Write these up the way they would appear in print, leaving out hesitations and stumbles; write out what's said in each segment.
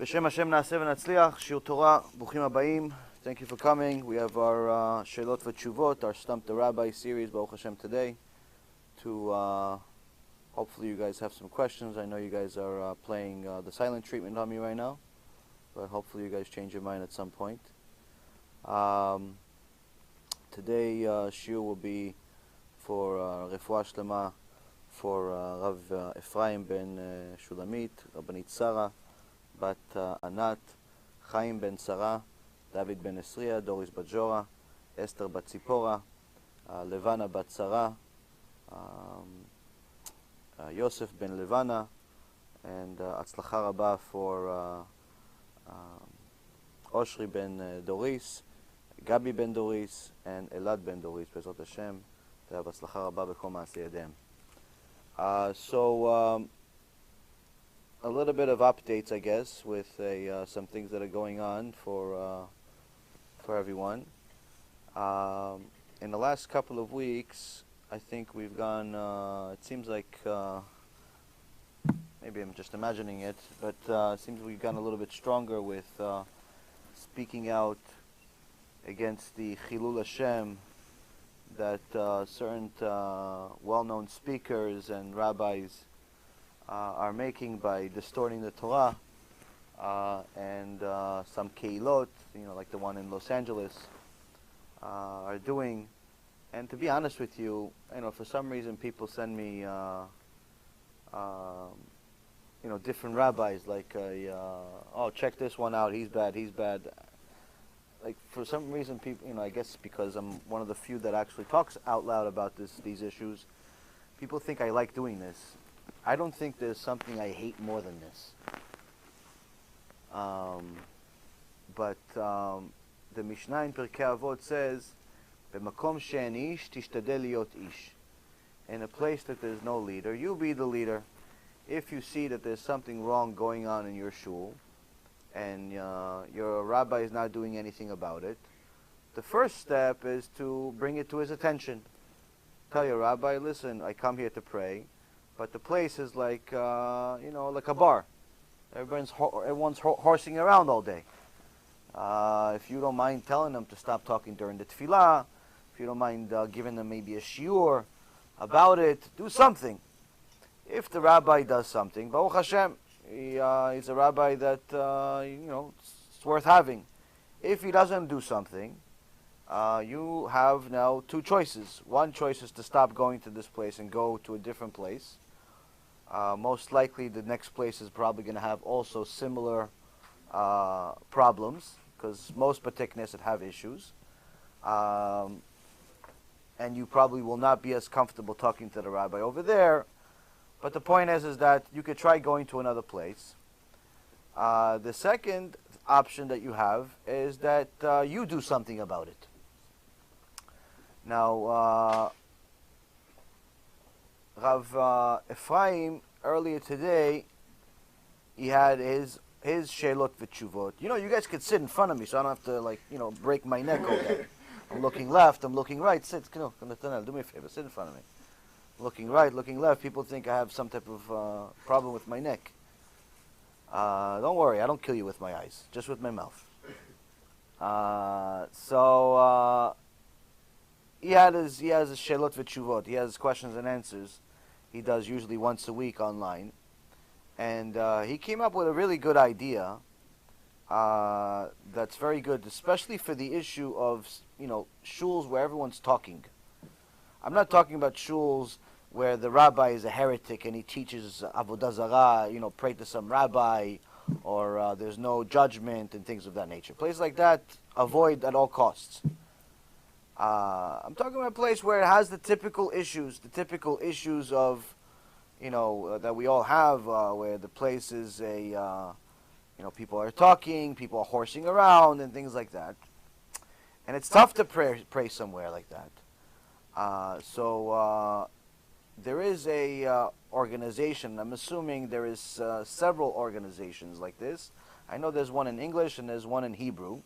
B'Shem Hashem Na'aseh V'Natzliach, Shir Torah, Bruchim Habayim. Thank you for coming. We have our Shelot V'Tshuvot, our Stump the Rabbi series, Baruch Hashem, today. To hopefully you guys have some questions. I know you guys are playing the silent treatment on me right now, but hopefully you guys change your mind at some point. Today Shir will be for Refuah Shlema for Rav Ephraim ben Shulamit, Rabbanit Sarah, Bat Anat, Chaim ben Sarah, David ben Esriya, Doris bat Jora, Esther bat Tzipora, Levana bat Sarah, Yosef ben Levana, and Atzlacha Rabba for Oshri ben Doris, Gabi ben Doris, and Elad ben Doris, Bezrat Hashem. They have Atzlacha Rabba b'kol ma'aseh yadem. So a little bit of updates, I guess, with some things that are going on for everyone. In the last couple of weeks, I think we've gone, it seems like, maybe I'm just imagining it, but it seems we've gone a little bit stronger with speaking out against the Chilul Hashem that certain well-known speakers and rabbis are making by distorting the Torah, and some keilot, like the one in Los Angeles, are doing. And to be honest with you, for some reason people send me, different rabbis, like, oh, check this one out, he's bad. Like, for some reason people, I guess because I'm one of the few that actually talks out loud about these issues, people think I like doing this. I don't think there's something I hate more than this. But the Mishnah in Pirkei Avot says, "B'makom she'en ish tishtadel liot ish." In a place that there's no leader, you be the leader. If you see that there's something wrong going on in your shul, and your rabbi is not doing anything about it, the first step is to bring it to his attention. Tell your rabbi, listen, I come here to pray, but the place is like, like a bar. Everyone's horsing around all day. If you don't mind telling them to stop talking during the tefillah, if you don't mind giving them maybe a shiur about it, do something. If the rabbi does something, Baruch Hashem, he's a rabbi that, it's worth having. If he doesn't do something, you have now two choices. One choice is to stop going to this place and go to a different place. Most likely the next place is probably going to have also similar problems, because most B'tei Knesset have issues. And you probably will not be as comfortable talking to the rabbi over there. But the point is that you could try going to another place. The second option that you have is that you do something about it. Now, Rav Ephraim, earlier today, he had his Shelot V'Tshuvot. You guys could sit in front of me, so I don't have to, break my neck over there. I'm looking left, I'm looking right. Sit, Netanya, do me a favor, sit in front of me. Looking right, looking left, people think I have some type of problem with my neck. Don't worry, I don't kill you with my eyes, just with my mouth. So he has his Shelot V'Tshuvot. He has questions and answers. He does usually once a week online. And he came up with a really good idea that's very good, especially for the issue of, shuls where everyone's talking. I'm not talking about shuls where the rabbi is a heretic and he teaches Avodah Zarah, pray to some rabbi, or there's no judgment and things of that nature. Places like that, avoid at all costs. I'm talking about a place where it has the typical issues of, that we all have, where the place is people are talking, people are horsing around and things like that. And it's tough to pray somewhere like that. So there is a organization. I'm assuming there is several organizations like this. I know there's one in English and there's one in Hebrew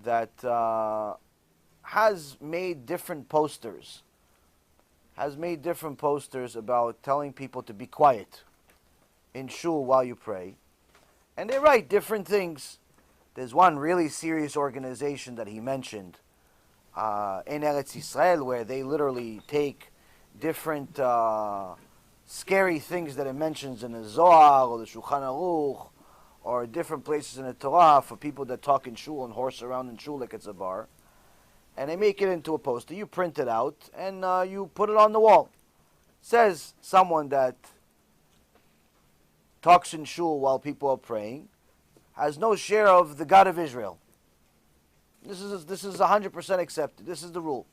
that has made different posters about telling people to be quiet in shul while you pray, And they write different things. There's one really serious organization that he mentioned in Eretz Yisrael, where they literally take different scary things that it mentions in the Zohar or the Shulchan Aruch or different places in the Torah for people that talk in shul and horse around in shul like it's a bar. And they make it into a poster. You print it out and you put it on the wall. It says someone that talks in shul while people are praying has no share of the God of Israel. This is 100% accepted. This is the rule.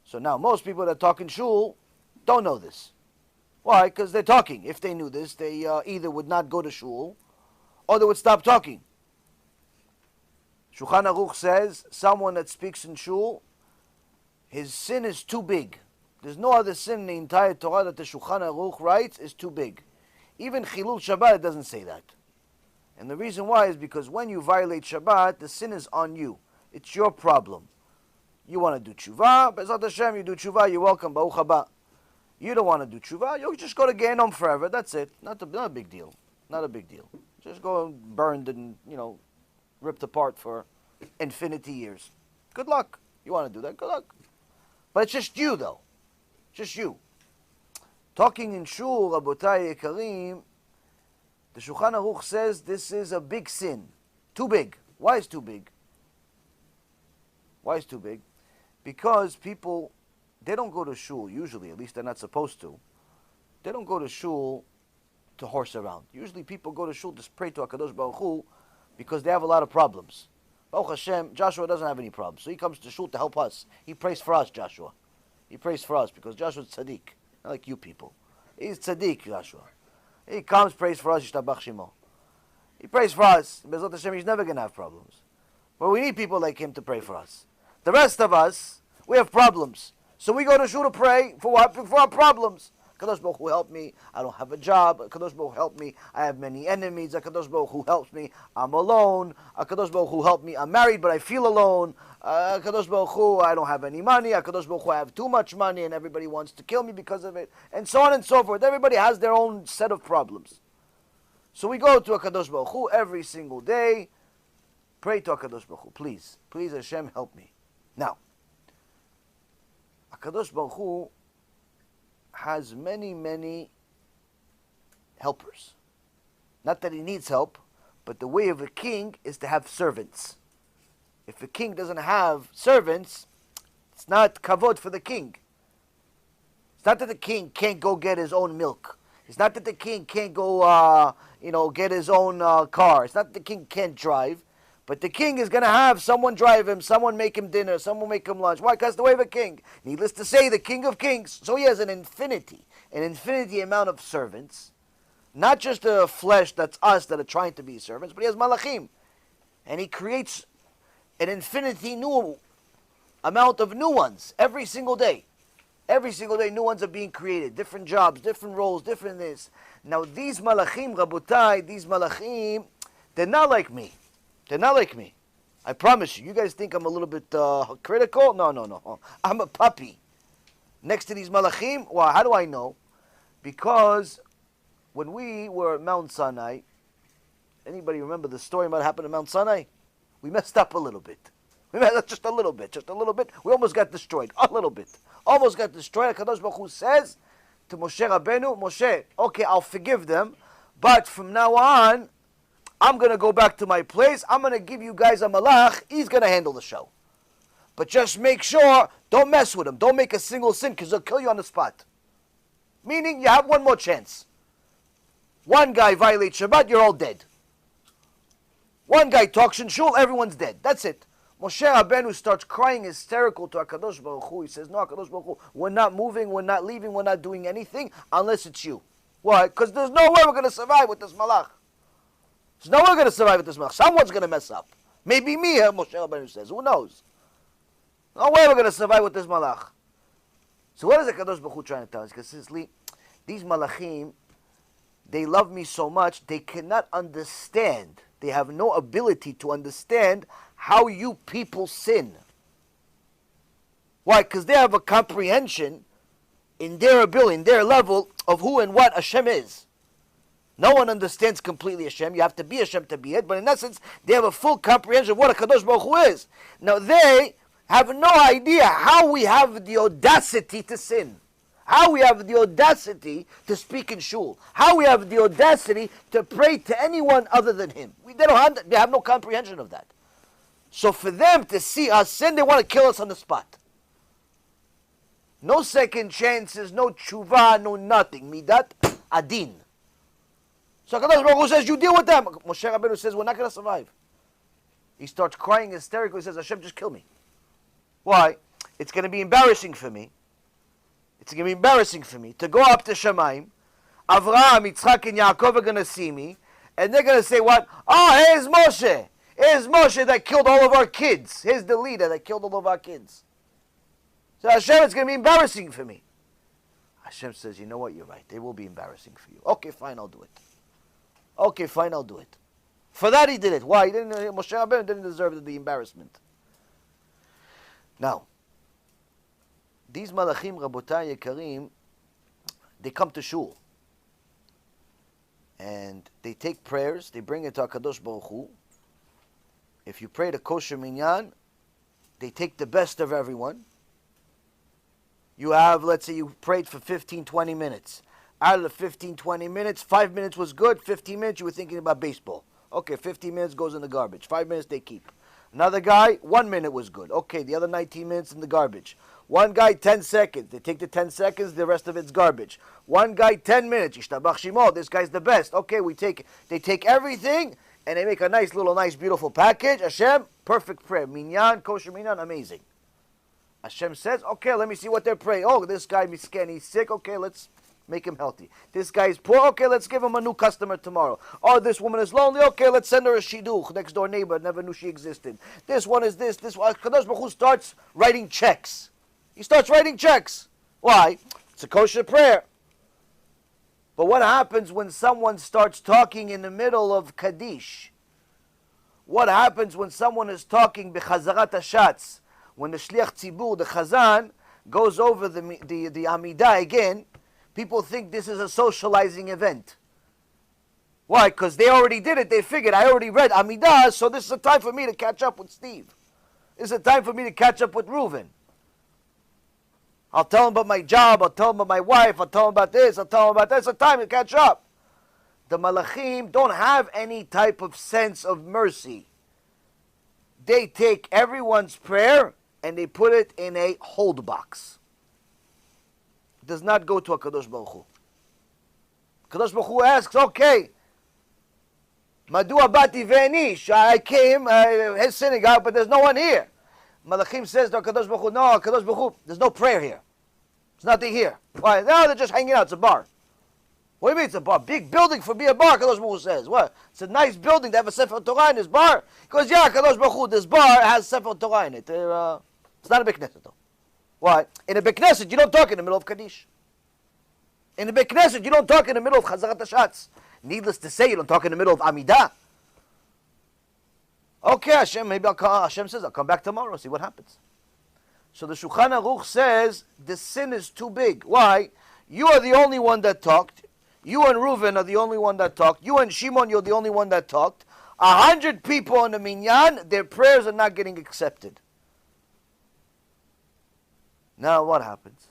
So now most people that talk in shul don't know this. Why? Because they're talking. If they knew this, they either would not go to shul or they would stop talking. Shulchan Aruch says someone that speaks in shul, his sin is too big. There's no other sin in the entire Torah that the Shulchan Aruch writes is too big. Even Chilul Shabbat doesn't say that. And the reason why is because when you violate Shabbat, the sin is on you. It's your problem. You want to do tshuva, Be'ezrat Hashem, you do tshuva, you're welcome, Baruch haba. You don't want to do tshuva, you just go to Gehenom forever, that's it. Not a big deal. Not a big deal. Just go burned and, ripped apart for infinity years. Good luck. You want to do that, good luck. But it's just you, though. Just you. Talking in shul, Rabotai Yekarim, the Shulchan Aruch says this is a big sin. Too big. Why is too big? Why is too big? Because people, they don't go to shul, usually, at least they're not supposed to. They don't go to shul to horse around. Usually people go to shul to pray to HaKadosh Baruch Hu because they have a lot of problems. Baruch Hashem, Joshua doesn't have any problems. So he comes to shul to help us. He prays for us, Joshua. He prays for us because Joshua's tzaddik, not like you people. He's tzaddik, Joshua. He comes, prays for us, Yishtabach Shemo. He prays for us. Be'ezrat Hashem, he's never going to have problems. But we need people like him to pray for us. The rest of us, we have problems. So we go to shul to pray for what? For our problems. Kadosh Baruch Hu help me. I don't have a job. Kadosh Baruch Hu help me. I have many enemies. Kadosh Baruch Hu helps me. I'm alone. Kadosh Baruch Hu help me. I'm married, but I feel alone. Kadosh Baruch Hu, I don't have any money. Kadosh Baruch Hu, I have too much money, and everybody wants to kill me because of it, and so on and so forth. Everybody has their own set of problems. So we go to Kadosh Baruch Hu every single day. Pray to Kadosh Baruch Hu, please, please Hashem, help me. Now, Kadosh Baruch Hu has many, many helpers. Not that he needs help, but the way of a king is to have servants. If a king doesn't have servants, it's not kavod for the king. It's not that the king can't go get his own milk. It's not that the king can't go, get his own car. It's not that the king can't drive. But the king is going to have someone drive him, someone make him dinner, someone make him lunch. Why? Because the way of a king. Needless to say, the king of kings. So he has an infinity amount of servants. Not just the flesh, that's us that are trying to be servants, but he has malachim. And he creates an infinity new amount of new ones every single day. Every single day new ones are being created. Different jobs, different roles, different this. Now these malachim, Rabotai, these malachim, they're not like me. They're not like me. I promise you. You guys think I'm a little bit critical? No. I'm a puppy. Next to these malachim, well, how do I know? Because when we were at Mount Sinai, anybody remember the story about what happened at Mount Sinai? We messed up a little bit. We messed up just a little bit. We almost got destroyed. A little bit. Almost got destroyed. HaKadosh Baruch Hu says to Moshe Rabbeinu, Moshe, okay, I'll forgive them, but from now on, I'm going to go back to my place. I'm going to give you guys a malach. He's going to handle the show. But just make sure, don't mess with him. Don't make a single sin because he'll kill you on the spot. Meaning you have one more chance. One guy violates Shabbat, you're all dead. One guy talks in shul, everyone's dead. That's it. Moshe Rabbeinu starts crying hysterical to HaKadosh Baruch Hu. He says, no, HaKadosh Baruch Hu, we're not moving, we're not leaving, we're not doing anything unless it's you. Why? Because there's no way we're going to survive with this malach. So now we're going to survive with this malach. Someone's going to mess up. Maybe me, Moshe Rabbeinu says. Who knows? No way we're going to survive with this malach. So what is the Kadosh Baruch Hu trying to tell us? Because seriously, these malachim, they love me so much, they cannot understand. They have no ability to understand how you people sin. Why? Because they have a comprehension in their ability, in their level of who and what Hashem is. No one understands completely Hashem. You have to be Hashem to be it. But in essence, they have a full comprehension of what a Kadosh Baruch Hu is. Now, they have no idea how we have the audacity to sin. How we have the audacity to speak in shul. How we have the audacity to pray to anyone other than Him. They have no comprehension of that. So for them to see us sin, they want to kill us on the spot. No second chances, no tshuva, no nothing. Midat adin. So HaKadosh Baruch Hu says, you deal with them. Moshe Rabbeinu says, we're not going to survive. He starts crying hysterically. He says, Hashem, just kill me. Why? It's going to be embarrassing for me. It's going to be embarrassing for me to go up to Shamayim. Avraham, Yitzchak, and Yaakov are going to see me. And they're going to say what? Oh, here's Moshe. Here's Moshe that killed all of our kids. Here's the leader that killed all of our kids. So Hashem, it's going to be embarrassing for me. Hashem says, you know what? You're right. They will be embarrassing for you. Okay, fine, I'll do it. Okay, fine, I'll do it. For that he did it. Why? Moshe Rabbeinu didn't deserve the embarrassment. Now, these malachim, Rabotai Yekarim, they come to shul. And they take prayers, they bring it to HaKadosh Baruch Hu. If you pray the kosher minyan, they take the best of everyone. You have, let's say you prayed for 15, 20 minutes. Out of the 15, 20 minutes, 5 minutes was good, 15 minutes you were thinking about baseball. Okay, 15 minutes goes in the garbage. 5 minutes they keep. Another guy, 1 minute was good. Okay, the other 19 minutes in the garbage. One guy, 10 seconds. They take the 10 seconds, the rest of it's garbage. One guy, 10 minutes. Yishtabach Shimo, this guy's the best. Okay, we take it. They take everything, and they make a nice, beautiful package. Hashem, perfect prayer. Minyan, kosher minyan, amazing. Hashem says, okay, let me see what they're praying. Oh, this guy, misken, he's sick. Okay, let's make him healthy. This guy is poor. Okay, let's give him a new customer tomorrow. Oh, this woman is lonely. Okay, let's send her a shidduch. Next door neighbor, never knew she existed. This one is this one. Kadosh Baruch Hu starts writing checks. He starts writing checks. Why? It's a kosher prayer. But what happens when someone starts talking in the middle of Kaddish? What happens when someone is talking b'chazarat hashatz? When the shliach tzibur, the chazan, goes over the amidah again, people think this is a socializing event. Why? Because they already did it. They figured, I already read amidah, so this is a time for me to catch up with Steve. This is a time for me to catch up with Reuven. I'll tell him about my job, I'll tell him about my wife, I'll tell him about this, I'll tell him about that. It's a time to catch up. The malachim don't have any type of sense of mercy. They take everyone's prayer and they put it in a hold box. It does not go to HaKadosh Baruch Hu. HaKadosh Baruch Hu asks, okay, Madua bati ve'enish, I came, his synagogue, but there's no one here. Malachim says to HaKadosh Baruch Hu, no, HaKadosh Baruch Hu, there's no prayer here. There's nothing here. Why? No, they're just hanging out. It's a bar. What do you mean it's a bar? Big building for be a bar, HaKadosh Baruch Hu says. What? It's a nice building to have a Sefer Torah in this bar. Because, yeah, HaKadosh Baruch Hu, this bar has Sefer Torah in it. It's not a Beit Knesset, though. Why? In a Beit Knesset, you don't talk in the middle of Kaddish. In a Beit Knesset, you don't talk in the middle of Chazarat HaShatz. Needless to say, you don't talk in the middle of Amidah. Okay, Hashem, maybe Hashem says, I'll come back tomorrow, see what happens. So the Shulchan Aruch says, the sin is too big. Why? You are the only one that talked. You and Reuven are the only one that talked. You and Shimon, you're the only one that talked. 100 people in the minyan, their prayers are not getting accepted. Now what happens?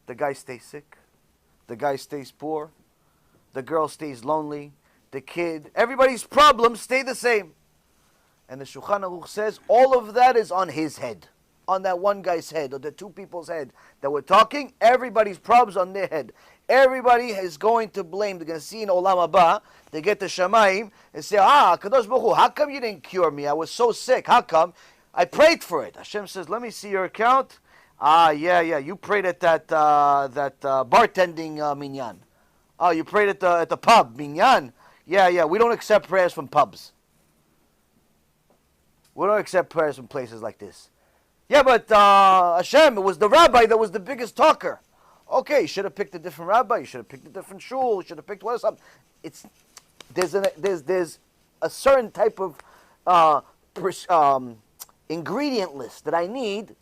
The guy stays sick. The guy stays poor. The girl stays lonely. The kid, everybody's problems stay the same. And the Shulchan Aruch says, all of that is on his head. On that one guy's head, or the two people's head that we're talking, everybody's problems on their head. Everybody is going to blame. They're going to see in Olam Haba, they get to Shamayim, and say, Kadosh Baruch Hu, how come you didn't cure me? I was so sick. How come? I prayed for it. Hashem says, let me see your account. Yeah, you prayed at that bartending minyan. Oh, you prayed at the pub, minyan. Yeah, we don't accept prayers from pubs. We don't accept prayers from places like this. Yeah, but Hashem, it was the rabbi that was the biggest talker. Okay, you should have picked a different rabbi. You should have picked a different shul. You should have picked something. There's a certain type of ingredient list that I need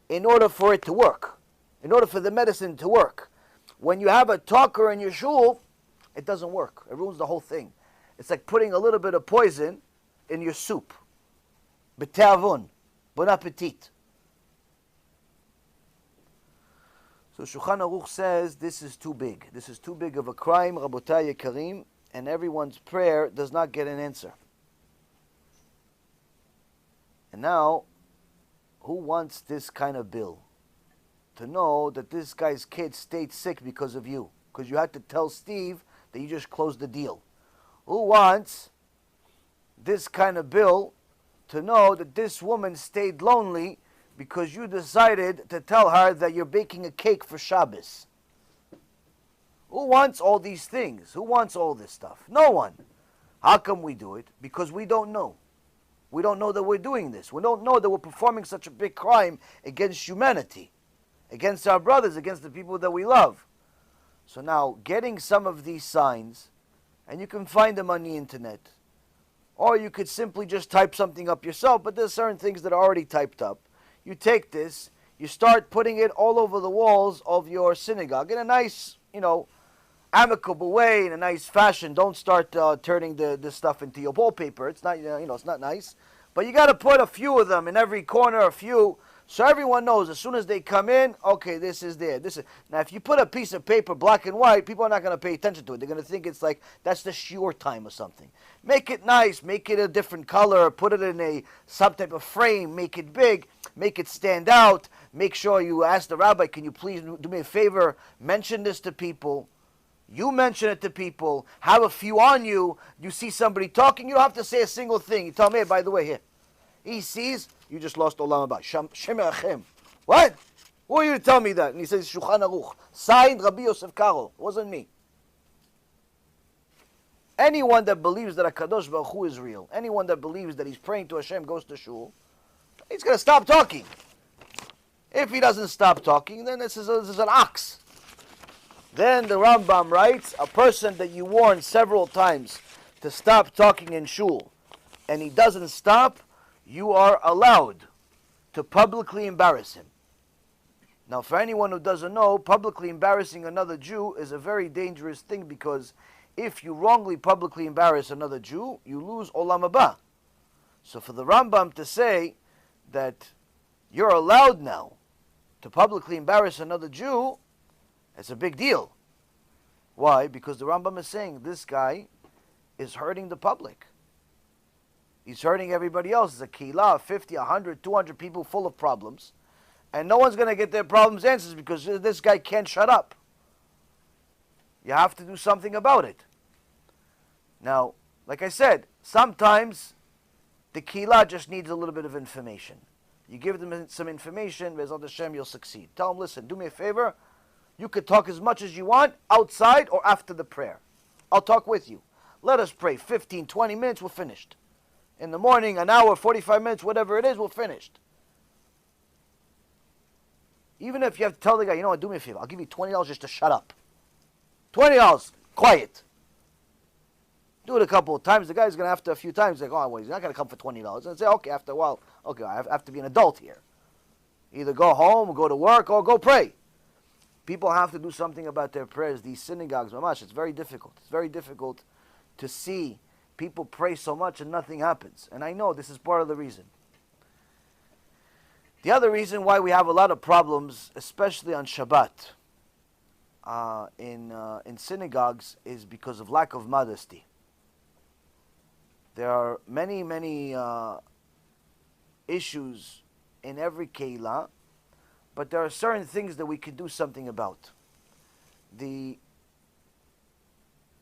in order for it to work, in order for the medicine to work. When you have a talker in your shul, It doesn't work. It ruins the whole thing. It's like putting a little bit of poison in your soup. B'te'avon. Bon appetit. So Shulchan Aruch says this is too big. This is too big of a crime, Rabotai Yekarim, and everyone's prayer does not get an answer. And now, who wants this kind of bill? To know that this guy's kid stayed sick because of you. Because you had to tell Steve that you just closed the deal. Who wants this kind of bill to know that this woman stayed lonely because you decided to tell her that you're baking a cake for Shabbos? Who wants all these things? Who wants all this stuff? No one. How come we do it? Because we don't know. We don't know that we're doing this. We don't know that we're performing such a big crime against humanity, against our brothers, against the people that we love. So now, getting some of these signs, and you can find them on the internet, or you could simply just type something up yourself, but there's certain things that are already typed up. You take this, you start putting it all over the walls of your synagogue in a nice, amicable way, in a nice fashion. Don't start turning this stuff into your wallpaper. It's not, it's not nice. But you got to put a few of them in every corner, a few, so everyone knows as soon as they come in, okay, this is there. Now, if you put a piece of paper, black and white, people are not going to pay attention to it. They're going to think it's like that's the shiur time or something. Make it nice, make it a different color, put it in some type of frame, make it big, make it stand out. Make sure you ask the rabbi, can you please do me a favor, mention this to people. You mention it to people, have a few on you. You see somebody talking, you don't have to say a single thing. You tell me, hey, by the way, here. He sees, you just lost Olam Haba. Shem Achem. What? Who are you to tell me that? And he says, Shulchan Aruch. Signed Rabbi Yosef Karo. It wasn't me. Anyone that believes that HaKadosh Baruch Hu is real, anyone that believes that he's praying to Hashem, goes to shul, he's going to stop talking. If he doesn't stop talking, then this is an ox. Then the Rambam writes, a person that you warn several times to stop talking in shul, and he doesn't stop, you are allowed to publicly embarrass him. Now, for anyone who doesn't know, publicly embarrassing another Jew is a very dangerous thing, because if you wrongly publicly embarrass another Jew, you lose Olam Haba. So for the Rambam to say that you're allowed now to publicly embarrass another Jew, it's a big deal. Why? Because the Rambam is saying this guy is hurting the public. He's hurting everybody else. It's a keilah, 50, 100, 200 people full of problems. And no one's going to get their problems answered because this guy can't shut up. You have to do something about it. Now, like I said, sometimes the keilah just needs a little bit of information. You give them some information, Be'ezrat Hashem, you'll succeed. Tell them, listen, do me a favor. You could talk as much as you want, outside or after the prayer. I'll talk with you. Let us pray. 15, 20 minutes, we're finished. In the morning, an hour, 45 minutes, whatever it is, we're finished. Even if you have to tell the guy, you know what, do me a favor. I'll give you $20 just to shut up. $20, quiet. Do it a couple of times. The guy's going to, after a few times, like, oh, well, he's not going to come for $20. And say, okay, after a while, okay, I have to be an adult here. Either go home, or go to work, or go pray. People have to do something about their prayers. These synagogues, mamash, it's very difficult. It's very difficult to see people pray so much and nothing happens. And I know this is part of the reason. The other reason why we have a lot of problems, especially on Shabbat, in synagogues, is because of lack of modesty. There are many issues in every keilah, but there are certain things that we can do something about. The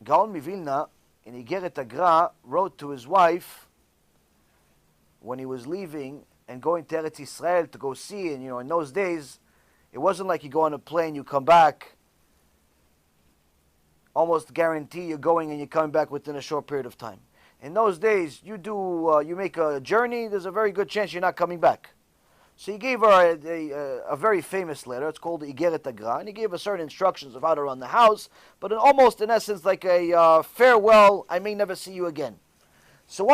Gaon Mivilna in Igeret Agra wrote to his wife when he was leaving and going to Eretz Yisrael to go see, and in those days, it wasn't like you go on a plane, you come back, almost guarantee you're going and you're coming back within a short period of time. In those days, you make a journey, there's a very good chance you're not coming back. So he gave her a very famous letter. It's called Igeret Agra, and he gave her certain instructions of how to run the house, but in essence, like a farewell, I may never see you again. So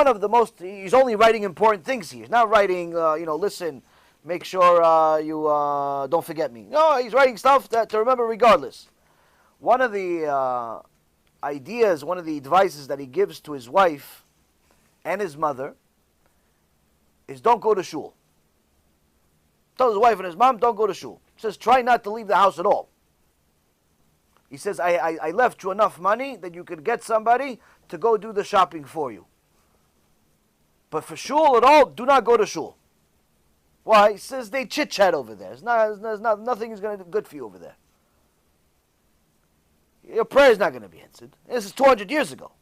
he's only writing important things here. He's not writing, listen, make sure you don't forget me. No, he's writing stuff to remember regardless. One of the ideas, one of the advices that he gives to his wife and his mother is don't go to shul. Tells his wife and his mom, don't go to shul. He says, try not to leave the house at all. He says, I left you enough money that you could get somebody to go do the shopping for you. But for shul at all, do not go to shul. Why? He says they chit-chat over there. Nothing is going to be good for you over there. Your prayer is not going to be answered. This is 200 years ago.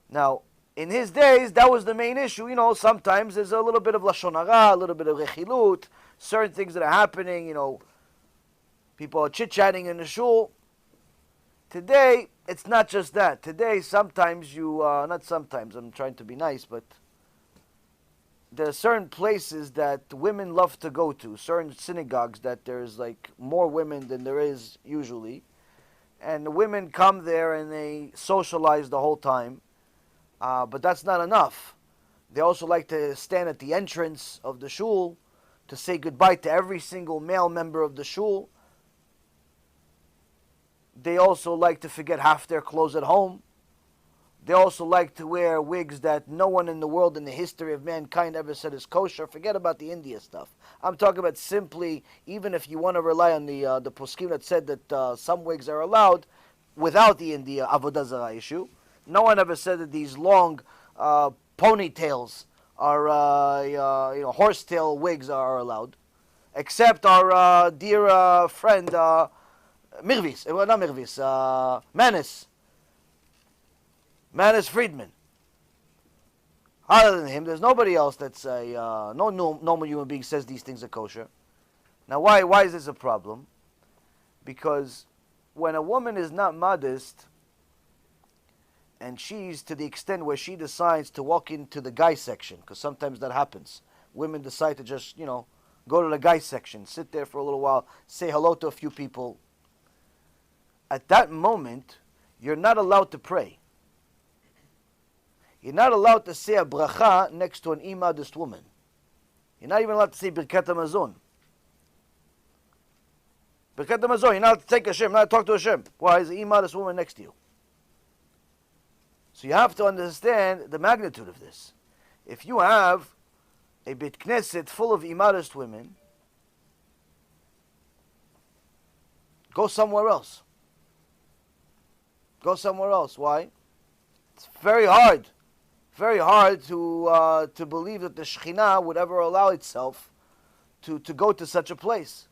Now, in his days, that was the main issue. You know, sometimes there's a little bit of lashon hara, a little bit of rechilut, certain things that are happening, you know, people are chit-chatting in the shul. Today, it's not just that. Today, sometimes not sometimes, I'm trying to be nice, but there are certain places that women love to go to, certain synagogues that there's like more women than there is usually. And the women come there and they socialize the whole time. But that's not enough. They also like to stand at the entrance of the shul to say goodbye to every single male member of the shul. They also like to forget half their clothes at home. They also like to wear wigs that no one in the world in the history of mankind ever said is kosher. Forget about the India stuff. I'm talking about simply, even if you want to rely on the poskim that said that some wigs are allowed without the India avodah zarah issue. No one ever said that these long ponytails are, horsetail wigs are allowed, except our dear friend Manis Friedman. Other than him, there's nobody else that's no normal human being says these things are kosher. Now, why is this a problem? Because when a woman is not modest, and she's to the extent where she decides to walk into the guy section, because sometimes that happens. Women decide to just, go to the guy section, sit there for a little while, say hello to a few people. At that moment, you're not allowed to pray. You're not allowed to say a bracha next to an immodest woman. You're not even allowed to say Birkat HaMazon. Birkat HaMazon, you're not allowed to take Hashem, you're not allowed to talk to Hashem. Why? There's an immodest woman next to you. So you have to understand the magnitude of this. If you have a Beit Knesset full of immodest women, go somewhere else. Go somewhere else. Why? It's very hard to believe that the Shekhinah would ever allow itself to go to such a place.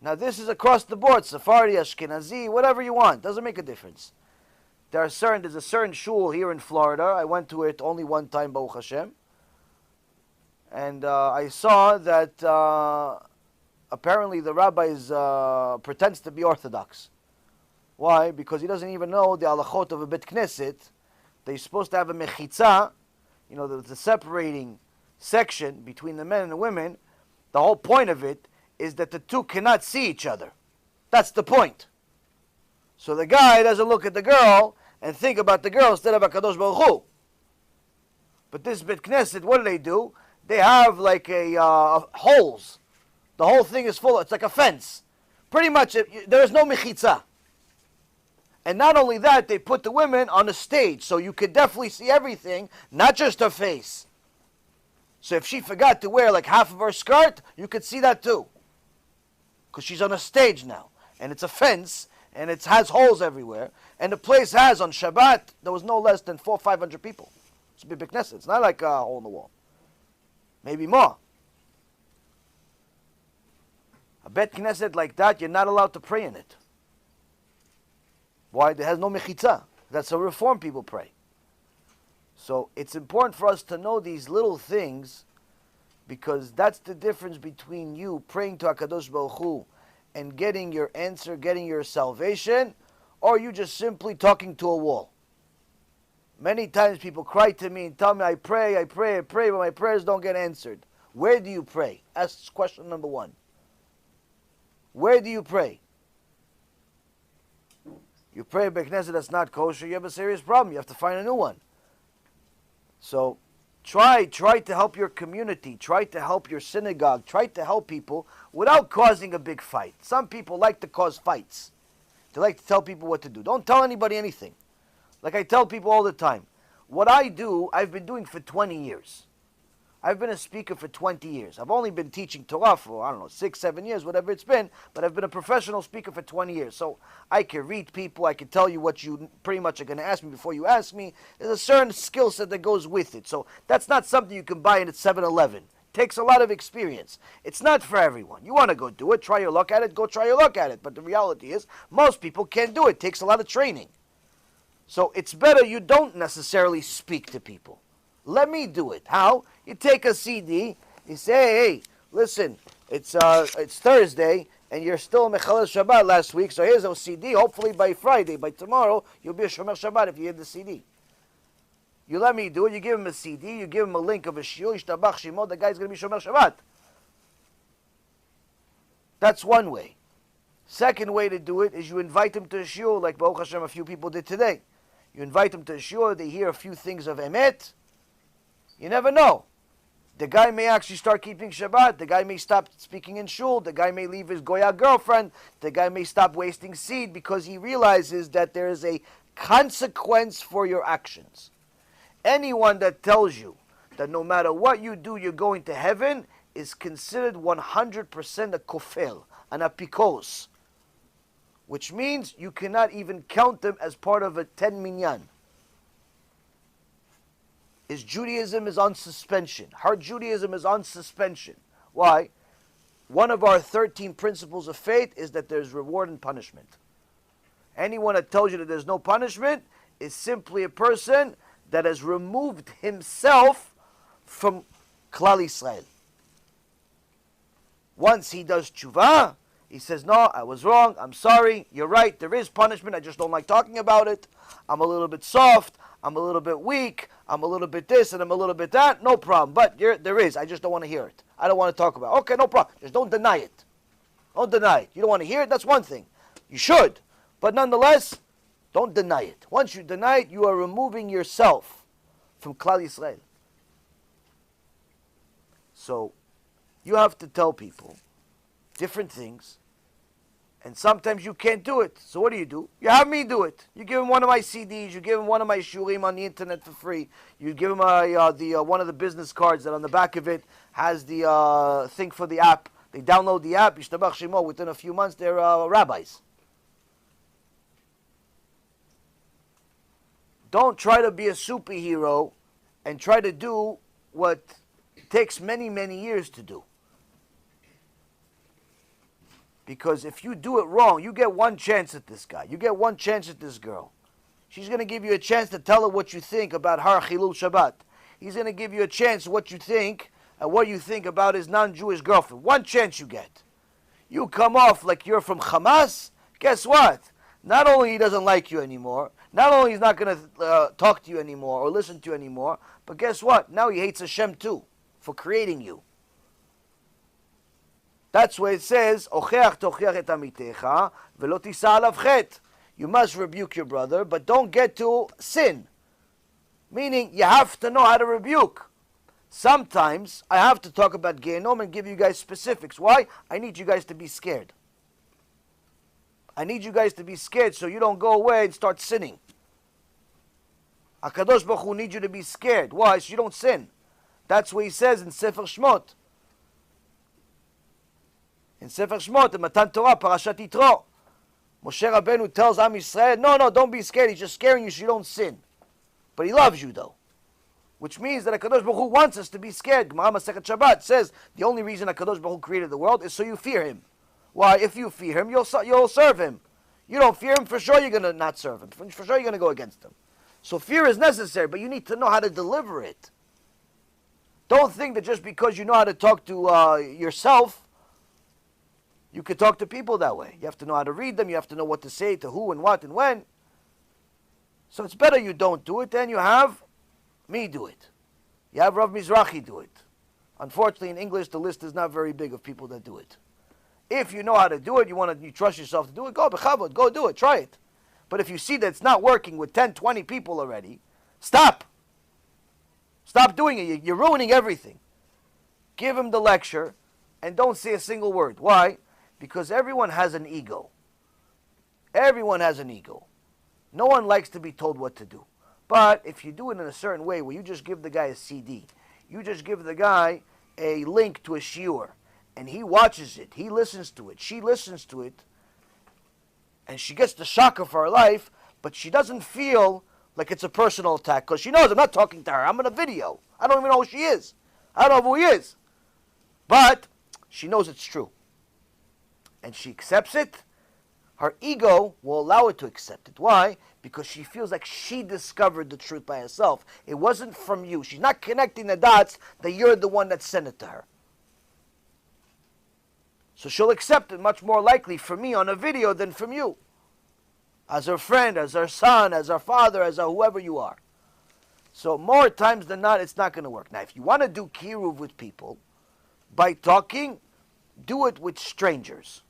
Now this is across the board, Sephardi, Ashkenazi, whatever you want, doesn't make a difference. There's a certain shul here in Florida. I went to it only one time, Baruch Hashem. And I saw that apparently the rabbi pretends to be Orthodox. Why? Because he doesn't even know the halachot of a Beit Knesset. They're supposed to have a mechitza, the separating section between the men and the women. The whole point of it is that the two cannot see each other. That's the point. So the guy doesn't look at the girl and think about the girl instead of HaKadosh Baruch Hu. But this Beit Knesset, what do? They have like holes. The whole thing is full. It's like a fence. Pretty much, there is no mechitza. And not only that, they put the women on a stage, so you could definitely see everything, not just her face. So if she forgot to wear like half of her skirt, you could see that too. Because she's on a stage now. And it's a fence, and it has holes everywhere. And the place has, on Shabbat, there was no less than 400 or 500 people. It's a big Knesset. It's not like a hole in the wall. Maybe more. A Beit Knesset like that, you're not allowed to pray in it. Why? There has no mechitza. That's how Reform people pray. So it's important for us to know these little things, because that's the difference between you praying to HaKadosh Baruch Hu and getting your answer, getting your salvation, or you just simply talking to a wall. Many times people cry to me and tell me, I pray, but my prayers don't get answered. Where do you pray? That's question number one. Where do you pray? You pray a Beit Knesset that's not kosher, you have a serious problem. You have to find a new one. So try to help your community, try to help your synagogue, try to help people without causing a big fight. Some people like to cause fights. They like to tell people what to do. Don't tell anybody anything. Like I tell people all the time, what I do, I've been doing for 20 years. I've been a speaker for 20 years. I've only been teaching Torah for, I don't know, 6, 7 years, whatever it's been, but I've been a professional speaker for 20 years. So I can read people, I can tell you what you pretty much are going to ask me before you ask me. There's a certain skill set that goes with it. So that's not something you can buy in at 7-Eleven. Takes a lot of experience. It's not for everyone. You want to go do it, try your luck at it, go try your luck at it. But the reality is, most people can't do it. Takes a lot of training. So it's better you don't necessarily speak to people. Let me do it. How? You take a CD, you say, hey, listen, it's Thursday, and you're still Mechalel Shabbat last week, so here's a CD. Hopefully by Friday, by tomorrow, you'll be a Shomer Shabbat if you hear the CD. You let me do it, you give him a CD, you give him a link of a shul, Yishtabach Shimo, the guy's going to be Shomer Shabbat. That's one way. Second way to do it is you invite him to a shul, like Baruch Hashem a few people did today. You invite them to a shul, they hear a few things of emet. You never know. The guy may actually start keeping Shabbat. The guy may stop speaking in shul. The guy may leave his Goya girlfriend. The guy may stop wasting seed because he realizes that there is a consequence for your actions. Anyone that tells you that no matter what you do, you're going to heaven is considered 100% a kofel, an apikos, which means you cannot even count them as part of a 10 minyan. His Judaism is on suspension. Her Judaism is on suspension. Why? One of our 13 principles of faith is that there's reward and punishment. Anyone that tells you that there's no punishment is simply a person that has removed himself from Klal Yisrael. Once he does tshuva, he says, no, I was wrong, I'm sorry, you're right, there is punishment, I just don't like talking about it, I'm a little bit soft, I'm a little bit weak, I'm a little bit this and I'm a little bit that, no problem, but there is, I just don't want to hear it. I don't want to talk about it. Okay, no problem, just don't deny it. Don't deny it. You don't want to hear it, that's one thing. You should, but nonetheless, don't deny it. Once you deny it, you are removing yourself from Klal Yisrael. So, you have to tell people different things, and sometimes you can't do it. So what do? You have me do it. You give him one of my CDs, you give him one of my shurim on the internet for free. You give him one of the business cards that on the back of it has the thing for the app. They download the app, Yishtabach Shemo, within a few months they're rabbis. Don't try to be a superhero and try to do what takes many, many years to do. Because if you do it wrong, you get one chance at this guy. You get one chance at this girl. She's going to give you a chance to tell her what you think about her Chilul Shabbat. He's going to give you a chance what you think and what you think about his non-Jewish girlfriend. One chance you get. You come off like you're from Hamas, guess what? Not only he doesn't like you anymore, not only he's not going to talk to you anymore or listen to you anymore, but guess what? Now he hates Hashem too for creating you. That's why it says, "Ocheach tochiach et amitecha, velo tisa alav chet." You must rebuke your brother, but don't get to sin. Meaning, you have to know how to rebuke. Sometimes, I have to talk about Gehenom and give you guys specifics. Why? I need you guys to be scared. I need you guys to be scared so you don't go away and start sinning. HaKadosh Baruch Hu needs you to be scared. Why? So you don't sin. That's what he says in Sefer Shmot. In Sefer Shmot, in Matan Torah, Parashat Yitro, Moshe Rabbeinu tells Am Yisrael, no, don't be scared. He's just scaring you so you don't sin. But he loves you though. Which means that HaKadosh Baruch Hu wants us to be scared. Gemara Masechet Shabbat says the only reason HaKadosh Baruch Hu created the world is so you fear him. Why? If you fear him, you'll serve him. You don't fear him, for sure you're going to not serve him. For sure you're going to go against him. So fear is necessary, but you need to know how to deliver it. Don't think that just because you know how to talk to yourself, you could talk to people that way. You have to know how to read them. You have to know what to say to who and what and when. So it's better you don't do it than you have me do it. You have Rav Mizrahi do it. Unfortunately, in English, the list is not very big of people that do it. If you know how to do it, you trust yourself to do it, go bechavod, go do it, try it. But if you see that it's not working with 10, 20 people already, stop. Stop doing it. You're ruining everything. Give him the lecture and don't say a single word. Why? Because everyone has an ego. Everyone has an ego. No one likes to be told what to do. But if you do it in a certain way where you just give the guy a CD, you just give the guy a link to a shiur, and he watches it, he listens to it, she listens to it, and she gets the shock of her life, but she doesn't feel like it's a personal attack, because she knows I'm not talking to her, I'm in a video. I don't even know who she is. I don't know who he is. But she knows it's true. And she accepts it. Her ego will allow her to accept it. Why? Because she feels like she discovered the truth by herself. It wasn't from you. She's not connecting the dots that you're the one that sent it to her. So she'll accept it much more likely from me on a video than from you. As her friend, as her son, as her father, as her whoever you are. So more times than not, it's not going to work. Now, if you want to do kiruv with people, by talking, do it with strangers.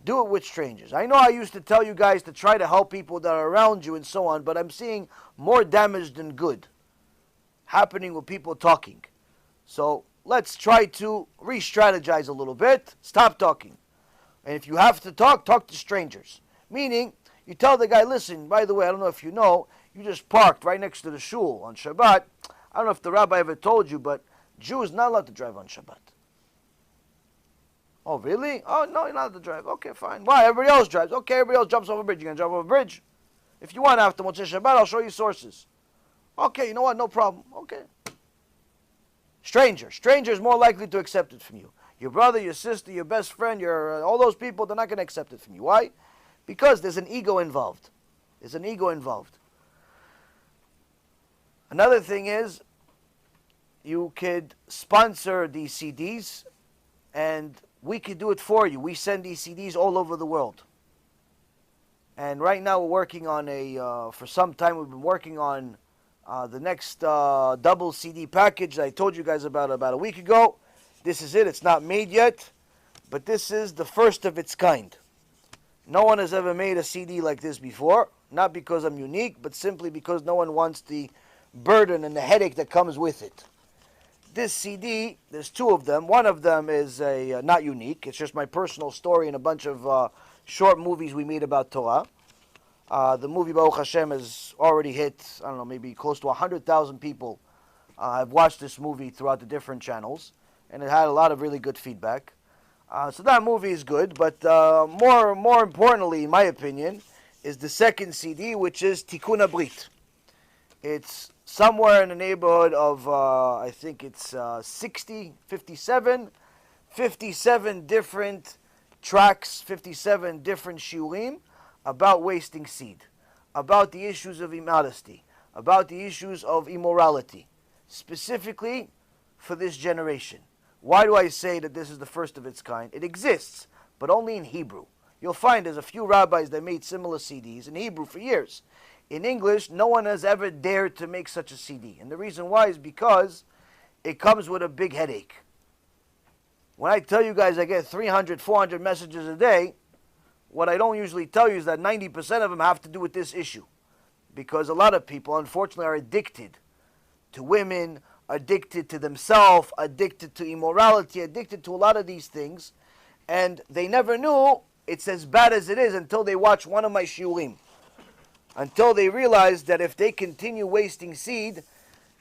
Do it with strangers. I know I used to tell you guys to try to help people that are around you and so on, but I'm seeing more damage than good happening with people talking. So let's try to re-strategize a little bit. Stop talking. And if you have to talk, talk to strangers. Meaning, you tell the guy, listen, by the way, I don't know if you know, you just parked right next to the shul on Shabbat. I don't know if the rabbi ever told you, but Jews not allowed to drive on Shabbat. Oh, really? Oh, no, you're not allowed to drive. Okay, fine. Why? Everybody else drives. Okay, everybody else jumps over a bridge. You're going to jump over a bridge? If you want after Motzei Shabbat, I'll show you sources. Okay, you know what? No problem. Okay. Stranger. Stranger is more likely to accept it from you. Your brother, your sister, your best friend, your all those people, they're not going to accept it from you. Why? Because there's an ego involved. There's an ego involved. Another thing is, you could sponsor these CDs, and we could do it for you. We send these CDs all over the world. And right now we're working on for some time we've been working on the next double CD package that I told you guys about a week ago. This is it. It's not made yet, but this is the first of its kind. No one has ever made a CD like this before, not because I'm unique, but simply because no one wants the burden and the headache that comes with it. This CD, there's two of them. One of them is not unique. It's just my personal story and a bunch of short movies we made about Torah. The movie Baruch Hashem has already hit, I don't know, maybe close to 100,000 people have watched this movie throughout the different channels, and it had a lot of really good feedback. So that movie is good, but more importantly, in my opinion, is the second CD, which is Tikkun Abrit. It's somewhere in the neighborhood of, I think it's 57 different tracks, 57 different shiurim about wasting seed, about the issues of immodesty, about the issues of immorality, specifically for this generation. Why do I say that this is the first of its kind? It exists, but only in Hebrew. You'll find there's a few rabbis that made similar CDs in Hebrew for years. In English, no one has ever dared to make such a CD. And the reason why is because it comes with a big headache. When I tell you guys I get 300, 400 messages a day, what I don't usually tell you is that 90% of them have to do with this issue. Because a lot of people, unfortunately, are addicted to women, addicted to themselves, addicted to immorality, addicted to a lot of these things. And they never knew it's as bad as it is until they watch one of my shiurim. Until they realize that if they continue wasting seed,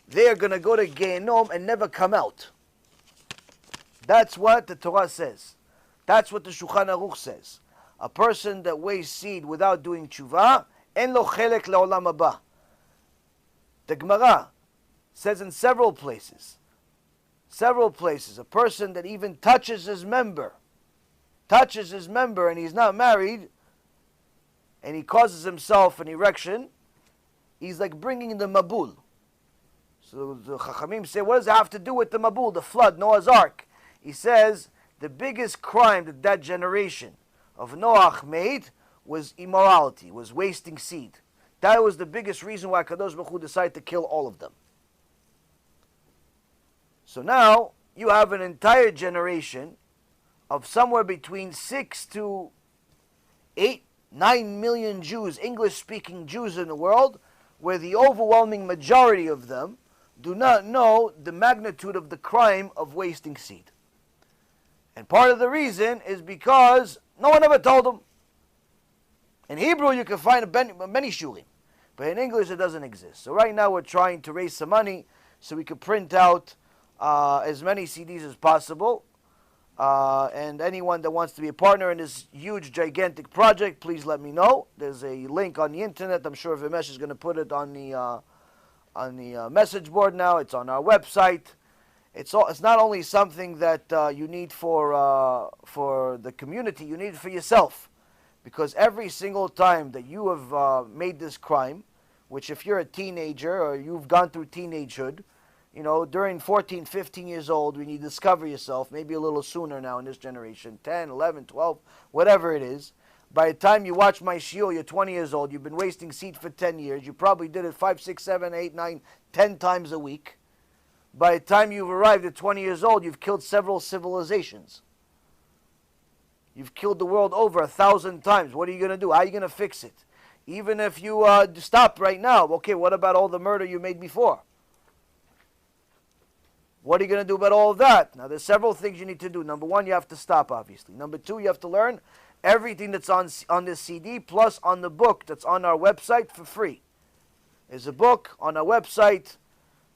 they are going to go to Gehenom and never come out. That's what the Torah says. That's what the Shulchan Aruch says. A person that wastes seed without doing tshuva, en lo chelek le'olam haba. The Gemara says in several places, a person that even touches his member and he's not married, and he causes himself an erection, he's like bringing the mabul. So the Chachamim say, what does it have to do with the mabul, the flood, Noah's Ark? He says, the biggest crime that that generation of Noach made was immorality, was wasting seed. That was the biggest reason why Kadosh Baruch Hu decided to kill all of them. So now, you have an entire generation of somewhere between 6 to 8, 9 million Jews, English-speaking Jews in the world, where the overwhelming majority of them do not know the magnitude of the crime of wasting seed. And part of the reason is because no one ever told them. In Hebrew, you can find many shulim, but in English, it doesn't exist. So right now, we're trying to raise some money so we can print out as many CDs as possible. And anyone that wants to be a partner in this huge, gigantic project, please let me know. There's a link on the internet. I'm sure Vimesh is going to put it on the message board now. It's on our website. It's not only something that you need for the community. You need it for yourself. Because every single time that you have made this crime, which if you're a teenager or you've gone through teenagehood, you know, during 14, 15 years old, when you discover yourself, maybe a little sooner now in this generation, 10, 11, 12, whatever it is, by the time you watch my shiur, you're 20 years old, you've been wasting seed for 10 years, you probably did it 5, 6, 7, 8, 9, 10 times a week. By the time you've arrived at 20 years old, you've killed several civilizations. You've killed the world over 1,000 times. What are you going to do? How are you going to fix it? Even if you stop right now, okay, what about all the murder you made before? What are you going to do about all of that? Now, there's several things you need to do. Number one, you have to stop, obviously. Number two, you have to learn everything that's on this CD, plus on the book that's on our website for free. There's a book on our website.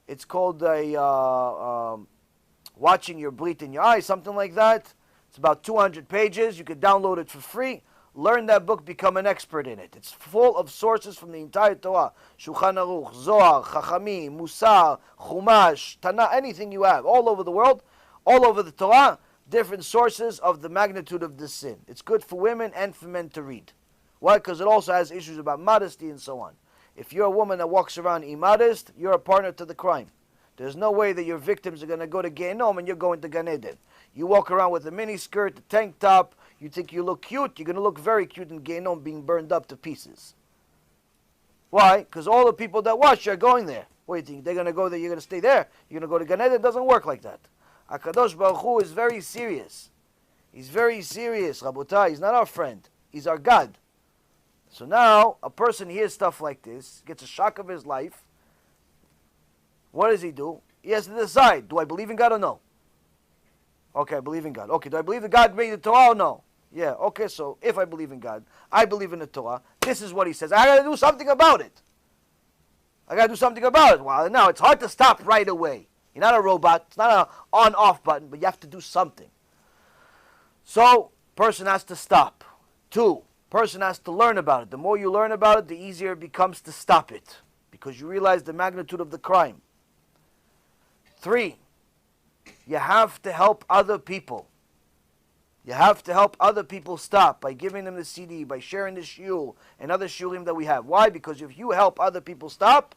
It's called Watching Your Bleat in Your Eyes, something like that. It's about 200 pages. You can download it for free. Learn that book, become an expert in it. It's full of sources from the entire Torah. Shulchan Aruch, Zohar, Chachamim, Musar, Chumash, Tana, anything you have. All over the world, all over the Torah, different sources of the magnitude of this sin. It's good for women and for men to read. Why? Because it also has issues about modesty and so on. If you're a woman that walks around immodest, you're a partner to the crime. There's no way that your victims are going to go to Gehenom and you're going to Gan Eden. You walk around with a mini skirt, a tank top, you think you look cute, you're going to look very cute in Gehenom being burned up to pieces. Why? Because all the people that watch you are going there. What do you think? They're going to go there, you're going to stay there? You're going to go to Gan Eden? It doesn't work like that. HaKadosh Baruch Hu is very serious. He's very serious, Rabotai. He's not our friend. He's our God. So now, a person hears stuff like this, gets a shock of his life. What does he do? He has to decide, do I believe in God or no? Okay, I believe in God. Okay, do I believe that God made the Torah or no? Yeah, okay, so if I believe in God, I believe in the Torah, this is what he says. I got to do something about it. I got to do something about it. Well, now, it's hard to stop right away. You're not a robot. It's not an on-off button, but you have to do something. So, person has to stop. 2, person has to learn about it. The more you learn about it, the easier it becomes to stop it, because you realize the magnitude of the crime. 3, you have to help other people. You have to help other people stop by giving them the CD, by sharing the shul and other shulim that we have. Why? Because if you help other people stop,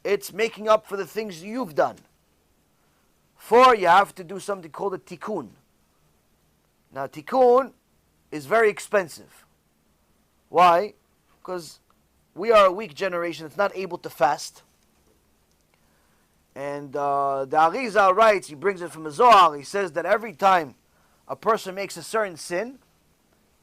it's making up for the things you've done. 4, you have to do something called a tikkun. Now, tikkun is very expensive. Why? Because we are a weak generation that's not able to fast. And the Arizal writes, he brings it from the Zohar, he says that every time a person makes a certain sin,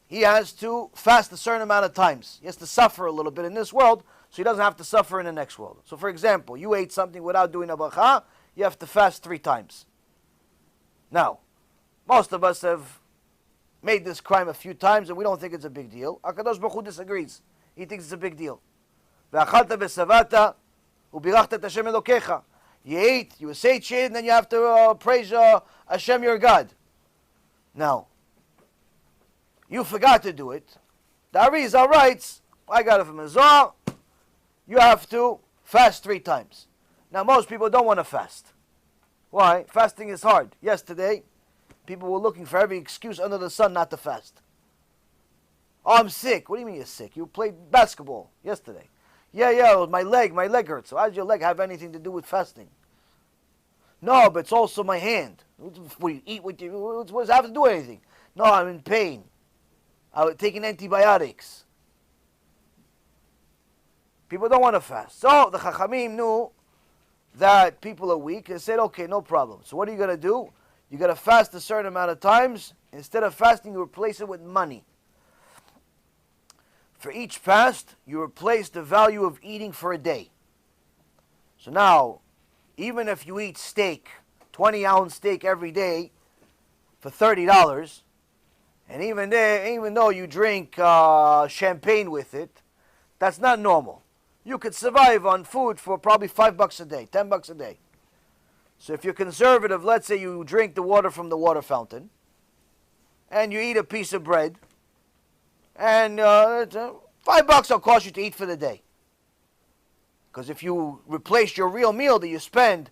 he has to fast a certain amount of times. He has to suffer a little bit in this world, so he doesn't have to suffer in the next world. So for example, you ate something without doing a bracha, you have to fast 3 times. Now, most of us have made this crime a few times and we don't think it's a big deal. HaKadosh Baruch Hu disagrees. He thinks it's a big deal. Ve'achalta ve'savata u'birachta et Hashem Elokecha. You ate, you were satiated, and then you have to praise Hashem your God. Now, you forgot to do it. The Arizal writes, I got it from a Zohar, you have to fast 3 times. Now, most people don't want to fast. Why? Fasting is hard. Yesterday, people were looking for every excuse under the sun not to fast. Oh, I'm sick. What do you mean you're sick? You played basketball yesterday. Yeah, it was my leg hurts. So how does your leg have anything to do with fasting? No, but it's also my hand. What do you eat with you? What does it have to do with anything? No, I'm in pain. I was taking antibiotics. People don't want to fast. So the Chachamim knew that people are weak and said, okay, no problem. So what are you going to do? You're going to fast a certain amount of times. Instead of fasting, you replace it with money. For each fast, you replace the value of eating for a day. So now, even if you eat steak, 20-ounce steak every day for $30, And even though you drink champagne with it, that's not normal. You could survive on food for probably $5 a day, $10 a day. So if you're conservative, let's say you drink the water from the water fountain, and you eat a piece of bread, and $5 will cost you to eat for the day. Because if you replace your real meal that you spend,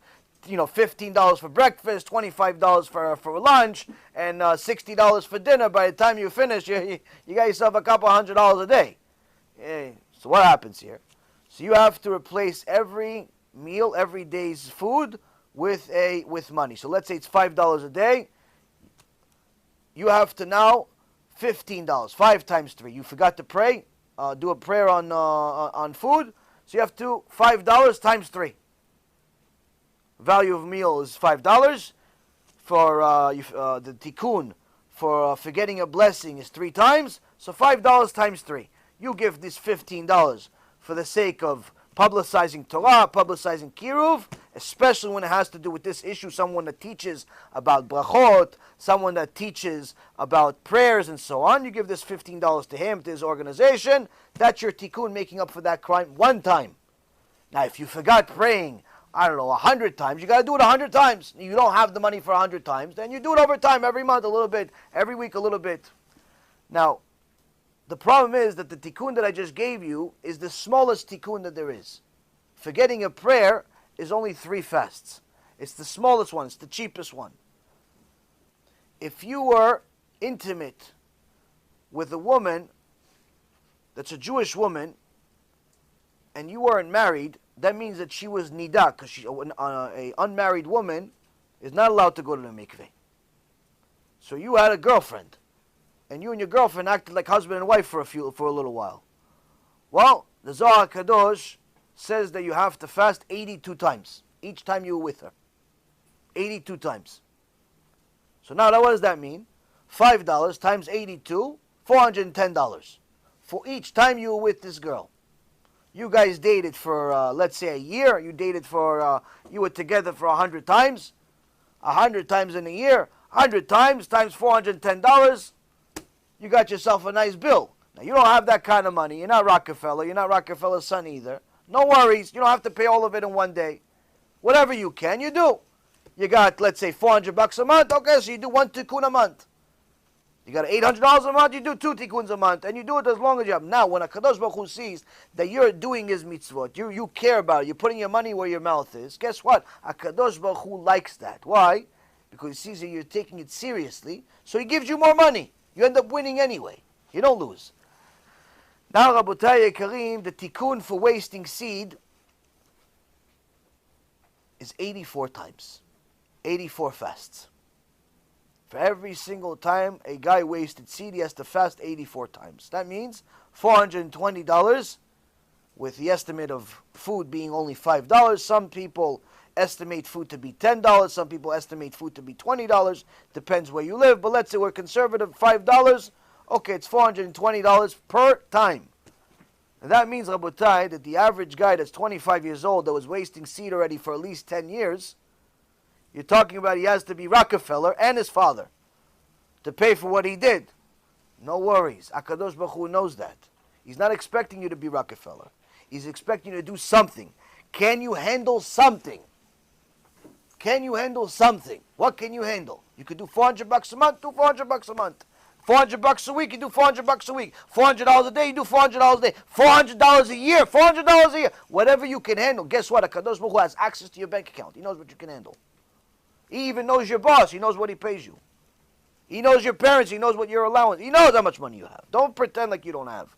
$15 for breakfast, $25 for lunch, and $60 for dinner, by the time you finish, you got yourself a couple $100 a day. So what happens here? So you have to replace every meal, every day's food, with money. So let's say it's $5 a day. You have to now $15, 5 times 3. You forgot to pray, do a prayer on food, so you have to $5 times 3. Value of meal is $5. For the tikkun, for forgetting a blessing, is 3 times. So $5 times 3. You give this $15 for the sake of publicizing Torah, publicizing Kiruv, especially when it has to do with this issue, someone that teaches about brachot, someone that teaches about prayers and so on. You give this $15 to him, to his organization. That's your tikkun, making up for that crime 1 time. Now, if you forgot praying, 100 times, you got to do it 100 times. You don't have the money for 100 times, then you do it over time, every month a little bit, every week a little bit. Now, the problem is that the tikkun that I just gave you is the smallest tikkun that there is. Forgetting a prayer is only 3 fasts. It's the smallest one. It's the cheapest one. If you were intimate with a woman that's a Jewish woman and you weren't married, that means that she was nida, because an unmarried woman is not allowed to go to the mikveh. So you had a girlfriend, and you and your girlfriend acted like husband and wife for a little while. Well, the Zohar Kadosh says that you have to fast 82 times, each time you were with her. 82 times. So now what does that mean? $5 times 82, $410. For each time you were with this girl. You guys dated for, let's say, a year. You were together for 100 times. 100 times in a year. 100 times $410. You got yourself a nice bill. Now, you don't have that kind of money. You're not Rockefeller. You're not Rockefeller's son either. No worries. You don't have to pay all of it in one day. Whatever you can, you do. You got, let's say, $400 a month. Okay, so you do 1 tikkun a month. You got $800 a month, you do 2 tikkuns a month, and you do it as long as you have. Now, when a Kadosh Baruch Hu sees that you're doing his mitzvot, you care about it, you're putting your money where your mouth is, guess what? A Kadosh Baruch Hu likes that. Why? Because he sees that you're taking it seriously, so he gives you more money. You end up winning anyway. You don't lose. Now, Rabotai Yekarim, the tikkun for wasting seed is 84 times. 84 fasts. For every single time a guy wasted seed, he has to fast 84 times. That means $420, with the estimate of food being only $5. Some people estimate food to be $10. Some people estimate food to be $20. Depends where you live. But let's say we're conservative, $5. Okay, it's $420 per time. And that means, Rabotai, that the average guy that's 25 years old that was wasting seed already for at least 10 years, you're talking about he has to be Rockefeller and his father to pay for what he did. No worries. HaKadosh Baruch Hu knows that. He's not expecting you to be Rockefeller. He's expecting you to do something. Can you handle something? Can you handle something? What can you handle? You could do $400 a month, do $400 a month. $400 a week, you do $400 a week. $400 a day, you do $400 a day. $400 a year, $400 a year. Whatever you can handle. Guess what? HaKadosh Baruch Hu has access to your bank account. He knows what you can handle. He even knows your boss. He knows what he pays you. He knows your parents. He knows what your allowance. He knows how much money you have. Don't pretend like you don't have.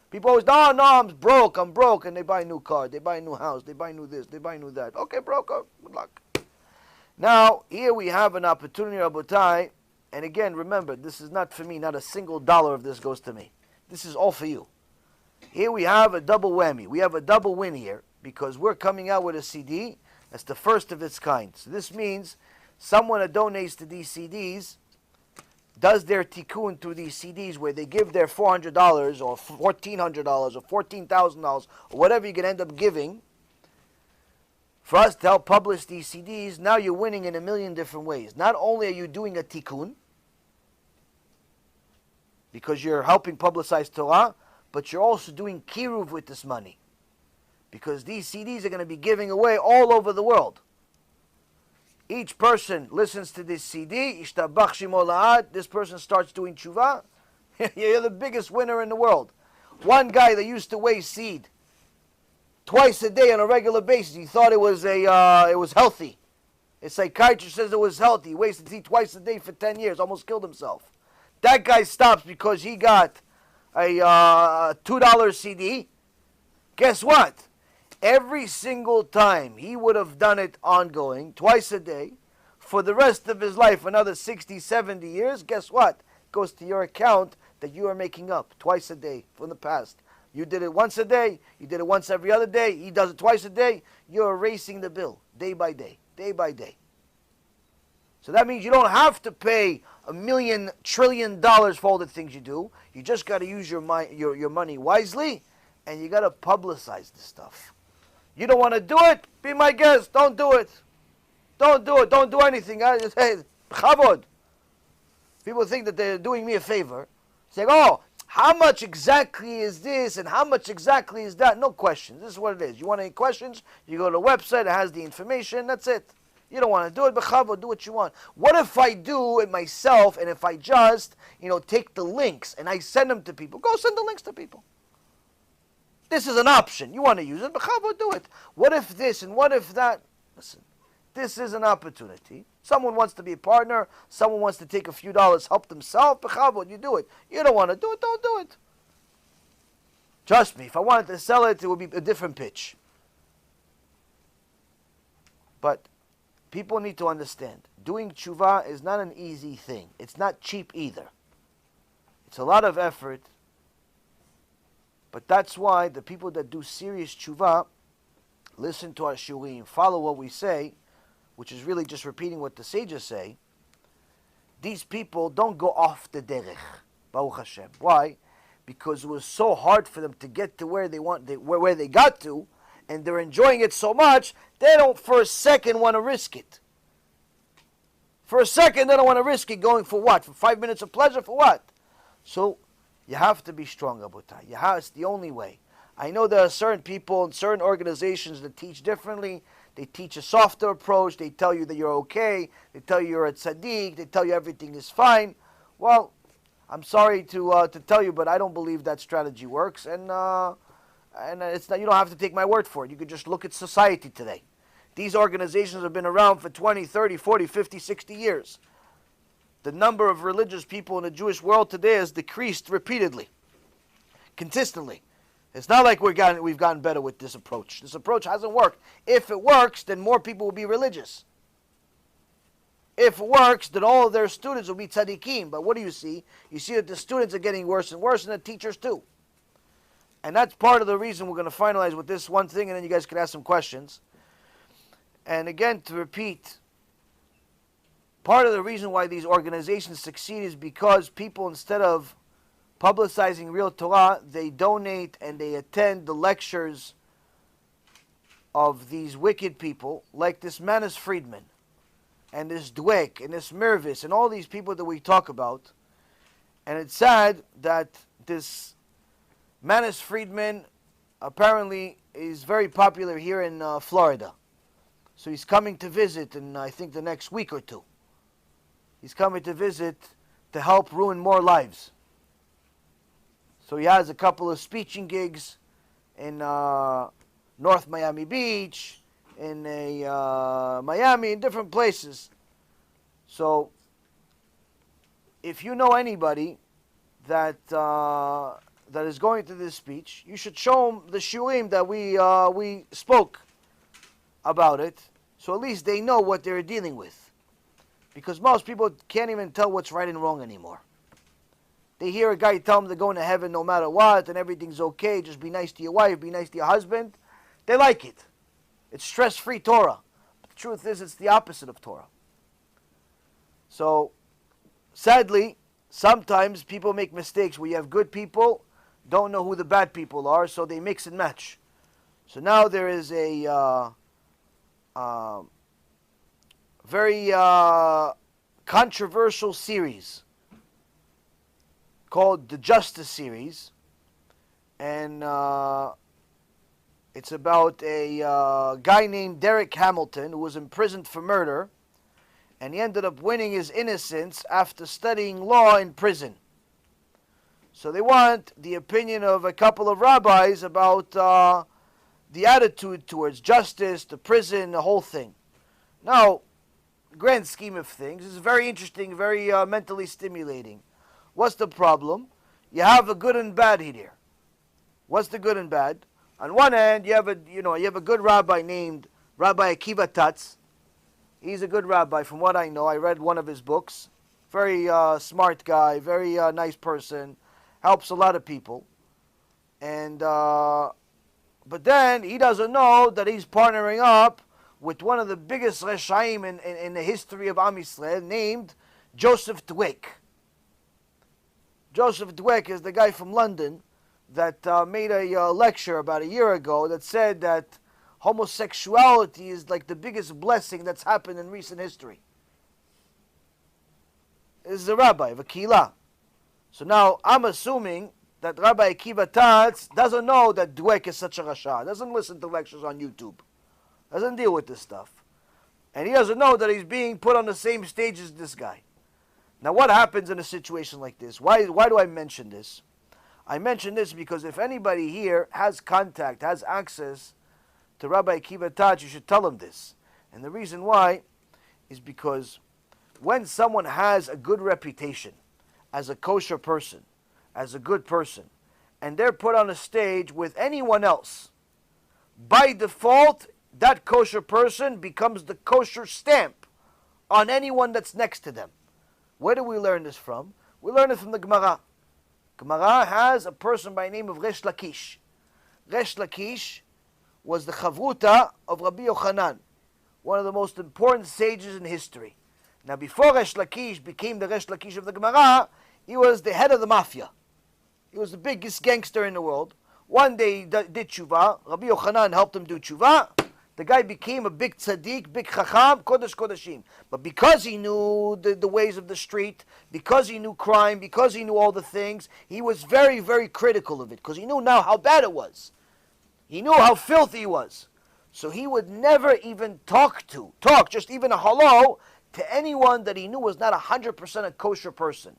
People always, no, I'm broke, and they buy a new car, they buy a new house, they buy new this, they buy new that. Okay, broke, good luck. Now, here we have an opportunity, Rabotai, and again, remember, this is not for me, not a single dollar of this goes to me. This is all for you. Here we have a double whammy. We have a double win here, because we're coming out with a CD that's the first of its kind. So this means someone that donates to these CDs does their tikkun through these CDs where they give their $400 or $1,400 or $14,000 or whatever you can end up giving for us to help publish these CDs. Now you're winning in a million different ways. Not only are you doing a tikkun, because you're helping publicize Torah, but you're also doing kiruv with this money, because these CDs are going to be giving away all over the world. Each person listens to this CD, ishtabach shemo la'ad, this person starts doing tshuva, you're the biggest winner in the world. One guy that used to weigh seed twice a day on a regular basis, he thought it was healthy. His psychiatrist says it was healthy. He wasted seed twice a day for 10 years, almost killed himself. That guy stops because he got a $2 CD. Guess what? Every single time he would have done it ongoing, twice a day, for the rest of his life, another 60, 70 years, guess what? It goes to your account that you are making up twice a day from the past. You did it once a day, you did it once every other day, he does it twice a day, you're erasing the bill day by day, day by day. So that means you don't have to pay $1 million trillion for all the things you do. You just got to use your money wisely, and you got to publicize this stuff. You don't want to do it? Be my guest. Don't do it. Don't do it. Don't do anything. Just, hey, chavod. People think that they're doing me a favor. Saying, oh, how much exactly is this and how much exactly is that? No questions. This is what it is. You want any questions? You go to the website. It has the information. That's it. You don't want to do it, but chavod, do what you want. What if I do it myself, and if I just, take the links and I send them to people? Go send the links to people. This is an option. You want to use it, but chavod, do it. What if this and what if that? Listen, this is an opportunity. Someone wants to be a partner. Someone wants to take a few dollars, help themselves. But chavod, you do it. You don't want to do it, don't do it. Trust me, if I wanted to sell it, it would be a different pitch. But people need to understand, doing tshuva is not an easy thing. It's not cheap either. It's a lot of effort. But that's why the people that do serious tshuva listen to our shulim, follow what we say, which is really just repeating what the sages say. These people don't go off the derech, Baruch Hashem. Why? Because it was so hard for them to get to where they got to, and they're enjoying it so much, they don't for a second want to risk it. For a second, they don't want to risk it. Going for what? For 5 minutes of pleasure? For what? So you have to be strong, Rabotai. It's the only way. I know there are certain people and certain organizations that teach differently. They teach a softer approach. They tell you that you're okay. They tell you you're a tzaddik. They tell you everything is fine. Well, I'm sorry to tell you, but I don't believe that strategy works. And it's not, you don't have to take my word for it. You could just look at society today. These organizations have been around for 20, 30, 40, 50, 60 years. The number of religious people in the Jewish world today has decreased repeatedly, consistently. It's not like we've gotten better with this approach. This approach hasn't worked. If it works, then more people will be religious. If it works, then all of their students will be tzaddikim. But what do you see? You see that the students are getting worse and worse, and the teachers too. And that's part of the reason we're going to finalize with this one thing, and then you guys can ask some questions. And again, to repeat, part of the reason why these organizations succeed is because people, instead of publicizing real Torah, they donate and they attend the lectures of these wicked people, like this Manis Friedman, and this Dweck, and this Mirvis, and all these people that we talk about. And it's sad that this Manis Friedman apparently is very popular here in Florida. So he's coming to visit in, I think, the next week or two. He's coming to visit to help ruin more lives. So he has a couple of speaking gigs in North Miami Beach, in Miami, in different places. So if you know anybody that is going to this speech, you should show them the shulim that we spoke about it, so at least they know what they're dealing with. Because most people can't even tell what's right and wrong anymore. They hear a guy tell them they're going to heaven no matter what, and everything's okay, just be nice to your wife, be nice to your husband. They like it. It's stress-free Torah. But the truth is, it's the opposite of Torah. So, sadly, sometimes people make mistakes where you have good people, don't know who the bad people are, so they mix and match. So now there is a very controversial series called the Justice series, and it's about a guy named Derek Hamilton who was imprisoned for murder, and he ended up winning his innocence after studying law in prison. So they want the opinion of a couple of rabbis about the attitude towards justice, the prison, the whole thing. Now, grand scheme of things, it's very interesting, very mentally stimulating. What's the problem? You have a good and bad here. What's the good and bad? On one hand, you have a good rabbi named Rabbi Akiva Tatz. He's a good rabbi, from what I know. I read one of his books. Very smart guy, very nice person, helps a lot of people. And but then he doesn't know that he's partnering up with one of the biggest reshaim in the history of Am Yisrael, named Joseph Dweck. Joseph Dweck is the guy from London that made a lecture about a year ago that said that homosexuality is like the biggest blessing that's happened in recent history. This is a rabbi of a kihila. So now I'm assuming that Rabbi Akiva Tatz doesn't know that Dweck is such a rasha, doesn't listen to lectures on YouTube, doesn't deal with this stuff. And he doesn't know that he's being put on the same stage as this guy. Now what happens in a situation like this? Why do I mention this? I mention this because if anybody here has contact, has access to Rabbi Akiva Tatz, you should tell him this. And the reason why is because when someone has a good reputation as a kosher person, as a good person, and they're put on a stage with anyone else, by default, that kosher person becomes the kosher stamp on anyone that's next to them. Where do we learn this from? We learn it from the Gemara. Gemara has a person by the name of Resh Lakish. Resh Lakish was the chavruta of Rabbi Yochanan, one of the most important sages in history. Now before Resh Lakish became the Resh Lakish of the Gemara, he was the head of the mafia. He was the biggest gangster in the world. One day he did tshuva. Rabbi Yochanan helped him do tshuva. The guy became a big tzaddik, big chacham, kodesh kodeshim. But because he knew the ways of the street, because he knew crime, because he knew all the things, he was very, very critical of it, because he knew now how bad it was. He knew how filthy it was. So he would never even talk, just even a hello, to anyone that he knew was not 100% a kosher person.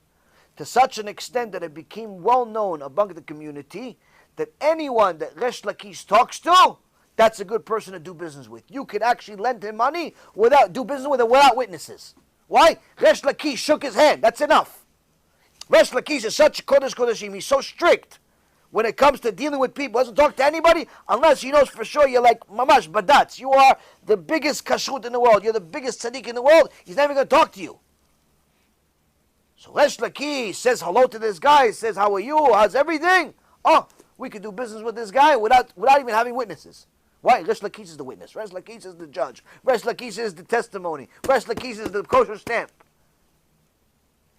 To such an extent that it became well known among the community that anyone that Resh Lakish talks to, that's a good person to do business with. You could actually lend him money do business with him without witnesses. Why? Resh Lakish shook his hand. That's enough. Resh Lakish is such a kodesh kodeshim. He's so strict when it comes to dealing with people. He doesn't talk to anybody unless he knows for sure you're like mamash badatz. You are the biggest kashrut in the world. You're the biggest tzaddik in the world. He's never going to talk to you. So Resh Lakish says hello to this guy, says, how are you? How's everything? Oh, we could do business with this guy without even having witnesses. Why? Resh Lakish is the witness. Resh Lakish is the judge. Resh Lakish is the testimony. Resh Lakish is the kosher stamp.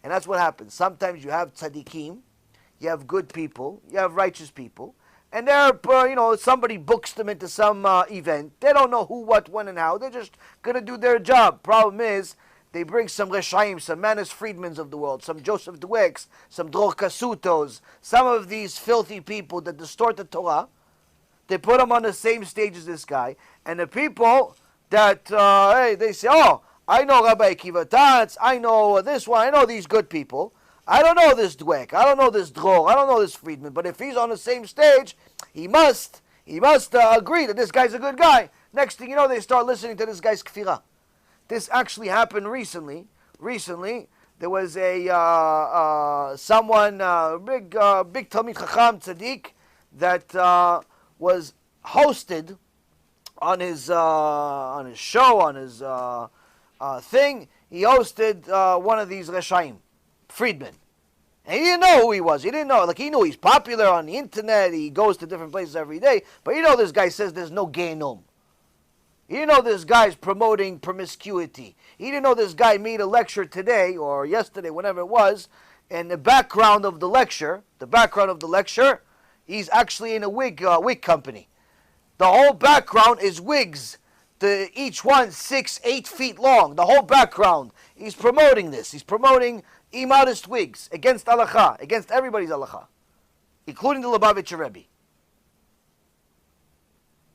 And that's what happens. Sometimes you have tzaddikim, you have good people, you have righteous people, and they're, somebody books them into some event. They don't know who, what, when, and how. They're just going to do their job. Problem is, they bring some Reshaim, some Manis Friedmans of the world, some Joseph Dwecks, some Dror Kasutos, some of these filthy people that distort the Torah. They put them on the same stage as this guy. And the people that, they say, oh, I know Rabbi Akiva Tatz, I know this one, I know these good people. I don't know this Dweck, I don't know this Dror, I don't know this Friedman. But if he's on the same stage, he must agree that this guy's a good guy. Next thing you know, they start listening to this guy's kfirah. This actually happened recently. There was someone, big Talmid Chacham Tzaddik, that was hosted on his show, on his thing. He hosted one of these Reshaim, Friedman. And he didn't know who he was. He didn't know. He knew he's popular on the internet. He goes to different places every day. But this guy says there's no Gehinnom. He didn't know this guy's promoting promiscuity. He didn't know this guy made a lecture today or yesterday, whenever it was, and the background of the lecture, he's actually in a wig company. The whole background is wigs. Each one 6-8 feet long. The whole background. He's promoting this. He's promoting immodest wigs, against halacha, against everybody's halacha, including the Lubavitcher Rebbe.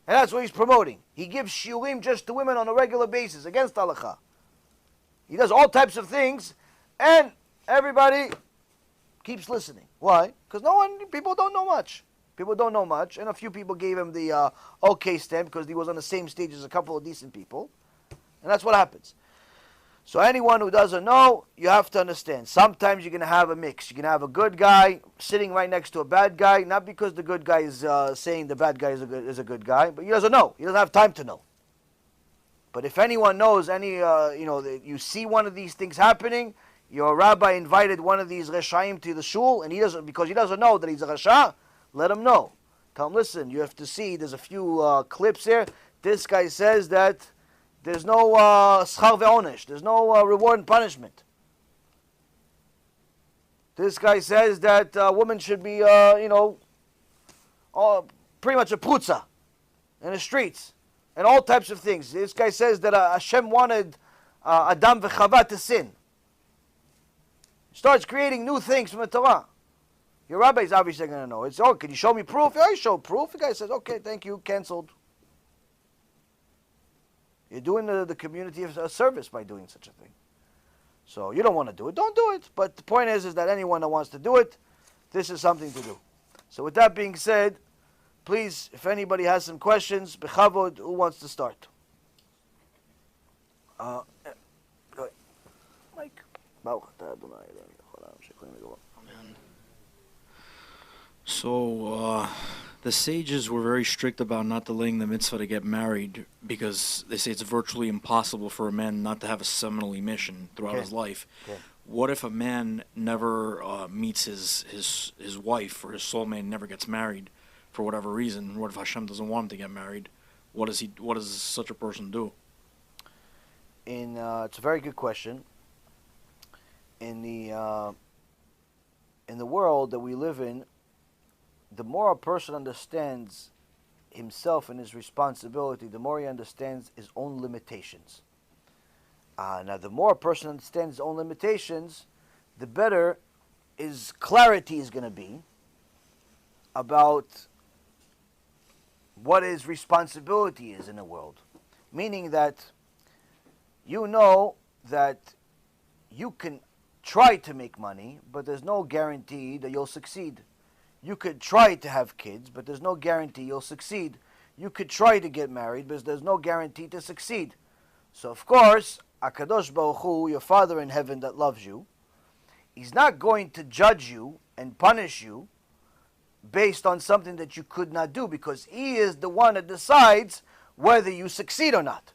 And that's what he's promoting. He gives shiurim just to women on a regular basis, against halacha. He does all types of things, and everybody keeps listening. Why? Because people don't know much. People don't know much, and a few people gave him the okay stamp because he was on the same stage as a couple of decent people. And that's what happens. So anyone who doesn't know, you have to understand. Sometimes you're going to have a mix. You're going to have a good guy sitting right next to a bad guy, not because the good guy is saying the bad guy is a good guy, but he doesn't know. He doesn't have time to know. But if anyone knows, you see one of these things happening, your rabbi invited one of these Reshaim to the shul, and because he doesn't know that he's a Rasha, let him know. Tell him, listen, you have to see, there's a few clips here. This guy says that there's no schar ve'onesh, there's no reward and punishment. This guy says that women should be, pretty much a prutza in the streets, and all types of things. This guy says that Hashem wanted Adam v'Chava to sin. Starts creating new things from the Torah. Your rabbi is obviously going to know. Can you show me proof? Yeah, I show proof. The guy says, okay, thank you, canceled. You're doing the community a service by doing such a thing. So you don't want to do it, don't do it. But the point is that anyone that wants to do it, this is something to do. So with that being said, please, if anybody has some questions, bechavod, who wants to start? Go ahead. Mike. So, the sages were very strict about not delaying the mitzvah to get married because they say it's virtually impossible for a man not to have a seminal emission throughout his life. Okay. What if a man never meets his wife, or his soulmate never gets married for whatever reason? What if Hashem doesn't want him to get married? What does such a person do? It's a very good question. In the world that we live in, the more a person understands himself and his responsibility, the more he understands his own limitations. Now, the more a person understands his own limitations, the better his clarity is going to be about what his responsibility is in the world. Meaning that you know that you can try to make money, but there's no guarantee that you'll succeed. You could try to have kids, but there's no guarantee you'll succeed. You could try to get married, but there's no guarantee to succeed. So of course, HaKadosh Baruch Hu, your Father in heaven that loves you, He's not going to judge you and punish you based on something that you could not do, because He is the one that decides whether you succeed or not.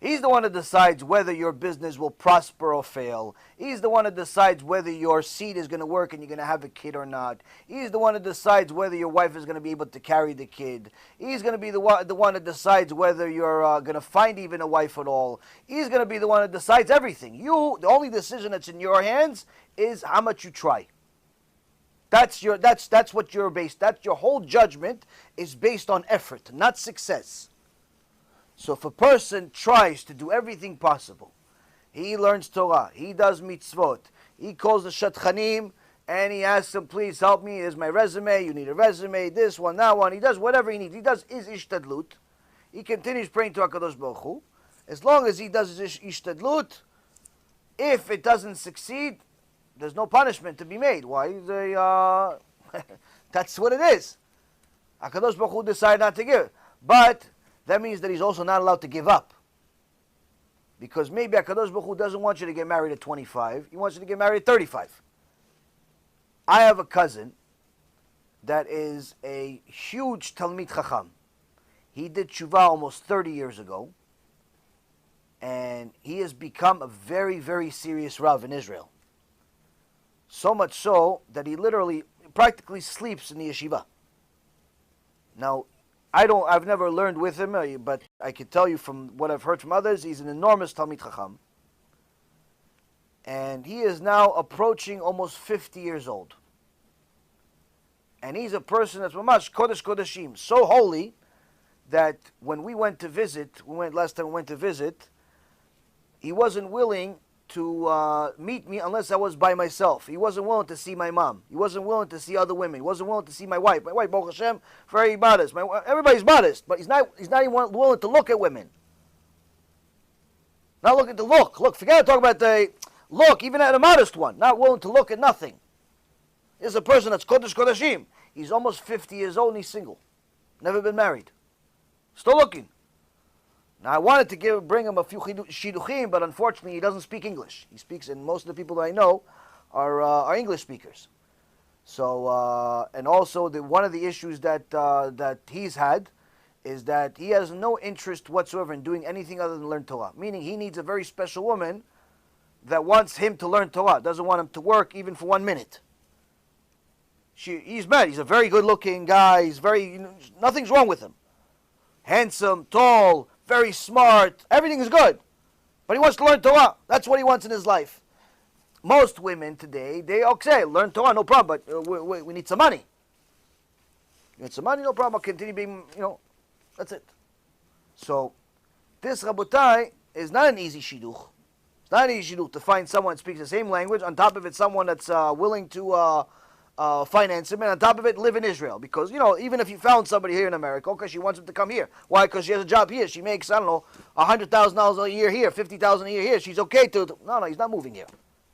He's the one that decides whether your business will prosper or fail. He's the one that decides whether your seed is going to work and you're going to have a kid or not. He's the one that decides whether your wife is going to be able to carry the kid. He's going to be the one that decides whether you're going to find even a wife at all. He's going to be the one that decides everything. The only decision that's in your hands is how much you try. That's what you're based. That's your whole judgment is based on effort, not success. So if a person tries to do everything possible, he learns Torah, he does mitzvot, he calls the shadchanim, and he asks them, please help me, here's my resume, you need a resume, this one, that one. He does whatever he needs. He does his ishtadlut. He continues praying to HaKadosh Baruch Hu. As long as he does his ishtadlut, if it doesn't succeed, there's no punishment to be made. Why? That's what it is. HaKadosh Baruch Hu decided not to give. But that means that he's also not allowed to give up. Because maybe HaKadosh Baruch Hu doesn't want you to get married at 25. He wants you to get married at 35. I have a cousin that is a huge Talmid Chacham. He did Teshuva almost 30 years ago. And he has become a very, very serious Rav in Israel. So much so that he practically sleeps in the yeshiva. Now, I've never learned with him, but I can tell you from what I've heard from others, he's an enormous Talmid Chacham. And he is now approaching almost 50 years old. And he's a person that's mamash Kodesh Kodeshim, so holy that when last time we went to visit, he wasn't willing to meet me unless I was by myself. He wasn't willing to see my mom. He wasn't willing to see other women. He wasn't willing to see my wife. My wife, Baruch Hashem, very modest. Everybody's modest, but he's not even willing to look at women. Not looking to look. Look, forget to talk about the look, even at a modest one. Not willing to look at nothing. Here's a person that's Kodesh Kodashim. He's almost 50 years old and he's single. Never been married. Still looking. Now, I wanted to bring him a few shidduchim, but unfortunately, he doesn't speak English. He speaks, and most of the people that I know are English speakers. So, and also, one of the issues that he's had is that he has no interest whatsoever in doing anything other than learn Torah. Meaning, he needs a very special woman that wants him to learn Torah, doesn't want him to work even for 1 minute. He's mad. He's a very good-looking guy. He's nothing's wrong with him. Handsome, tall, very smart. Everything is good. But he wants to learn Torah. That's what he wants in his life. Most women today, they okay, learn Torah, no problem, but we need some money. You need some money, no problem. I'll continue being, that's it. So, this, Rabotai, is not an easy shidduch. It's not an easy shidduch to find someone that speaks the same language. On top of it, someone that's willing to finance him, and on top of it, live in Israel. Because, even if you found somebody here in America, okay, she wants him to come here. Why? Because she has a job here. She makes, I don't know, $100,000 a year here, $50,000 a year here. She's okay to... No, he's not moving here.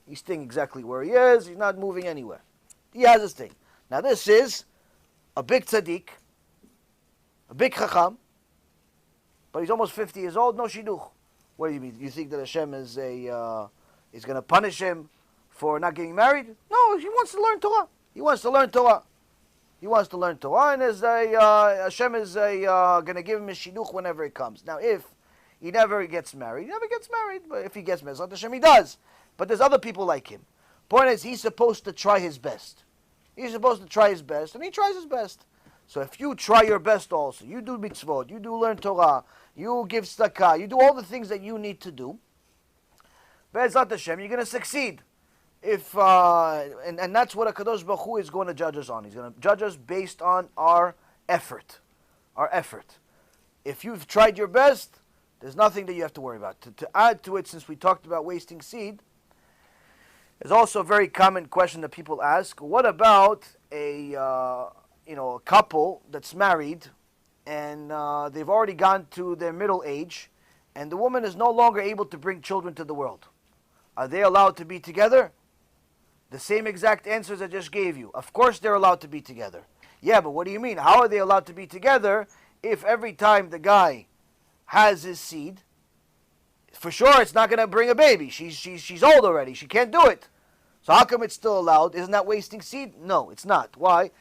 He's staying exactly where he is. He's not moving anywhere. He has his thing. Now, this is a big tzaddik, a big chacham, but he's almost 50 years old, no shidduch. What do you mean? You think that Hashem is going to punish him for not getting married? No, he wants to learn Torah. He wants to learn Torah. He wants to learn Torah, and Hashem is going to give him his shidduch whenever it comes. Now, if he never gets married, he never gets married. But if he gets married, Hashem, he does. But there's other people like him. Point is, he's supposed to try his best. He's supposed to try his best, and he tries his best. So if you try your best also, you do mitzvot, you do learn Torah, you give tzedakah, you do all the things that you need to do, Be'ezrat Hashem, you're going to succeed. And that's what HaKadosh Baruch Hu is going to judge us on. He's going to judge us based on our effort. Our effort. If you've tried your best, there's nothing that you have to worry about. To add to it, since we talked about wasting seed, there's also a very common question that people ask. What about a couple that's married and they've already gone to their middle age and the woman is no longer able to bring children to the world? Are they allowed to be together? The same exact answers I just gave you. Of course they're allowed to be together. Yeah, but what do you mean? How are they allowed to be together if every time the guy has his seed, for sure it's not going to bring a baby. She's old already. She can't do it. So how come it's still allowed? Isn't that wasting seed? No, it's not. Why?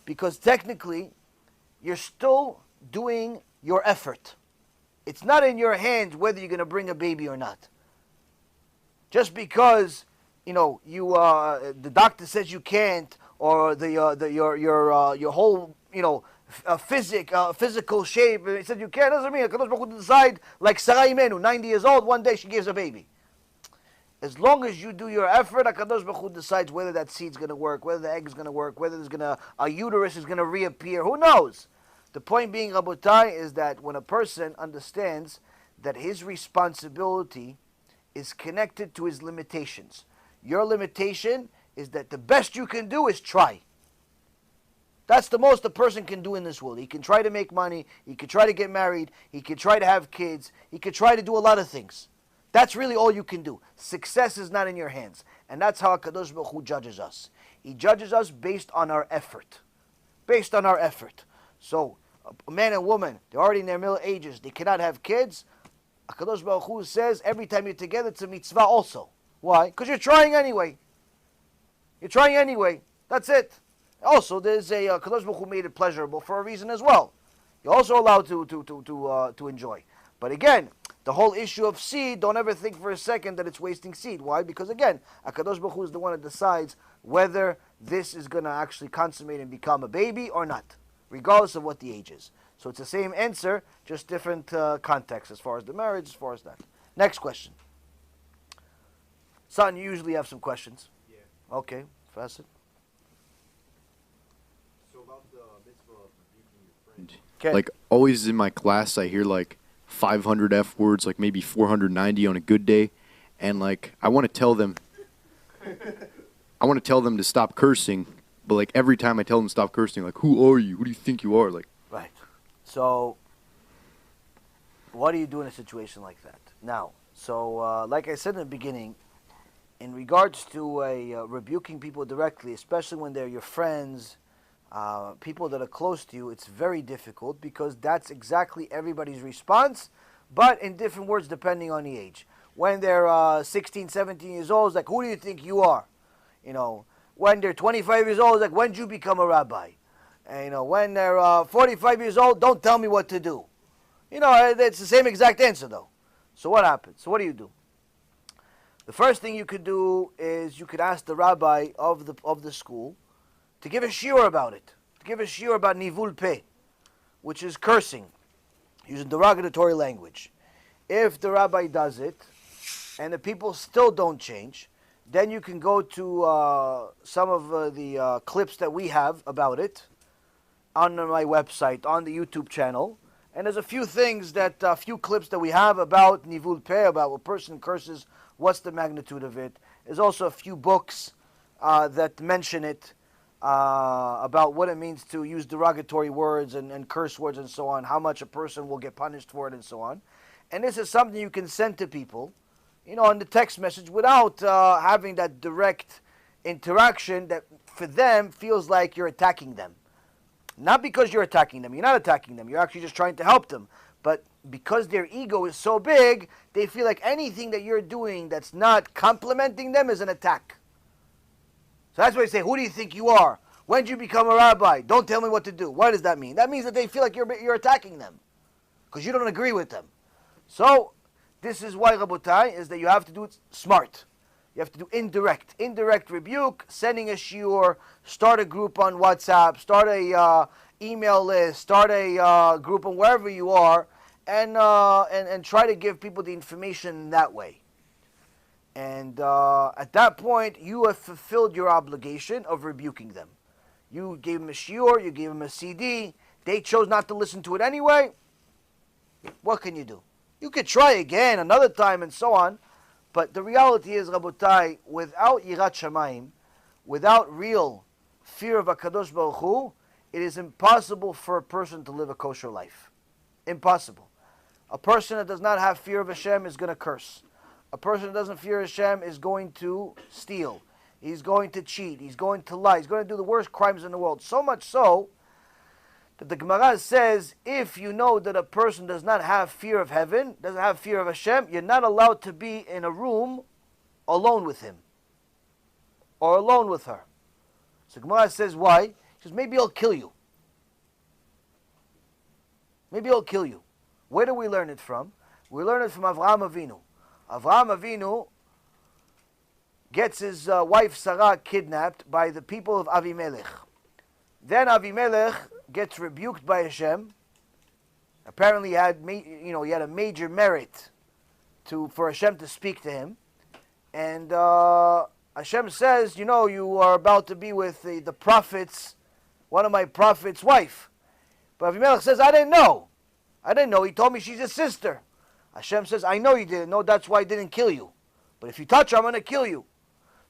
Because technically, you're still doing your effort. It's not in your hands whether you're going to bring a baby or not. Just because the doctor says you can't, or your whole physical shape, he said you can't, doesn't mean HaKadosh Baruch Hu decide, like Sarah Imenu, 90 years old, one day she gives a baby. As long as you do your effort, HaKadosh Baruch Hu decides whether that seed's going to work, whether the egg's going to work, whether a uterus is going to reappear. Who knows? The point being, Rabotai, is that when a person understands that his responsibility is connected to his limitations. Your limitation is that the best you can do is try. That's the most a person can do in this world. He can try to make money, he can try to get married, he can try to have kids, he can try to do a lot of things. That's really all you can do. Success is not in your hands. And that's how HaKadosh Baruch Hu judges us. He judges us based on our effort. Based on our effort. So, a man and woman, they're already in their middle ages, they cannot have kids. HaKadosh Baruch Hu says, every time you're together, it's a mitzvah also. Why? Because you're trying anyway. You're trying anyway. That's it. Also, there's a HaKadosh Baruch Hu made it pleasurable for a reason as well. You're also allowed to enjoy. But again, the whole issue of seed, don't ever think for a second that it's wasting seed. Why? Because again, HaKadosh Baruch Hu is the one that decides whether this is going to actually consummate and become a baby or not, regardless of what the age is. So it's the same answer, just different context as far as the marriage, as far as that. Next question. Son, you usually have some questions. Yeah. Okay, Fasid. So about the mitzvah of rebuking your friend. Okay. Like, always in my class, I hear like 500 F words, like maybe 490 on a good day. and like I want to tell them to stop cursing, but like every time I tell them to stop cursing, like, who are you? Who do you think you are? Like, Right. So, what do you do in a situation like that? Now, so like I said in the beginning, in regards to rebuking people directly, especially when they're your friends, people that are close to you, it's very difficult because that's exactly everybody's response, but in different words depending on the age. When they're 16, 17 years old, it's like, who do you think you are? You know, when they're 25 years old, it's like, when did you become a rabbi? And, you know, when they're 45 years old, don't tell me what to do. You know, it's the same exact answer, though. So what happens? So what do you do? The first thing you could do is you could ask the rabbi of the school to give a shiur about it, to give a shiur about nivul peh, which is cursing, using derogatory language. If the rabbi does it, and the people still don't change, then you can go to some of the clips that we have about it on my website, on the YouTube channel. And there's a few things that, a few clips that we have about nivul peh, about what a person curses, what's the magnitude of it. There's also a few books that mention it, about what it means to use derogatory words and curse words and so on, how much a person will get punished for it and so on. And this is something you can send to people, you know, on the text message without having that direct interaction that for them feels like you're attacking them. Not because you're attacking them. You're not attacking them. You're actually just trying to help them. But because their ego is so big, they feel like anything that you're doing that's not complimenting them is an attack. So that's why they say, who do you think you are? When did you become a rabbi? Don't tell me what to do. What does that mean? That means that they feel like you're attacking them because you don't agree with them. So this is why, Rabotai, is that you have to do it smart. You have to do indirect rebuke, sending a shiur, start a group on WhatsApp, start a email list, start a group on wherever you are, and try to give people the information that way. And at that point, you have fulfilled your obligation of rebuking them. You gave them a shiur, you gave them a CD, they chose not to listen to it anyway. What can you do? You could try again another time and so on. But the reality is, Rabotai, without Yirat Shamayim, without real fear of HaKadosh Baruch Hu, it is impossible for a person to live a kosher life. Impossible. A person that does not have fear of Hashem is going to curse. A person that doesn't fear Hashem is going to steal. He's going to cheat. He's going to lie. He's going to do the worst crimes in the world. So much so that the Gemara says, if you know that a person does not have fear of heaven, doesn't have fear of Hashem, you're not allowed to be in a room alone with him or alone with her. So Gemara says, why? He says, maybe he'll kill you. Maybe he'll kill you. Where do we learn it from? We learn it from Avraham Avinu. Avraham Avinu gets his wife Sarah kidnapped by the people of Avimelech. Then Avimelech gets rebuked by Hashem. Apparently, he had a major merit for Hashem to speak to him, and Hashem says, you are about to be with the prophet's, one of my prophet's wife. But Avimelech says, I didn't know. He told me she's his sister. Hashem says, I know you didn't know. That's why I didn't kill you. But if you touch her, I'm going to kill you.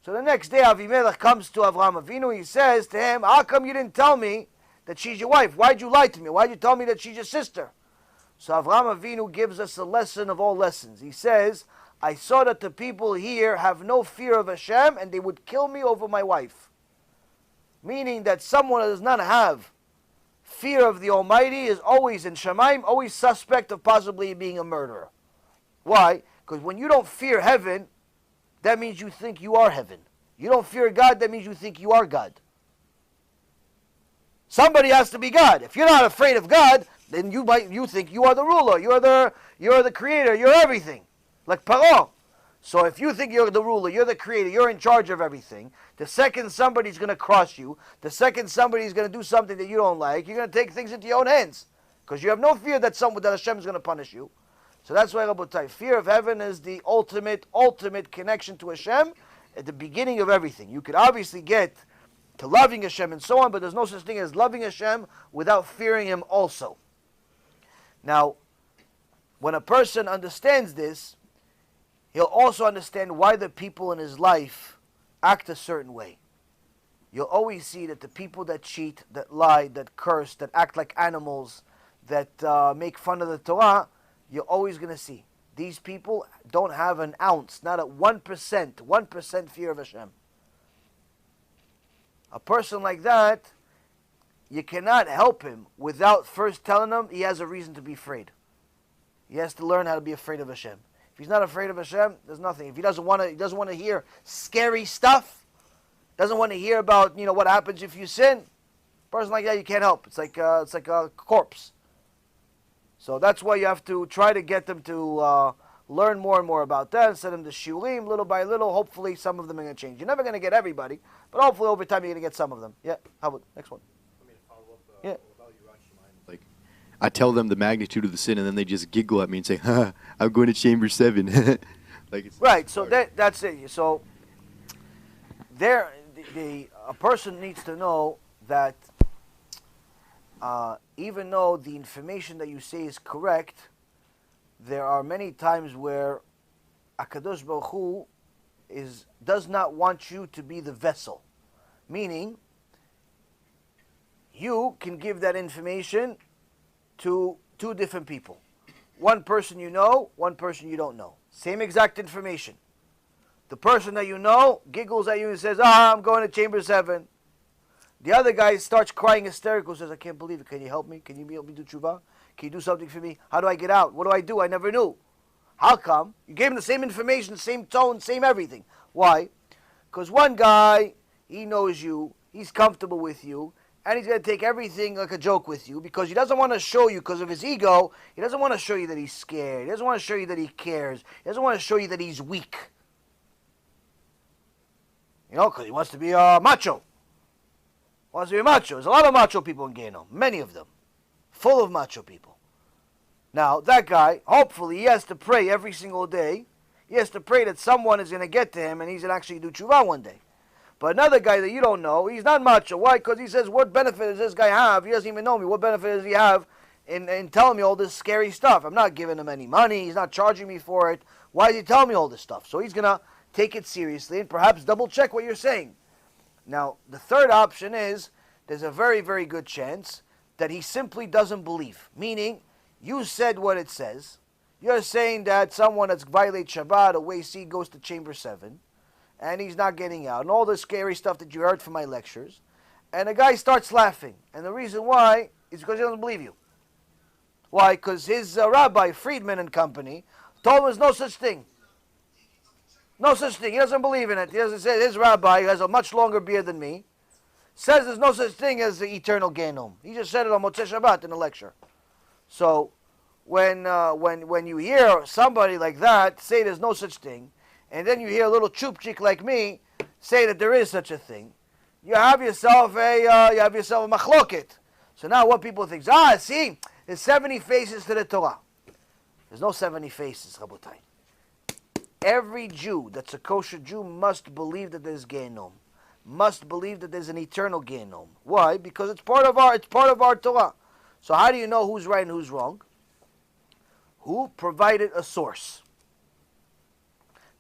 So the next day, Avimelech comes to Avraham Avinu. He says to him, how come you didn't tell me that she's your wife? Why'd you lie to me? Why'd you tell me that she's your sister? So Avraham Avinu gives us a lesson of all lessons. He says, I saw that the people here have no fear of Hashem and they would kill me over my wife. Meaning that someone that does not have fear of the Almighty is always in Shemaim, always suspect of possibly being a murderer. Why? Because when you don't fear heaven, that means you think you are heaven. You don't fear God, that means you think you are God. Somebody has to be God. If you're not afraid of God, then you think you are the ruler, you're the creator, you're everything. Like Paro. So if you think you're the ruler, you're the creator, you're in charge of everything, the second somebody's going to cross you, the second somebody's going to do something that you don't like, you're going to take things into your own hands. Because you have no fear that Hashem is going to punish you. So that's why, Rabotai, fear of heaven is the ultimate connection to Hashem at the beginning of everything. You could obviously get to loving Hashem and so on, but there's no such thing as loving Hashem without fearing Him also. Now, when a person understands this, he'll also understand why the people in his life act a certain way. You'll always see that the people that cheat, that lie, that curse, that act like animals, that make fun of the Torah, you're always going to see. These people don't have an ounce, not a 1% fear of Hashem. A person like that, you cannot help him without first telling him he has a reason to be afraid. He has to learn how to be afraid of Hashem. If he's not afraid of Hashem, there's nothing. If he doesn't want to hear scary stuff, doesn't want to hear about what happens if you sin, a person like that you can't help. It's like a corpse. So that's why you have to try to get them to learn more and more about that. Send them to shulim little by little. Hopefully some of them are going to change. You're never going to get everybody, but hopefully over time you're going to get some of them. Yeah. How about next one? Yeah. Like, I tell them the magnitude of the sin, and then they just giggle at me and say, "Ha, I'm going to chamber 7." Like it's right. So that's it. So a person needs to know that even though the information that you say is correct, there are many times where HaKadosh Baruch Hu does not want you to be the vessel. Meaning, you can give that information to two different people. One person you know, one person you don't know. Same exact information. The person that you know giggles at you and says, I'm going to chamber 7. The other guy starts crying hysterical, says, I can't believe it. Can you help me? Can you help me do tshuva? Can you do something for me? How do I get out? What do I do? I never knew. How come? You gave him the same information, same tone, same everything. Why? Because one guy, he knows you, he's comfortable with you, and he's going to take everything like a joke with you because he doesn't want to show you, because of his ego, he doesn't want to show you that he's scared. He doesn't want to show you that he cares. He doesn't want to show you that he's weak. Because he wants to be macho. Wants to be macho. There's a lot of macho people in Gehinnom. Many of them. Full of macho people. Now, that guy, hopefully, he has to pray every single day. He has to pray that someone is going to get to him and he's going to actually do tshuva one day. But another guy that you don't know, he's not macho. Why? Because he says, what benefit does this guy have? He doesn't even know me. What benefit does he have in telling me all this scary stuff? I'm not giving him any money. He's not charging me for it. Why is he telling me all this stuff? So he's going to take it seriously and perhaps double check what you're saying. Now, the third option is there's a very, very good chance that he simply doesn't believe. Meaning, you said what it says. You're saying that someone that's violates Shabbat, a Wasi, goes to chamber 7, and he's not getting out, and all the scary stuff that you heard from my lectures. And the guy starts laughing. And the reason why is because he doesn't believe you. Why? Because his rabbi, Friedman and company, told him there's no such thing. No such thing. He doesn't believe in it. He doesn't say his rabbi, who has a much longer beard than me, says there's no such thing as the eternal Gehinnom. He just said it on Motzei Shabbat in a lecture. So when you hear somebody like that say there's no such thing, and then you hear a little chupchik like me say that there is such a thing, you have yourself a machloket. So now what people think? See, there's 70 faces to the Torah. There's no 70 faces, Rabotai. Every Jew that's a kosher Jew must believe that there's Gehinnom. Must believe that there's an eternal Gehinnom. Why? Because it's part of our Torah. So how do you know who's right and who's wrong? Who provided a source?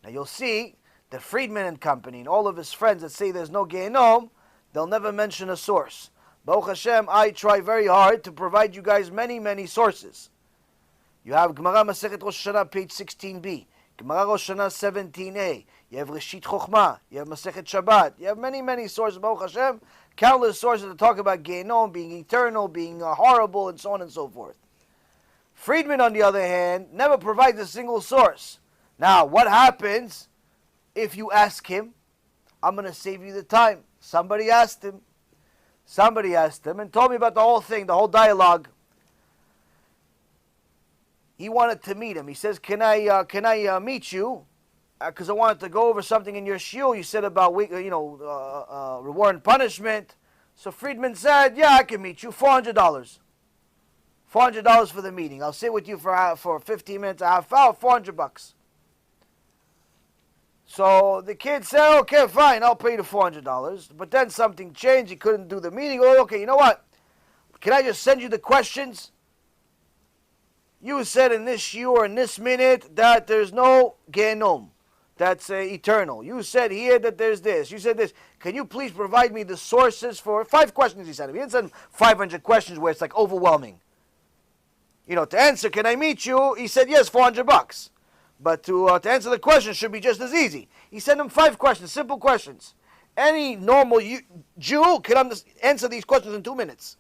Now you'll see that Friedman and company and all of his friends that say there's no Gehinnom, they'll never mention a source. Baruch Hashem, I try very hard to provide you guys many, many sources. You have Gemara Masechet Rosh Hashanah, page 16b. Gemara Rosh Hashanah 17a. You have Reshit Chochmah. You have Masechet Shabbat. You have many, many sources. Baruch Hashem, countless sources that talk about Gehinnom, being eternal, being horrible, and so on and so forth. Friedman, on the other hand, never provides a single source. Now, what happens if you ask him? I'm going to save you the time. Somebody asked him and told me about the whole thing, the whole dialogue. He wanted to meet him. He says, can I meet you? Because I wanted to go over something in your shul. You said about reward and punishment. So Friedman said, yeah, I can meet you. $400. $400 for the meeting. I'll sit with you for 15 minutes, a half hour, $400. So the kid said, okay, fine, I'll pay you the $400. But then something changed. He couldn't do the meeting. Oh, okay, you know what? Can I just send you the questions? you said in this shiur, in this minute, that there's no genom. That's eternal. You said here that there's this. You said this. Can you please provide me the sources for 5 questions? He said. He didn't send 500 questions where it's like overwhelming. You know, to answer, can I meet you? He said yes, $400. But to answer the question should be just as easy. He sent him 5 questions, simple questions. Any normal Jew can answer these questions in 2 minutes.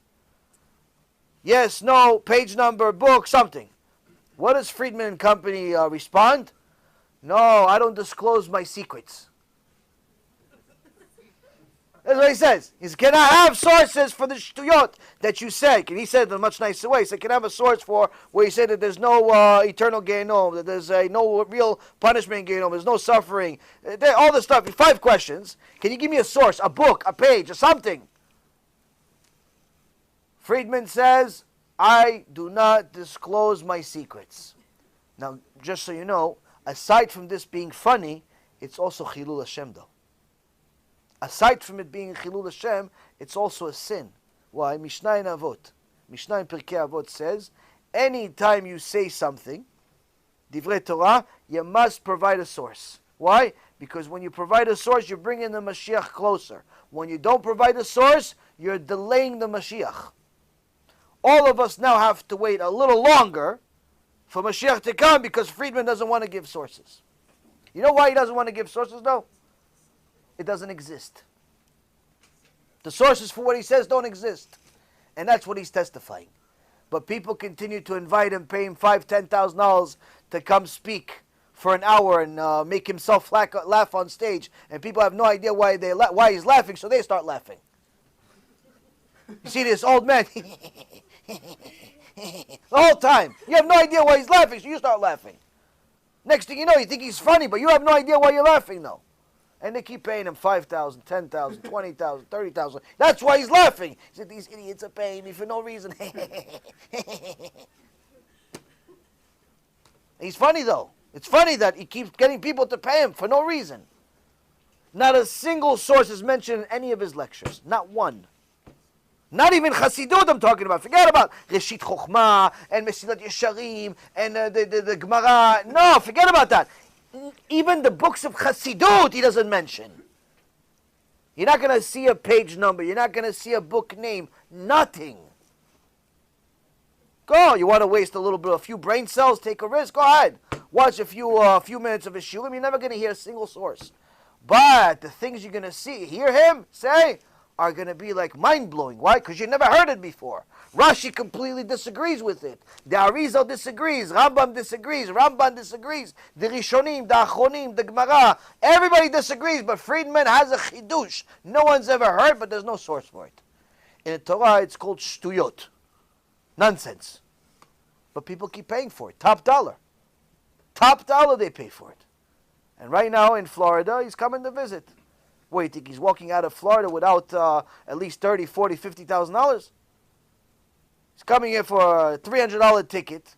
Yes, no, page number, book, something. What does Friedman and Company respond? No, I don't disclose my secrets. That's what he says. He says, can I have sources for the shtuyot that you said? And he said it in a much nicer way. He said, can I have a source for where you said that there's no eternal genom, that there's no real punishment genom, there's no suffering, all this stuff. 5 questions. Can you give me a source, a book, a page, or something? Friedman says, I do not disclose my secrets. Now, just so you know, aside from this being funny, it's also Chilul Hashem though. Aside from it being Chilul Hashem, it's also a sin. Why? Mishnah in Avot. Mishnah in Pirkei Avot says, any time you say something, Divrei Torah, you must provide a source. Why? Because when you provide a source, you're bringing the Mashiach closer. When you don't provide a source, you're delaying the Mashiach. All of us now have to wait a little longer for Mashiach to come because Friedman doesn't want to give sources. You know why he doesn't want to give sources though? It doesn't exist. The sources for what he says don't exist. And that's what he's testifying. But people continue to invite him, pay him $5,000, $10,000 to come speak for an hour and make himself laugh on stage. And people have no idea why he's laughing, so they start laughing. You see this old man, the whole time. You have no idea why he's laughing, so you start laughing. Next thing you know, you think he's funny, but you have no idea why you're laughing, though. And they keep paying him $5,000, $10,000, $20,000, $30,000. That's why he's laughing. He said, these idiots are paying me for no reason. He's funny, though. It's funny that he keeps getting people to pay him for no reason. Not a single source is mentioned in any of his lectures. Not one. Not even Chassidut I'm talking about. Forget about Reshit Chochmah and Mesilat Yesharim and the Gemara. No, forget about that. Even the books of Chassidut he doesn't mention. You're not going to see a page number. You're not going to see a book name. Nothing. Go. You want to waste a few brain cells? Take a risk. Go ahead. Watch a few minutes of his shulim. You're never going to hear a single source. But the things you're going to hear him say, are going to be like mind-blowing. Why? Because you never heard it before. Rashi completely disagrees with it. The Arizal disagrees. Rambam disagrees. Ramban disagrees. The Rishonim, the Achronim, the Gemara. Everybody disagrees, but Friedman has a chidush. No one's ever heard, but there's no source for it. In the Torah, it's called shtuyot. Nonsense. But people keep paying for it. Top dollar. Top dollar they pay for it. And right now in Florida, he's coming to visit. What, you think he's walking out of Florida without at least $30,000, $40,000, $50,000? He's coming here for a $300 ticket.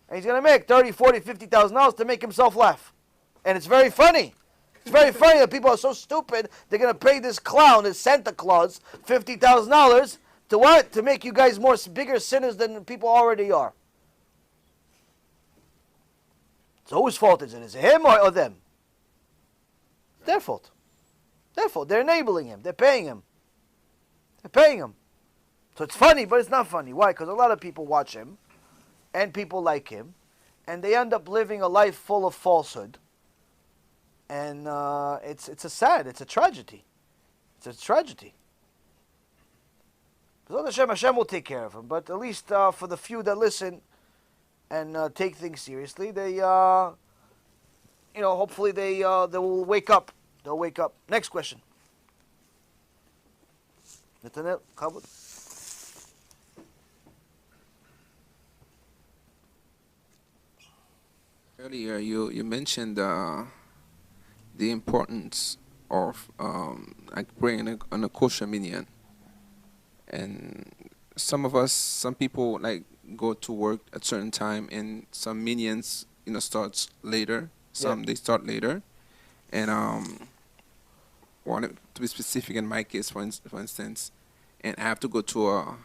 And he's going to make $30,000, $40,000, $50,000 to make himself laugh. And it's very funny. It's very funny that people are so stupid, they're going to pay this clown, this Santa Claus, $50,000 to what? To make you guys bigger sinners than people already are. So whose fault is it? Is it him or them? Their fault. Their fault. They're enabling him. They're paying him. They're paying him. So it's funny, but it's not funny. Why? Because a lot of people watch him, and people like him, and they end up living a life full of falsehood. And it's a tragedy. It's a tragedy. Because Hashem will take care of him. But at least for the few that listen and take things seriously, they hopefully they will wake up. They'll wake up. Next question. Nathaniel, Kabul. Earlier, you mentioned the importance of praying on a kosher minyan, and some people go to work at certain time, and some minyans starts later. Some they start later, and want to be specific in my case, for instance, and I have to go to a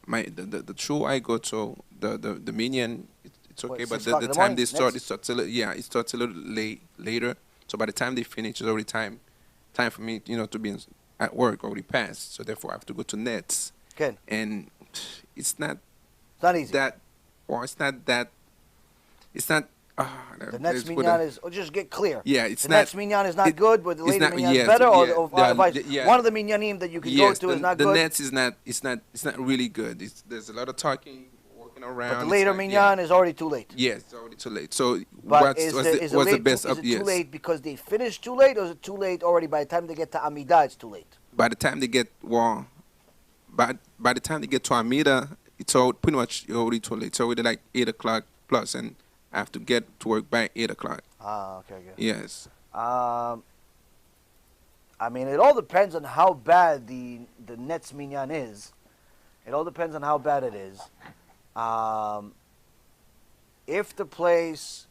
the shul I go to, the minyan, it's okay, What, but 6 the o'clock in the time morning? they start, Next? it starts a little later. So by the time they finish, it's already time for me, to be at work already passed. So therefore, I have to go to nets, Okay. and it's not It's not easy. that, or it's not that, it's not. The next minyan is, just get clear. Yeah, it's the not. next minyan is not good, but the it's later not- minyan is yes, better, yeah, or the- vice. yeah. One of the minyanim that you can go to is not the good. nets is not. It's not really good. There's a lot of talking, walking around. But the It's later like, minyan is already too late. Yes, it's already too late. So But what's is the it late, best is up? it Yes. too late because they finished too late, or is it too late already by the time they get to Amidah, it's too late? By the time they get by the time they get to Amida, it's all pretty much already too late. It's already like 8 o'clock plus, and I have to get to work by 8 o'clock. Okay, good. Yes. I mean, it all depends on how bad the Nets minyan is. It all depends on how bad it is. If the place,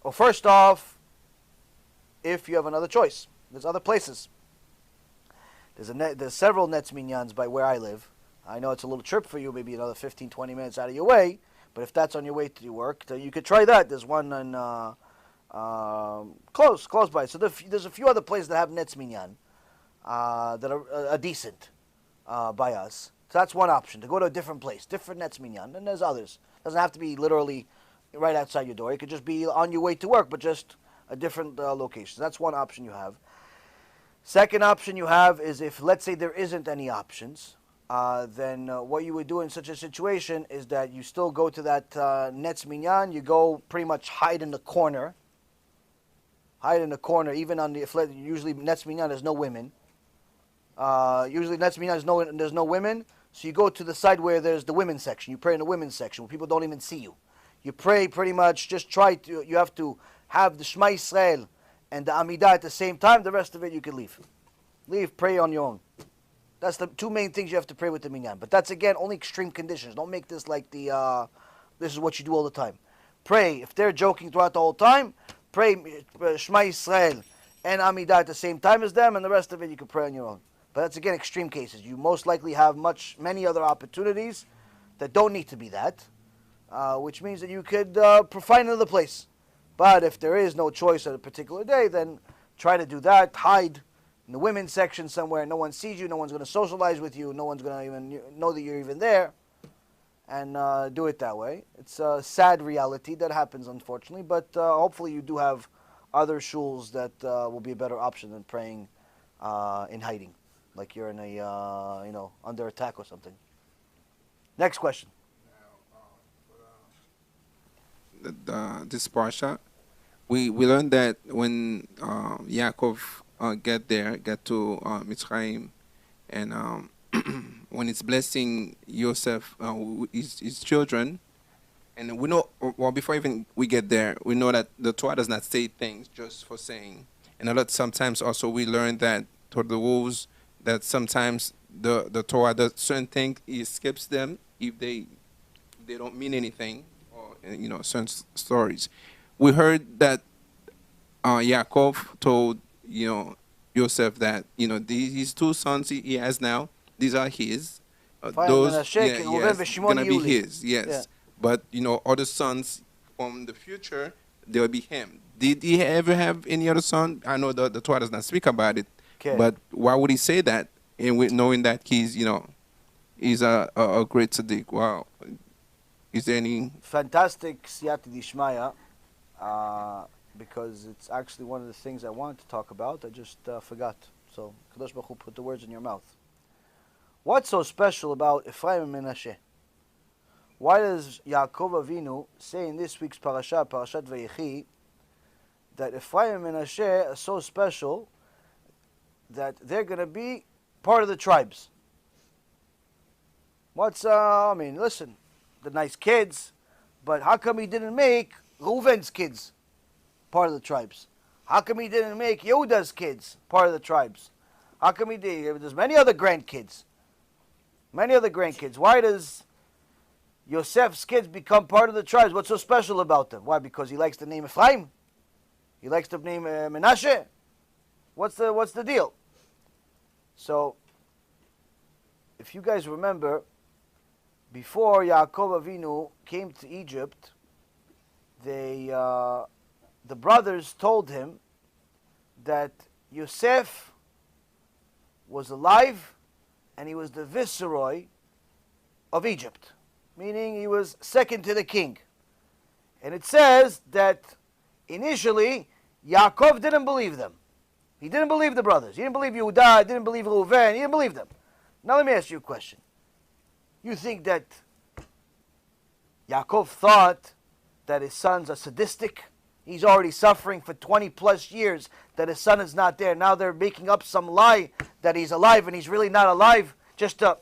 well, first off, if you have another choice, there's other places. There's several Nets minyans by where I live. I know it's a little trip for you, maybe another 15, 20 minutes out of your way. But if that's on your way to your work, then you could try that. There's one in close by. So there's a few other places that have Nets minyan that are decent by us. So that's one option, to go to a different place, different Nets minyan. And there's others. It doesn't have to be literally right outside your door. It could just be on your way to work, but just a different location. That's one option you have. Second option you have is if, let's say, there isn't any options, then what you would do in such a situation is that you still go to that Nets minyan. You go pretty much hide in the corner. Hide in the corner, even on the, usually Nets minyan, there's no women. Usually Nets minyan, there's no women. So you go to the side where there's the women's section. You pray in the women's section where people don't even see you. You pray pretty much, just try to, you have to have the Shema Yisrael and the Amidah at the same time. The rest of it you can leave. Leave, pray on your own. That's the two main things you have to pray with the minyan. But that's, again, only extreme conditions. Don't make this like the, this is what you do all the time. Pray. If they're joking throughout the whole time, pray Shema Yisrael and Amidah at the same time as them, and the rest of it you can pray on your own. But that's, again, extreme cases. You most likely have many other opportunities that don't need to be that, which means that you could find another place. But if there is no choice at a particular day, then try to do that. Hide in the women's section somewhere. No one sees you. No one's going to socialize with you. No one's going to even know that you're even there. And do it that way. It's a sad reality that happens, unfortunately. But hopefully you do have other shuls that will be a better option than praying in hiding. Like you're in a, under attack or something. Next question. This parsha, we learned that when Yaakov get to Mitzrayim, and when it's blessing Yosef, his children, and we know, well, before even we get there, we know that the Torah does not say things just for saying. And sometimes also we learn that toward the rules that sometimes the Torah does certain things, it skips them if they don't mean anything, or certain stories. We heard that Yaakov told Yosef that these two sons he has now, these are his. Those gonna be his. Yes, Yeah. but other sons from the future, they'll be him. Did he ever have any other son? I know the Torah does not speak about it. Okay. But why would he say that? And knowing that he's a great tzaddik. Wow. Is there any? Fantastic siyata dishmaya, because it's actually one of the things I wanted to talk about. I just forgot. So Kadosh Baruch Hu put the words in your mouth. What's so special about Ephraim and Menashe? Why does Yaakov Avinu say in this week's parasha, Parashat Vayechi, that Ephraim and Menashe are so special that they're going to be part of the tribes? Listen, the nice kids, but how come he didn't make Reuven's kids part of the tribes? How come he didn't make Yehuda's kids part of the tribes? How come he did? There's many other grandkids. Why does Yosef's kids become part of the tribes? What's so special about them? Why? Because he likes the name Ephraim? He likes the name Menashe? What's the deal? So, if you guys remember, before Yaakov Avinu came to Egypt, the brothers told him that Yosef was alive and he was the viceroy of Egypt, meaning he was second to the king. And it says that initially Yaakov didn't believe them. He didn't believe the brothers. He didn't believe Yehuda. He didn't believe Reuven. He didn't believe them. Now let me ask you a question. You think that Yaakov thought that his sons are sadistic? He's already suffering for 20 plus years that his son is not there. Now they're making up some lie that he's alive and he's really not alive just to,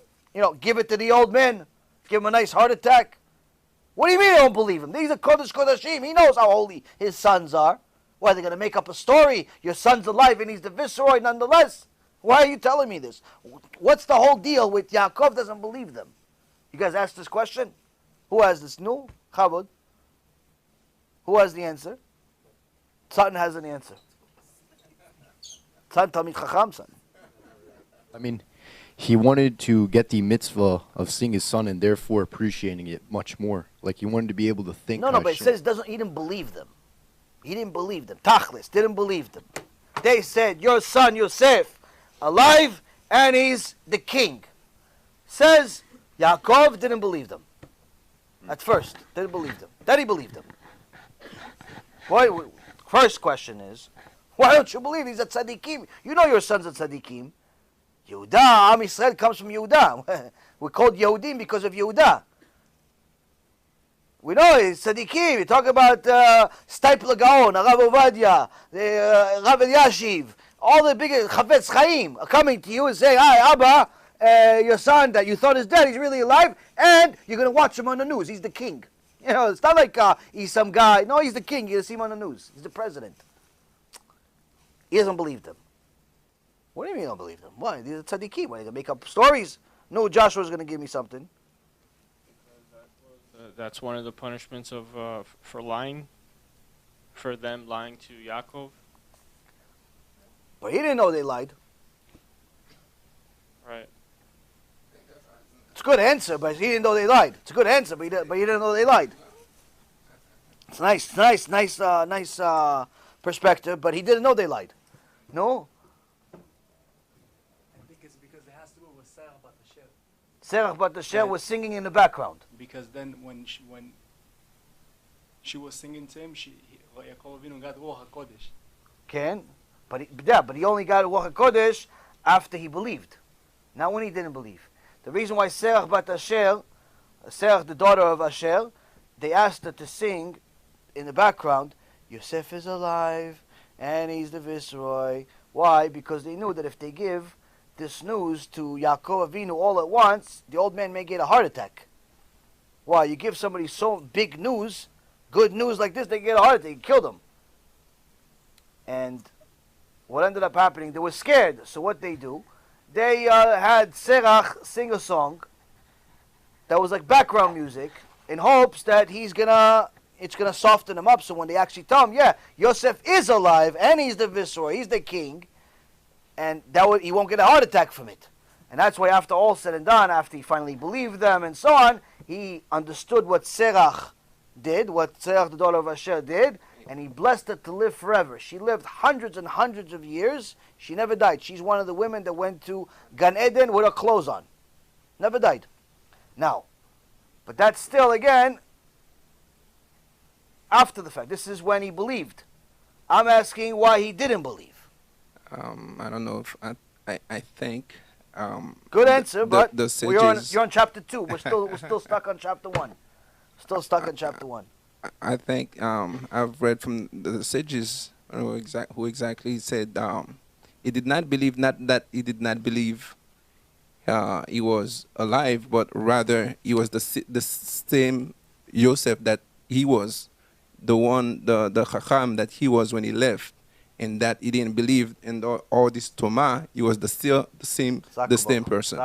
give it to the old man, give him a nice heart attack. What do you mean they don't believe him? These are Kodesh Kodashim. He knows how holy his sons are. Why, they're going to make up a story? Your son's alive and he's the viceroy nonetheless. Why are you telling me this? What's the whole deal with Yaakov doesn't believe them? You guys asked this question? Who has this? No? Chabod? Who has the answer? Tzatan has an answer. Tzatan Talmid Chacham, son. I mean, he wanted to get the mitzvah of seeing his son and therefore appreciating it much more. Like he wanted to be able to think. No, but it says he didn't believe them. He didn't believe them. Tachlis didn't believe them. They said, your son Yosef, alive, and he's the king. Says, Yaakov didn't believe them. At first, didn't believe them. Then he believed them. First question is, why don't you believe he's a tzaddikim? You know your son's a tzaddikim. Yehuda, Am Yisrael comes from Yehuda. We're called Yehudim because of Yehuda. We know it's tzaddikim. You talk about Stipler Gaon, Rav Ovadia, Rav Eliashiv, all the big Chavetz Chaim are coming to you and say, hi, Abba, your son that you thought is dead, he's really alive, and you're going to watch him on the news. He's the king. It's not like he's some guy. No, he's the king. You're going to see him on the news. He's the president. He doesn't believe them. What do you mean you don't believe them? Why? These are tzaddikim. Why, they going to make up stories? No, Joshua's going to give me something. That's one of the punishments of for lying, for them lying to Yaakov. But he didn't know they lied. Right. It's a good answer, but he didn't know they lied. It's a good answer, but he didn't know they lied. It's nice perspective, but he didn't know they lied. No? Because it has to do with Serach Bat Asher. Serach Bat Asher was singing in the background. Because then when she was singing to him, Yaakov Avinu got Ruach HaKodesh. Can? But he only got Ruach HaKodesh after he believed. Not when he didn't believe. The reason why Serach Bat Asher, Serach the daughter of Asher, they asked her to sing in the background, Yosef is alive and he's the viceroy. Why? Because they knew that if they give this news to Yaakov Avinu all at once, the old man may get a heart attack. Why? You give somebody so big news, good news like this, they get a heart attack, you kill them. And what ended up happening, they were scared. So what they do, they had Serach sing a song that was like background music in hopes that it's gonna soften him up. So when they actually tell him, yeah, Yosef is alive and he's the viceroy, he's the king, and he won't get a heart attack from it. And that's why after all said and done, after he finally believed them and so on, he understood what Serach did, what Serach the daughter of Asher did, and he blessed her to live forever. She lived hundreds and hundreds of years. She never died. She's one of the women that went to Gan Eden with her clothes on. Never died. Now, but that's still, again, after the fact. This is when he believed. I'm asking why he didn't believe. I don't know if I think. Good answer, but the you're on chapter 2. We're still stuck on chapter 1. Still stuck on chapter 1. I think I've read from the sages who exactly said he did not believe, not that he did not believe he was alive, but rather he was the same Yosef that he was, the Chacham that he was when he left, and that he didn't believe in all this Toma. He was the same person.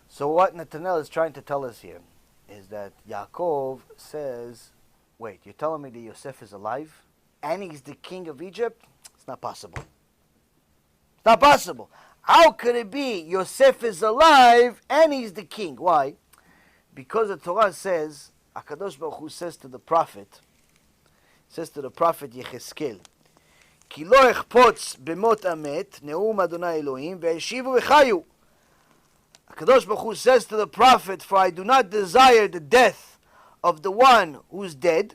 So what Netanyahu is trying to tell us here is that Yaakov says, wait, you're telling me that Yosef is alive and he's the king of Egypt? It's not possible. It's not possible. how could it be Yosef is alive and he's the king? Why? Because the Torah says, HaKadosh Baruch Hu says to the prophet Yecheskel, Ki lo echpotz b'mot amet, ne'um Adonai Elohim, ve'eshivu v'chayu. HaKadosh Baruch Hu says to the prophet, for I do not desire the death of the one who's dead.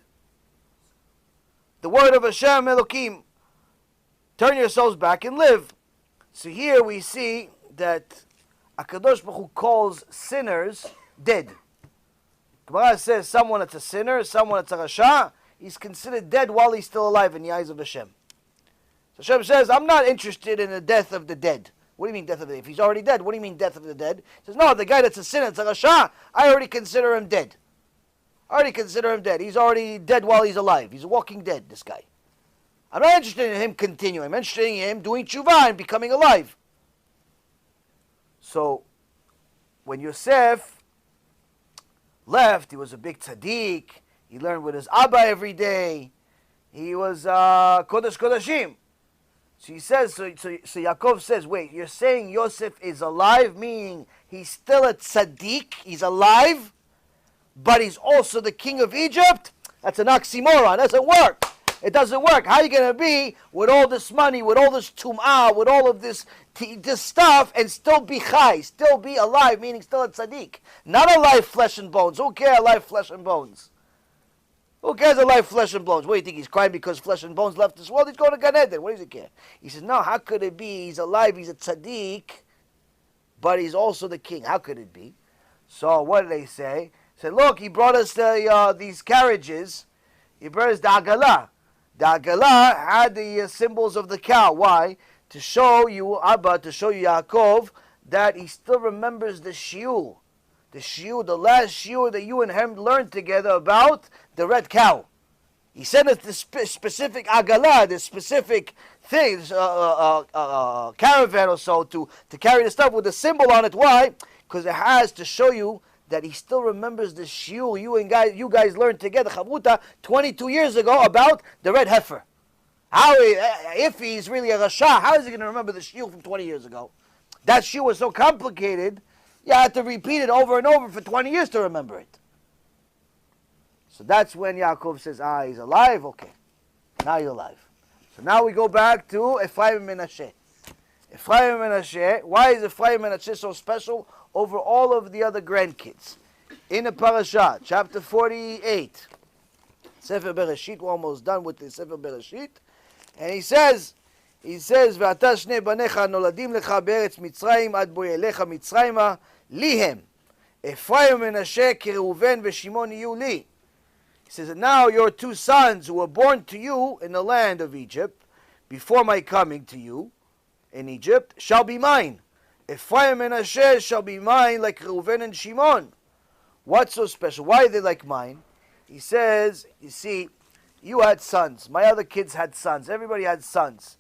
The word of Hashem Elokim, turn yourselves back and live. So here we see that HaKadosh Baruch Hu calls sinners dead. Gemara says someone that's a sinner, someone that's a rasha, he's considered dead while he's still alive in the eyes of Hashem. So Hashem says, I'm not interested in the death of the dead. What do you mean death of the dead? If he's already dead, what do you mean death of the dead? He says, no, the guy that's a sinner, it's a rasha, I already consider him dead. He's already dead while he's alive. He's a walking dead, this guy. I'm not interested in him continuing. I'm interested in him doing tshuva and becoming alive. So, when Yosef left, he was a big tzaddik. He learned with his Abba every day. He was Kodesh Kodashim. So he says, so Yaakov says, wait, you're saying Yosef is alive, meaning he's still a tzaddik, he's alive, but he's also the king of Egypt? That's an oxymoron. It doesn't work. It doesn't work. How are you going to be with all this money, with all this tum'ah, with all of this stuff, and still be chai, still be alive, meaning still a tzaddik? Not alive flesh and bones. Who cares alive flesh and bones? Who cares alive flesh and bones? What do you think? He's crying because flesh and bones left this world? He's going to Gan Eden. What does he care? He says, no, how could it be? He's alive, he's a tzaddik, but he's also the king. How could it be? So what did they say? They said, look, he brought us these carriages. He brought us the Agalah. The Agalah had the symbols of the cow. Why? To show you, Abba, to show you, Yaakov, that he still remembers the shiur. The shiur, the last shiur that you and him learned together about the red cow. He sent us the specific Agalah, the specific thing, caravan or so, to carry the stuff with a symbol on it. Why? Because it has to show you that he still remembers the shiur you guys learned together, Chavruta, 22 years ago about the red heifer. If he's really a rasha, how is he going to remember the shiur from 20 years ago? That shiur was so complicated, you had to repeat it over and over for 20 years to remember it. So that's when Yaakov says, he's alive? Okay, now he's alive. So now we go back to Ephraim and Menashe. Ephraim and Menashe, why is Ephraim and Menashe so special over all of the other grandkids? In the parasha, chapter 48, Sefer Bereshit, we're almost done with the Sefer Bereshit, and he says, ואתה שני בניך נולדים לך בארץ מצרים עד בוא אליך מצרימה לי הם. אפרים ומנשה כראובן ושמעון יהיו לי. He says, and now your two sons who were born to you in the land of Egypt, before my coming to you in Egypt, shall be mine. Ephraim and Menashe shall be mine like Reuven and Shimon. What's so special? Why are they like mine? He says, you see, you had sons. My other kids had sons. Everybody had sons.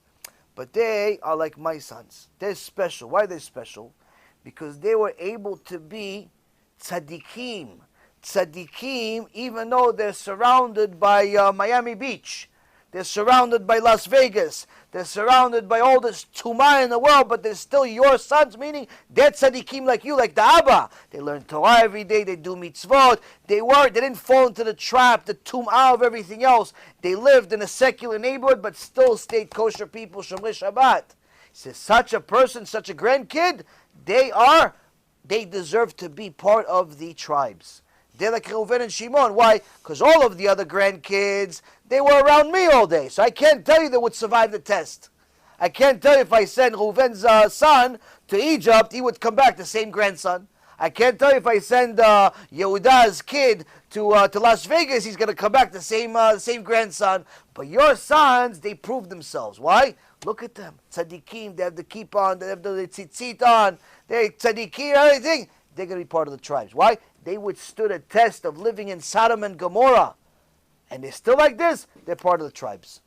But they are like my sons. They're special. Why are they special? Because they were able to be tzaddikim. Tzaddikim, even though they're surrounded by Miami Beach. They're surrounded by Las Vegas. They're surrounded by all this tumah in the world, but they're still your sons, meaning they're tzaddikim like you, like the Abba. They learn Torah every day, they do mitzvot. They didn't fall into the trap, the tumah of everything else. They lived in a secular neighborhood, but still stayed kosher people, Shomrei Shabbat. He says, such a person, such a grandkid, they deserve to be part of the tribes. They're like Reuven and Shimon. Why? Because all of the other grandkids, they were around me all day. So I can't tell you they would survive the test. I can't tell you if I send Reuven's son to Egypt, he would come back the same grandson. I can't tell you if I send Yehuda's kid to Las Vegas, he's going to come back the same grandson. But your sons, they proved themselves. Why? Look at them. Tzaddikim, they have the kippah on, they have the tzitzit on, they're tzaddikim, everything. They're going to be part of the tribes. Why? They withstood a test of living in Sodom and Gomorrah. And they're still like this, they're part of the tribes.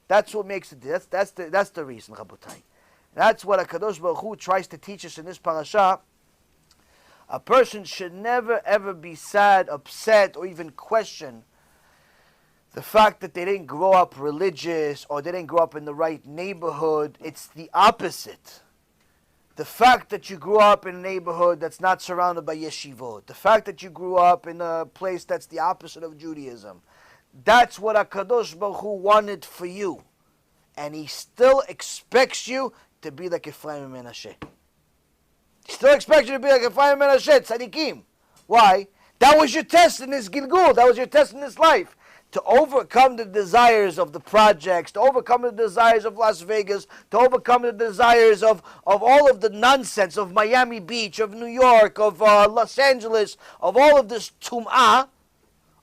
That's what makes it, that's the reason, Rabotai. That's what HaKadosh Baruch Hu tries to teach us in this parasha. A person should never ever be sad, upset, or even question the fact that they didn't grow up religious or they didn't grow up in the right neighborhood. It's the opposite. the fact that you grew up in a neighborhood that's not surrounded by yeshivot, the fact that you grew up in a place that's the opposite of Judaism, that's what HaKadosh Baruch Hu wanted for you. And He still expects you to be like Ephraim and Menashe. He still expects you to be like Ephraim and Menashe, tzaddikim. Why? That was your test in this Gilgul. That was your test in this life. To overcome the desires of the projects, to overcome the desires of Las Vegas, to overcome the desires of all of the nonsense of Miami Beach, of New York, of Los Angeles, of all of this tum'ah,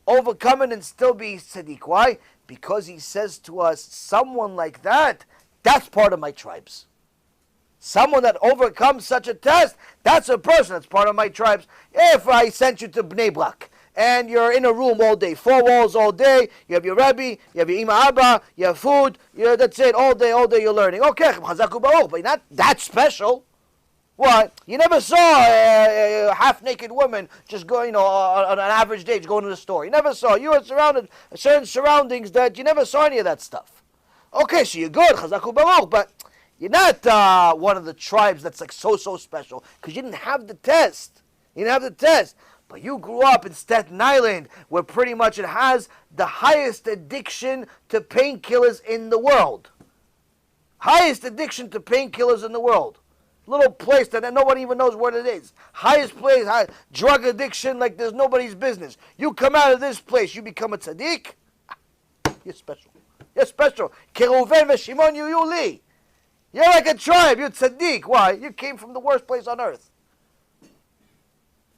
overcome it and still be tzaddik. Why? Because He says to us, someone like that, that's part of my tribes. Someone that overcomes such a test, that's a person that's part of my tribes. If I sent you to Bnei Brak, and you're in a room all day, 4 walls all day, you have your Rebbe, you have your Ima Abba, you have food, that's it, all day you're learning. Okay, Chazaku Baruch, but you're not that special. What? You never saw a half-naked woman just go, on an average day, just going to the store. You never saw. You were surrounded by certain surroundings that you never saw any of that stuff. Okay, so you're good, Chazaku Baruch, but you're not one of the tribes that's like so special, because you didn't have the test. You didn't have the test. But you grew up in Staten Island, where pretty much it has the highest addiction to painkillers in the world. Highest addiction to painkillers in the world. Little place that nobody even knows what it is. Highest place, drug addiction like there's nobody's business. You come out of this place, you become a tzaddik, you're special. You're special. Reuven v'Shimon Yuli. You're like a tribe, you're tzaddik. Why? You came from the worst place on earth.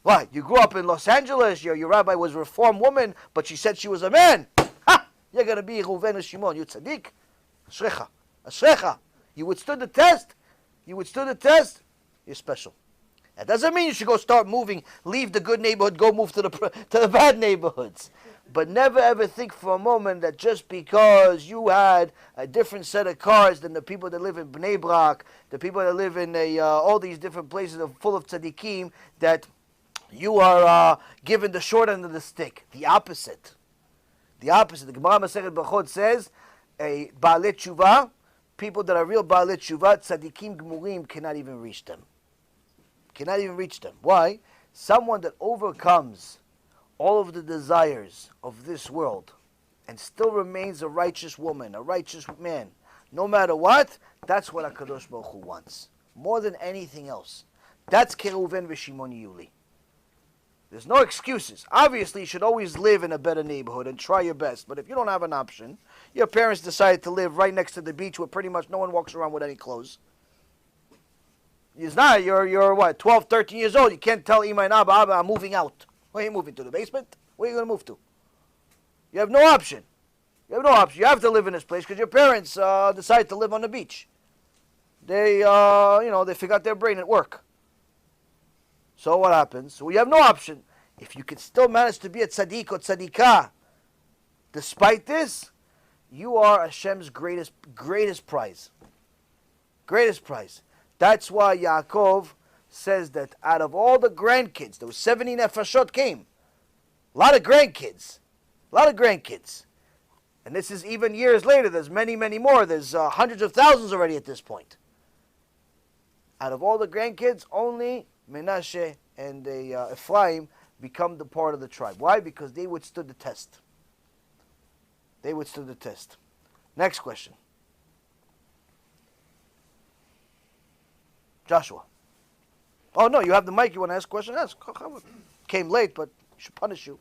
Why? You grew up in Los Angeles, your rabbi was a reformed woman, but she said she was a man. Ha! You're going to be Reuven and Shimon. You're tzaddik. Ashrecha. Ashrecha. You withstood the test. You withstood the test. You're special. That doesn't mean you should go start moving, leave the good neighborhood, go move to the bad neighborhoods. But never ever think for a moment that just because you had a different set of cars than the people that live in Bnei Brak, the people that live in all these different places full of tzaddikim, that you are given the short end of the stick. The opposite. The opposite. The Gemara Masechet Brachot says, a Baalei Teshuva, people that are real Baalei Teshuva, tzaddikim gmurim, cannot even reach them. Cannot even reach them. Why? Someone that overcomes all of the desires of this world and still remains a righteous woman, a righteous man, no matter what, that's what HaKadosh Baruch Hu wants. More than anything else. That's Reuven v'Shimon Yuli. There's no excuses. Obviously, you should always live in a better neighborhood and try your best. But if you don't have an option, your parents decided to live right next to the beach where pretty much no one walks around with any clothes. It's not, you're what, 12, 13 years old. You can't tell Ima and Abba, I'm moving out. Where are you moving to? The basement? Where are you going to move to? You have no option. You have no option. You have to live in this place because your parents decided to live on the beach. They, they forgot their brain at work. So what happens? So you have no option. If you can still manage to be a tzaddik or tzaddikah, despite this, you are Hashem's greatest prize. Greatest prize. That's why Yaakov says that out of all the grandkids, there were 70 nefashot came. A lot of grandkids. A lot of grandkids. And this is even years later. There's many, many more. There's hundreds of thousands already at this point. Out of all the grandkids, only Menashe and Ephraim become the part of the tribe. Why? Because they withstood the test. They withstood the test. Next question. Joshua. Oh, no, you have the mic. You want to ask a question? Ask. Came late, but should punish you.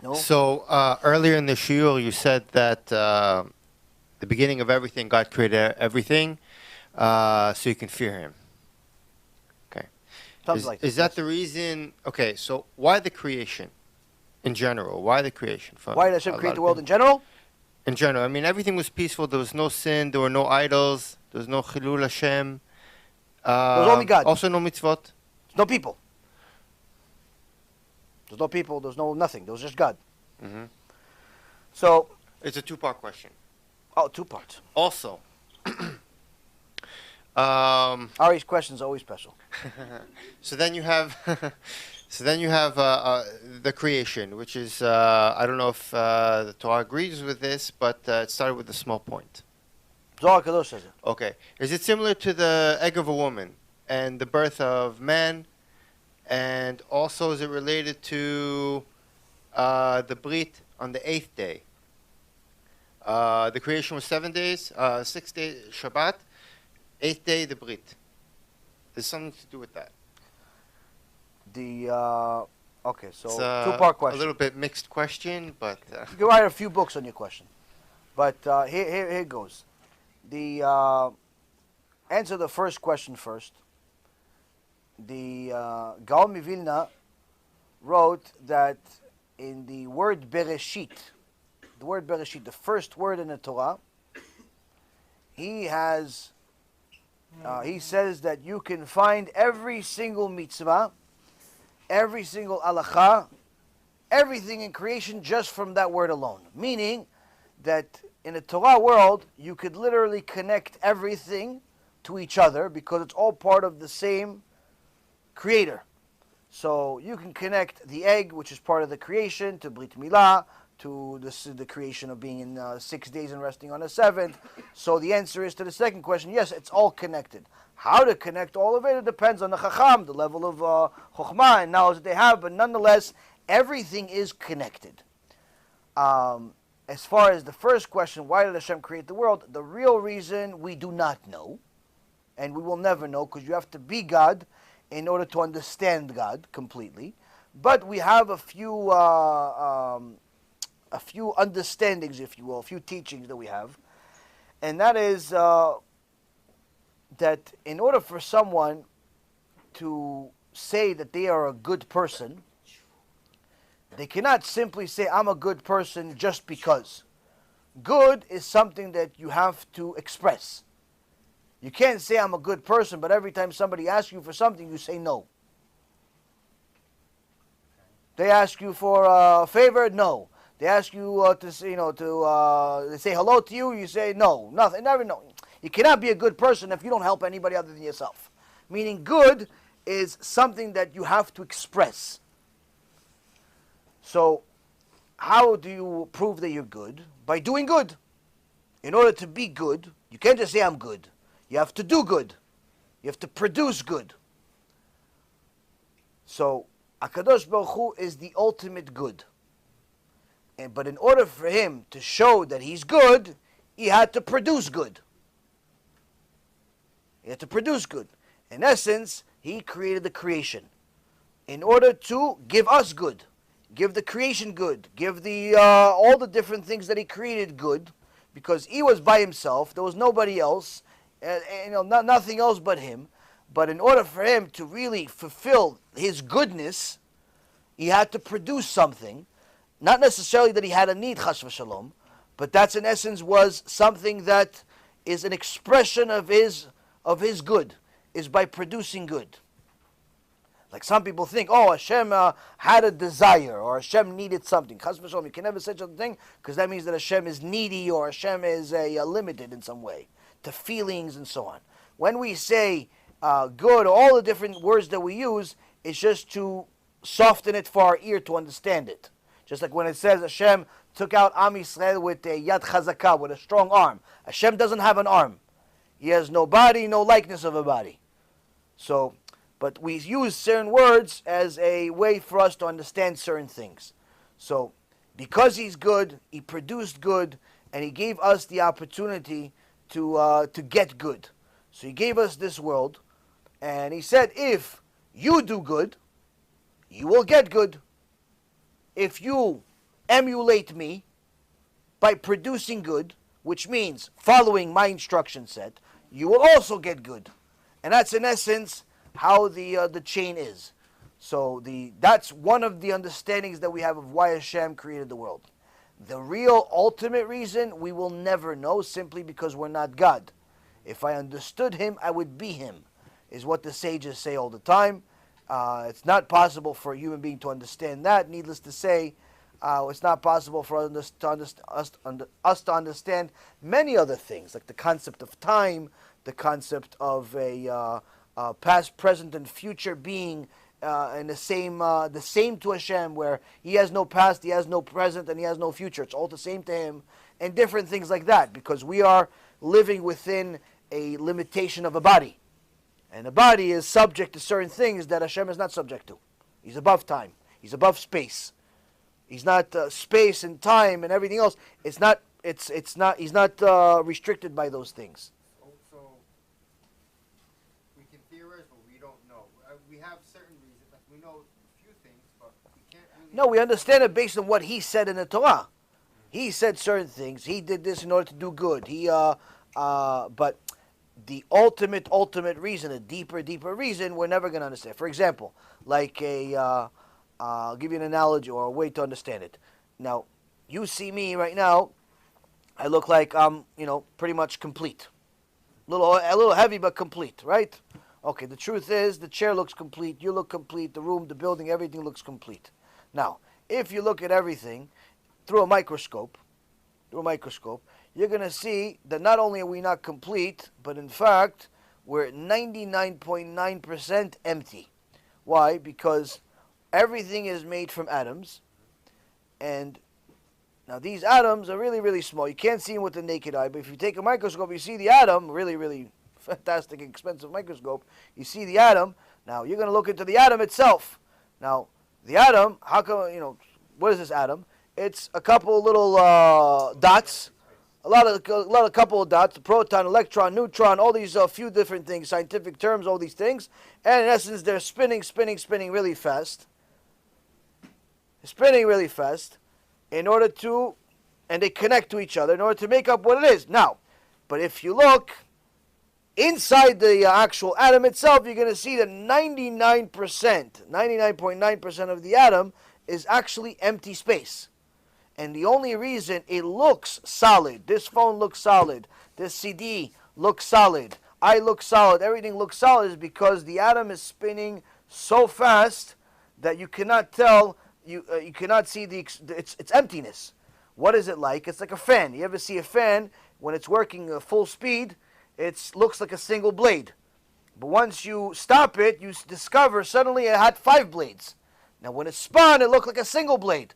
No? So earlier in the shiur, you said that the beginning of everything, God created everything, so you can fear Him. Okay. Is that the reason? Okay, so why the creation in general? Why the creation? Why did Hashem create the world in general? In general. I mean, everything was peaceful. There was no sin. There were no idols. There was no chilul Hashem. There was only God. Also no mitzvot. No people. There's no people. There's no nothing. There was just God. Mm-hmm. So it's a two-part question. Oh, 2 parts. Also, Ari's questions are always special. So then you have, the creation, which is I don't know if the Torah agrees with this, but it started with a small point. Zohar Kadosh says it. Okay. Is it similar to the egg of a woman and the birth of man? And also, is it related to the Brit on the 8th day? The creation was 7 days, 6 days, Shabbat, 8th day, the Brit. There's something to do with that. Okay, so It's two-part question. a little bit mixed question, but... You can write a few books on your question. But here goes. Answer the first question first. The Gaon Mivilna wrote that in the word Bereshit, the first word in the Torah, he says that you can find every single mitzvah, every single halakha, everything in creation just from that word alone. Meaning that in the Torah world, you could literally connect everything to each other because it's all part of the same creator. So you can connect the egg, which is part of the creation, to Brit Milah, to the creation of being in 6 days and resting on the 7th. So the answer is to the second question, yes, it's all connected. How to connect all of it, it depends on the Chacham, the level of Chokhmah and knowledge that they have, but nonetheless, everything is connected. As far as the first question, why did Hashem create the world? The real reason we do not know, and we will never know, because you have to be God in order to understand God completely. But we have a few understandings, if you will, a few teachings that we have, and that is that in order for someone to say that they are a good person, they cannot simply say, I'm a good person just because. Good is something that you have to express. You can't say I'm a good person, but every time somebody asks you for something, you say no. They ask you for a favor, no. They ask you they say hello to you, you say no, nothing, never no. You cannot be a good person if you don't help anybody other than yourself. Meaning good is something that you have to express. So, how do you prove that you're good? By doing good. In order to be good, you can't just say I'm good. You have to do good. You have to produce good. So, HaKadosh Baruch Hu is the ultimate good. But in order for him to show that he's good, he had to produce good. He had to produce good. In essence, he created the creation in order to give us good. Give the creation good. Give the all the different things that he created good, because he was by himself. There was nobody else, nothing else but him. But in order for him to really fulfill his goodness, he had to produce something. Not necessarily that he had a need, chas v'shalom, but that's in essence was something that is an expression of his good, is by producing good. Like some people think, oh, Hashem had a desire, or Hashem needed something. Chas v'shalom, you can never say such a thing, because that means that Hashem is needy, or Hashem is limited in some way, to feelings and so on. When we say good, all the different words that we use, it's just to soften it for our ear to understand it. Just like when it says Hashem took out Am Yisrael with a yad chazakah, with a strong arm. Hashem doesn't have an arm. He has no body, no likeness of a body. So, but we use certain words as a way for us to understand certain things. So, because he's good, he produced good, and he gave us the opportunity to get good. So he gave us this world, and he said, if you do good, you will get good. If you emulate me by producing good, which means following my instruction set, you will also get good. And that's in essence how the chain is. So that's one of the understandings that we have of why Hashem created the world. The real ultimate reason we will never know, simply because we're not God. If I understood him, I would be him, is what the sages say all the time. It's not possible for a human being to understand that. Needless to say, it's not possible for us to understand many other things, like the concept of time, the concept of a past, present, and future being and the same to Hashem, where he has no past, he has no present, and he has no future. It's all the same to him. and different things like that, because we are living within a limitation of a body. And a body is subject to certain things that Hashem is not subject to. He's above time. He's above space. He's not space and time and everything else. It's not. It's not. He's not restricted by those things. So we can theorize, but we don't know. We have certain reasons. Like we know a few things, but we can't really. No, we understand it based on what he said in the Torah. He said certain things. He did this in order to do good. But the ultimate reason, a deeper reason, we're never going to understand. For example, like I'll give you an analogy or a way to understand it. Now, you see me right now. I look like I'm, pretty much complete. A little heavy, but complete, right? Okay, the truth is, the chair looks complete, you look complete, the room, the building, everything looks complete. Now, if you look at everything through a microscope, you're going to see that not only are we not complete, but in fact, we're 99.9% empty. Why? Because everything is made from atoms, and now these atoms are really, really small. You can't see them with the naked eye, but if you take a microscope, you see the atom, really, really fantastic, expensive microscope, you see the atom. Now, you're going to look into the atom itself. Now, the atom, how come, what is this atom? It's a couple little dots, a couple of dots, proton, electron, neutron, all these few different things, scientific terms, all these things. And in essence, they're spinning really fast. Spinning really fast in order to, and they connect to each other in order to make up what it is. Now, but if you look inside the actual atom itself, you're going to see that 99.9% of the atom is actually empty space. And the only reason it looks solid, this phone looks solid, this CD looks solid, I look solid, everything looks solid, is because the atom is spinning so fast that you cannot tell, you cannot see its emptiness. What is it like? It's like a fan. You ever see a fan, when it's working full speed, it looks like a single blade. But once you stop it, you discover suddenly it had 5 blades. Now when it spun, it looked like a single blade.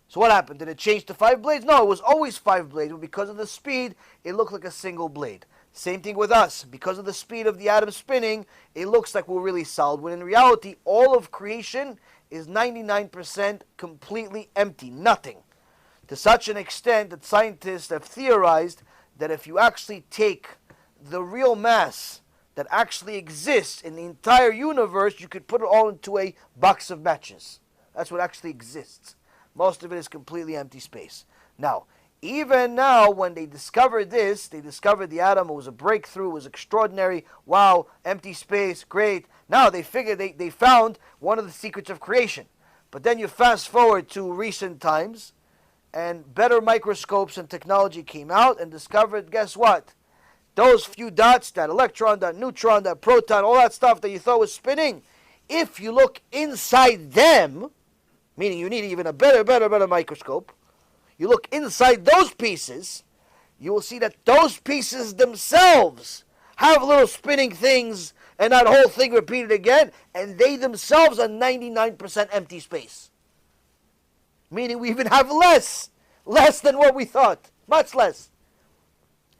So what happened? Did it change to 5 blades? No, it was always 5 blades, but because of the speed, it looked like a single blade. Same thing with us. Because of the speed of the atom spinning, it looks like we're really solid, when in reality, all of creation is 99% completely empty, nothing. To such an extent that scientists have theorized that if you actually take the real mass that actually exists in the entire universe, you could put it all into a box of matches. That's what actually exists. Most of it is completely empty space. Now, even now, when they discovered this, they discovered the atom, it was a breakthrough, it was extraordinary, wow, empty space, great. Now they figured they found one of the secrets of creation. But then you fast forward to recent times, and better microscopes and technology came out and discovered, guess what? Those few dots, that electron, that neutron, that proton, all that stuff that you thought was spinning, if you look inside them, meaning you need even a better microscope, you look inside those pieces, you will see that those pieces themselves have little spinning things and that whole thing repeated again, and they themselves are 99% empty space. Meaning we even have less than what we thought, much less.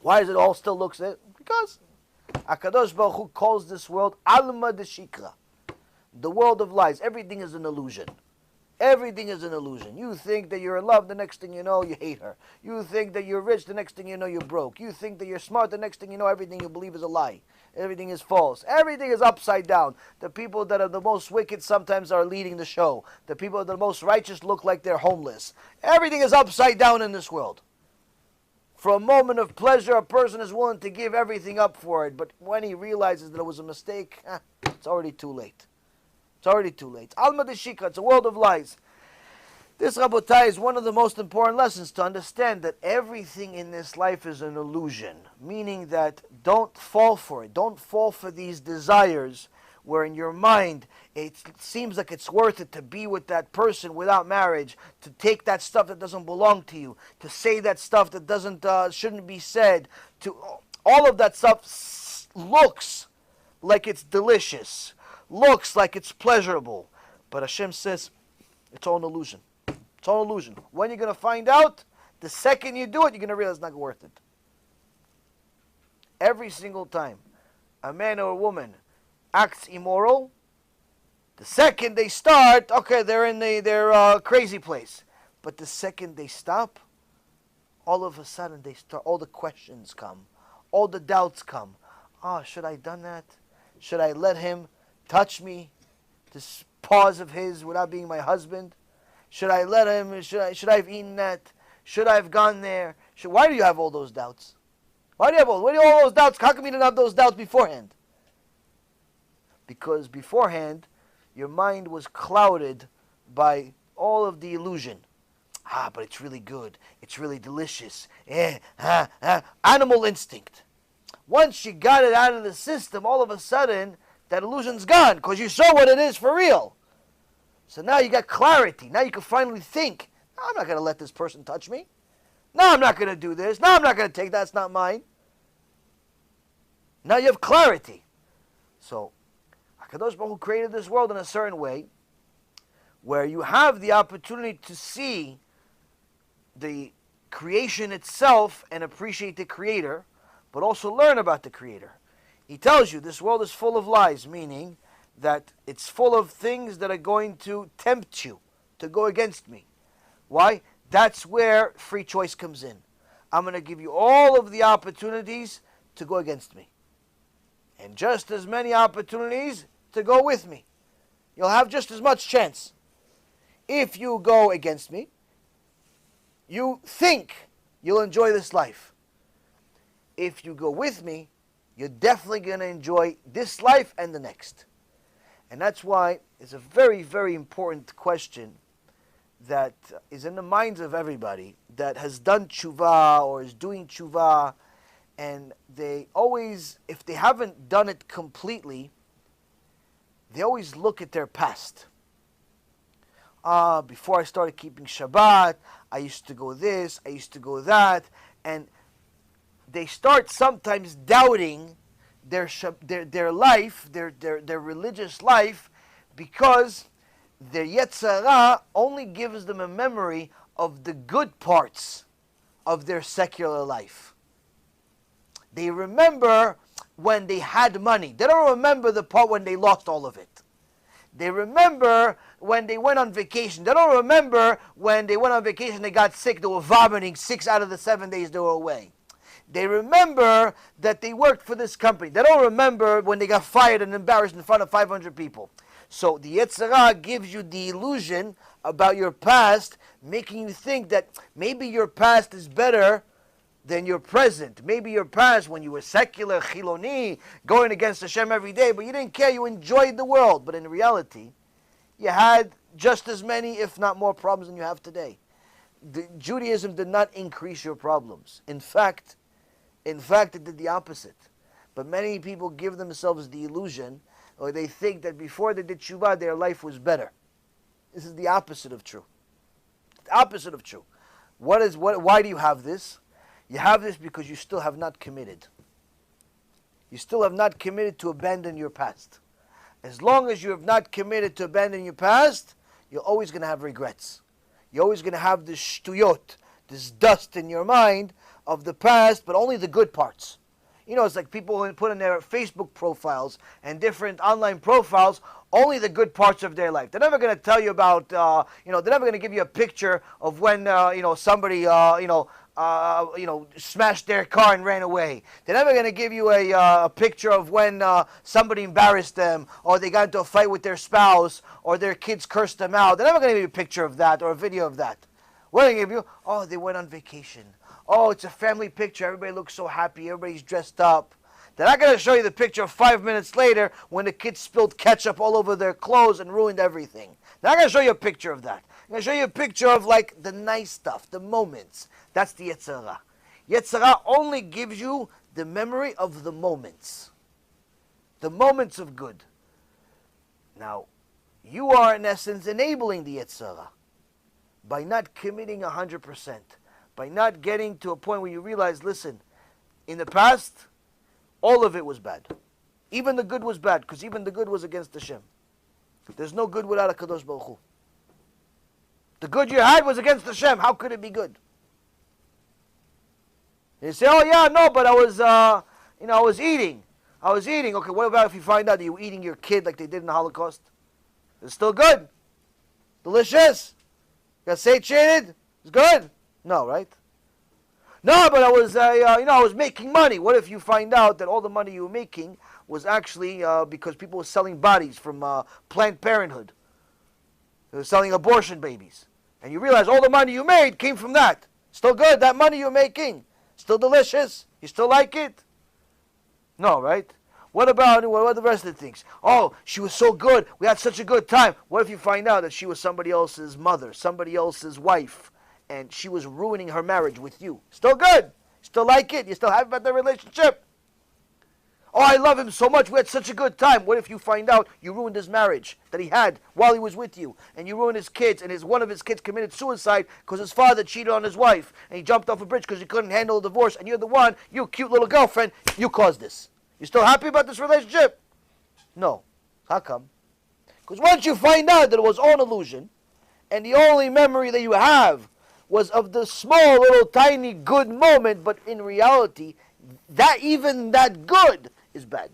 Why does it all still look there? Because HaKadosh Baruch Hu calls this world Alma de Shikra, the world of lies. Everything is an illusion. Everything is an illusion. You think that you're in love, the next thing you know, you hate her. You think that you're rich, the next thing you know, you're broke. You think that you're smart, the next thing you know, everything you believe is a lie. Everything is false. Everything is upside down. The people that are the most wicked sometimes are leading the show. The people that are the most righteous look like they're homeless. Everything is upside down in this world. For a moment of pleasure, a person is willing to give everything up for it. But when he realizes that it was a mistake, it's already too late. It's already too late. Alma de Shikra, it's a world of lies. This, Rabotai, is one of the most important lessons, to understand that everything in this life is an illusion. Meaning that don't fall for it. Don't fall for these desires where in your mind it seems like it's worth it to be with that person without marriage, to take that stuff that doesn't belong to you, to say that stuff that shouldn't be said. To all of that stuff looks like it's delicious. Looks like it's pleasurable, but Hashem says it's all an illusion. It's all an illusion. When you're going to find out, The second you do it, you're going to realize it's not worth it. Every single time a man or a woman acts immoral, the second they start, okay, they're in their crazy place. But the second they stop, all of a sudden they start, all the questions come, all the doubts come. Oh, should I have done that? Should I let him touch me? This pause of his without being my husband? Should I let him? Should I have eaten that? Should I have gone there? Why do you have all those doubts? Why do you have all those doubts? How come you didn't have those doubts beforehand? Because beforehand, your mind was clouded by all of the illusion. But it's really good. It's really delicious. Animal instinct. Once you got it out of the system, all of a sudden, that illusion's gone because you saw what it is for real. So now you got clarity. Now you can finally think, no, I'm not going to let this person touch me. No, I'm not going to do this. No, I'm not going to take that. It's not mine. Now you have clarity. So, HaKadosh Baruch Hu created this world in a certain way where you have the opportunity to see the creation itself and appreciate the Creator, but also learn about the Creator. He tells you this world is full of lies, meaning that it's full of things that are going to tempt you to go against me. Why? That's where free choice comes in. I'm going to give you all of the opportunities to go against me. And just as many opportunities to go with me. You'll have just as much chance. If you go against me, you think you'll enjoy this life. If you go with me, you're definitely going to enjoy this life and the next. And that's why it's a very, very important question that is in the minds of everybody that has done tshuva or is doing tshuva, and they always, if they haven't done it completely, they always look at their past. Before I started keeping Shabbat, I used to go this, I used to go that, and they start sometimes doubting their life, their religious life, because their Yetzer Hara only gives them a memory of the good parts of their secular life. They remember when they had money. They don't remember the part when they lost all of it. They remember when they went on vacation. They don't remember when they went on vacation, they got sick, they were vomiting 6 out of the 7 days they were away. They remember that they worked for this company. They don't remember when they got fired and embarrassed in front of 500 people. So the Yetzer Hara gives you the illusion about your past, making you think that maybe your past is better than your present. Maybe your past, when you were secular, chiloni, going against Hashem every day, but you didn't care, you enjoyed the world. But in reality, you had just as many, if not more, problems than you have today. Judaism did not increase your problems. In fact, it did the opposite. But many people give themselves the illusion, or they think that before they did tshuva, their life was better. This is the opposite of true. The opposite of true. Why do you have this? You have this because you still have not committed. You still have not committed to abandon your past. As long as you have not committed to abandon your past, you're always going to have regrets. You're always going to have this shtuyot, this dust in your mind of the past, but only the good parts. You know, it's like people put in their Facebook profiles and different online profiles only the good parts of their life. They're never going to tell you about, they're never going to give you a picture of when, somebody, smashed their car and ran away. They're never going to give you a picture of when somebody embarrassed them, or they got into a fight with their spouse, or their kids cursed them out. They're never going to give you a picture of that or a video of that. What are they going to give you? Oh, they went on vacation. Oh, it's a family picture. Everybody looks so happy. Everybody's dressed up. They're not going to show you the picture of 5 minutes later when the kids spilled ketchup all over their clothes and ruined everything. They're not going to show you a picture of that. They're going to show you a picture of, like, the nice stuff, the moments. That's the Yetzer Hara. Yetzer Hara only gives you the memory of the moments of good. Now, you are, in essence, enabling the Yetzer Hara by not committing 100%. By not getting to a point where you realize, listen, in the past, all of it was bad. Even the good was bad, because even the good was against Hashem. There's no good without a Kadosh Baruch Hu. The good you had was against Hashem. How could it be good? And you say, oh yeah, no, but I was, I was eating. I was eating. Okay, what about if you find out that you were eating your kid like they did in the Holocaust? It's still good. Delicious. Got satiated. It's good. No, right? No, but I was, I was making money. What if you find out that all the money you were making was actually because people were selling bodies from Planned Parenthood? They were selling abortion babies. And you realize all the money you made came from that. Still good. That money you're making. Still delicious. You still like it? No, right? What about the rest of the things? Oh, she was so good. We had such a good time. What if you find out that she was somebody else's mother, somebody else's wife, and she was ruining her marriage with you? Still good. Still like it. You still happy about the relationship? Oh, I love him so much. We had such a good time. What if you find out you ruined his marriage that he had while he was with you, and you ruined his kids, and one of his kids committed suicide because his father cheated on his wife, and he jumped off a bridge because he couldn't handle a divorce, and you're the one, you cute little girlfriend, you caused this. You still happy about this relationship? No. How come? Because once you find out that it was all an illusion, and the only memory that you have was of the small little tiny good moment, but in reality, even that good is bad.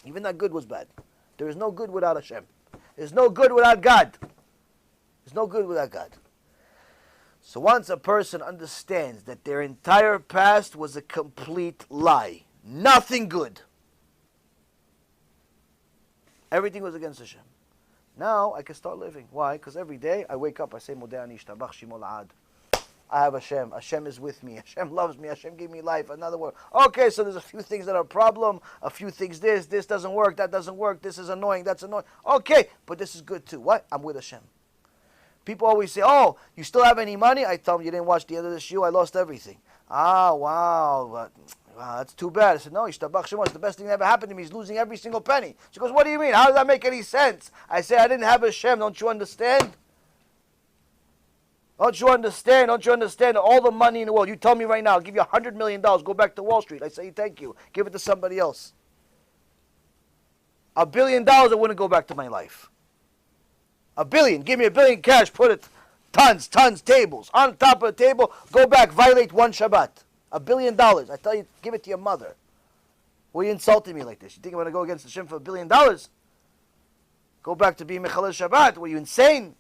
Even that good was bad. There is no good without Hashem. There's no good without God. There's no good without God. So once a person understands that their entire past was a complete lie, nothing good, everything was against Hashem, now I can start living. Why? Because every day I wake up, I say, Modesty, I have Hashem. Hashem is with me. Hashem loves me. Hashem gave me life. Another word. Okay, so there's a few things that are a problem. A few things this doesn't work, that doesn't work. This is annoying, that's annoying. Okay, but this is good too. What? I'm with Hashem. People always say, oh, you still have any money? I tell them, you didn't watch the end of the shoe. I lost everything. Ah, wow. Wow, that's too bad. I said, no, Yishtabach Shemo, it's the best thing that ever happened to me. He's losing every single penny. She goes, what do you mean? How does that make any sense? I say, I didn't have Hashem. Don't you understand? Don't you understand? Don't you understand? All the money in the world. You tell me right now, I'll give you $100 million. Go back to Wall Street. I say, thank you. Give it to somebody else. $1 billion, it wouldn't go back to my life. $1 billion. Give me $1 billion cash. Put it, tons, tables. On top of the table, go back, violate one Shabbat. $1 billion. I tell you, give it to your mother. Why are you insulting me like this? You think I'm going to go against the Shem for $1 billion? Go back to being Mechalel Shabbat? Were you insane?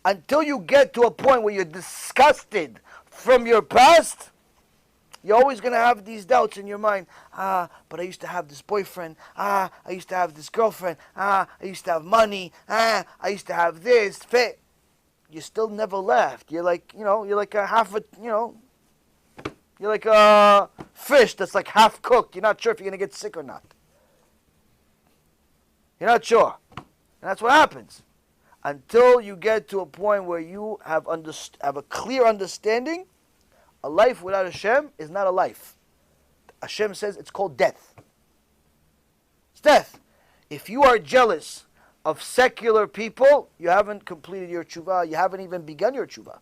Until you get to a point where you're disgusted from your past, you're always going to have these doubts in your mind. But I used to have this boyfriend. I used to have this girlfriend. I used to have money. I used to have this. You still never left. You're like, you're like a you're like a fish that's like half cooked. You're not sure if you're going to get sick or not. You're not sure. And that's what happens. Until you get to a point where you have a clear understanding, a life without Hashem is not a life. Hashem says it's called death. It's death. If you are jealous of secular people, you haven't completed your tshuva. You haven't even begun your tshuva.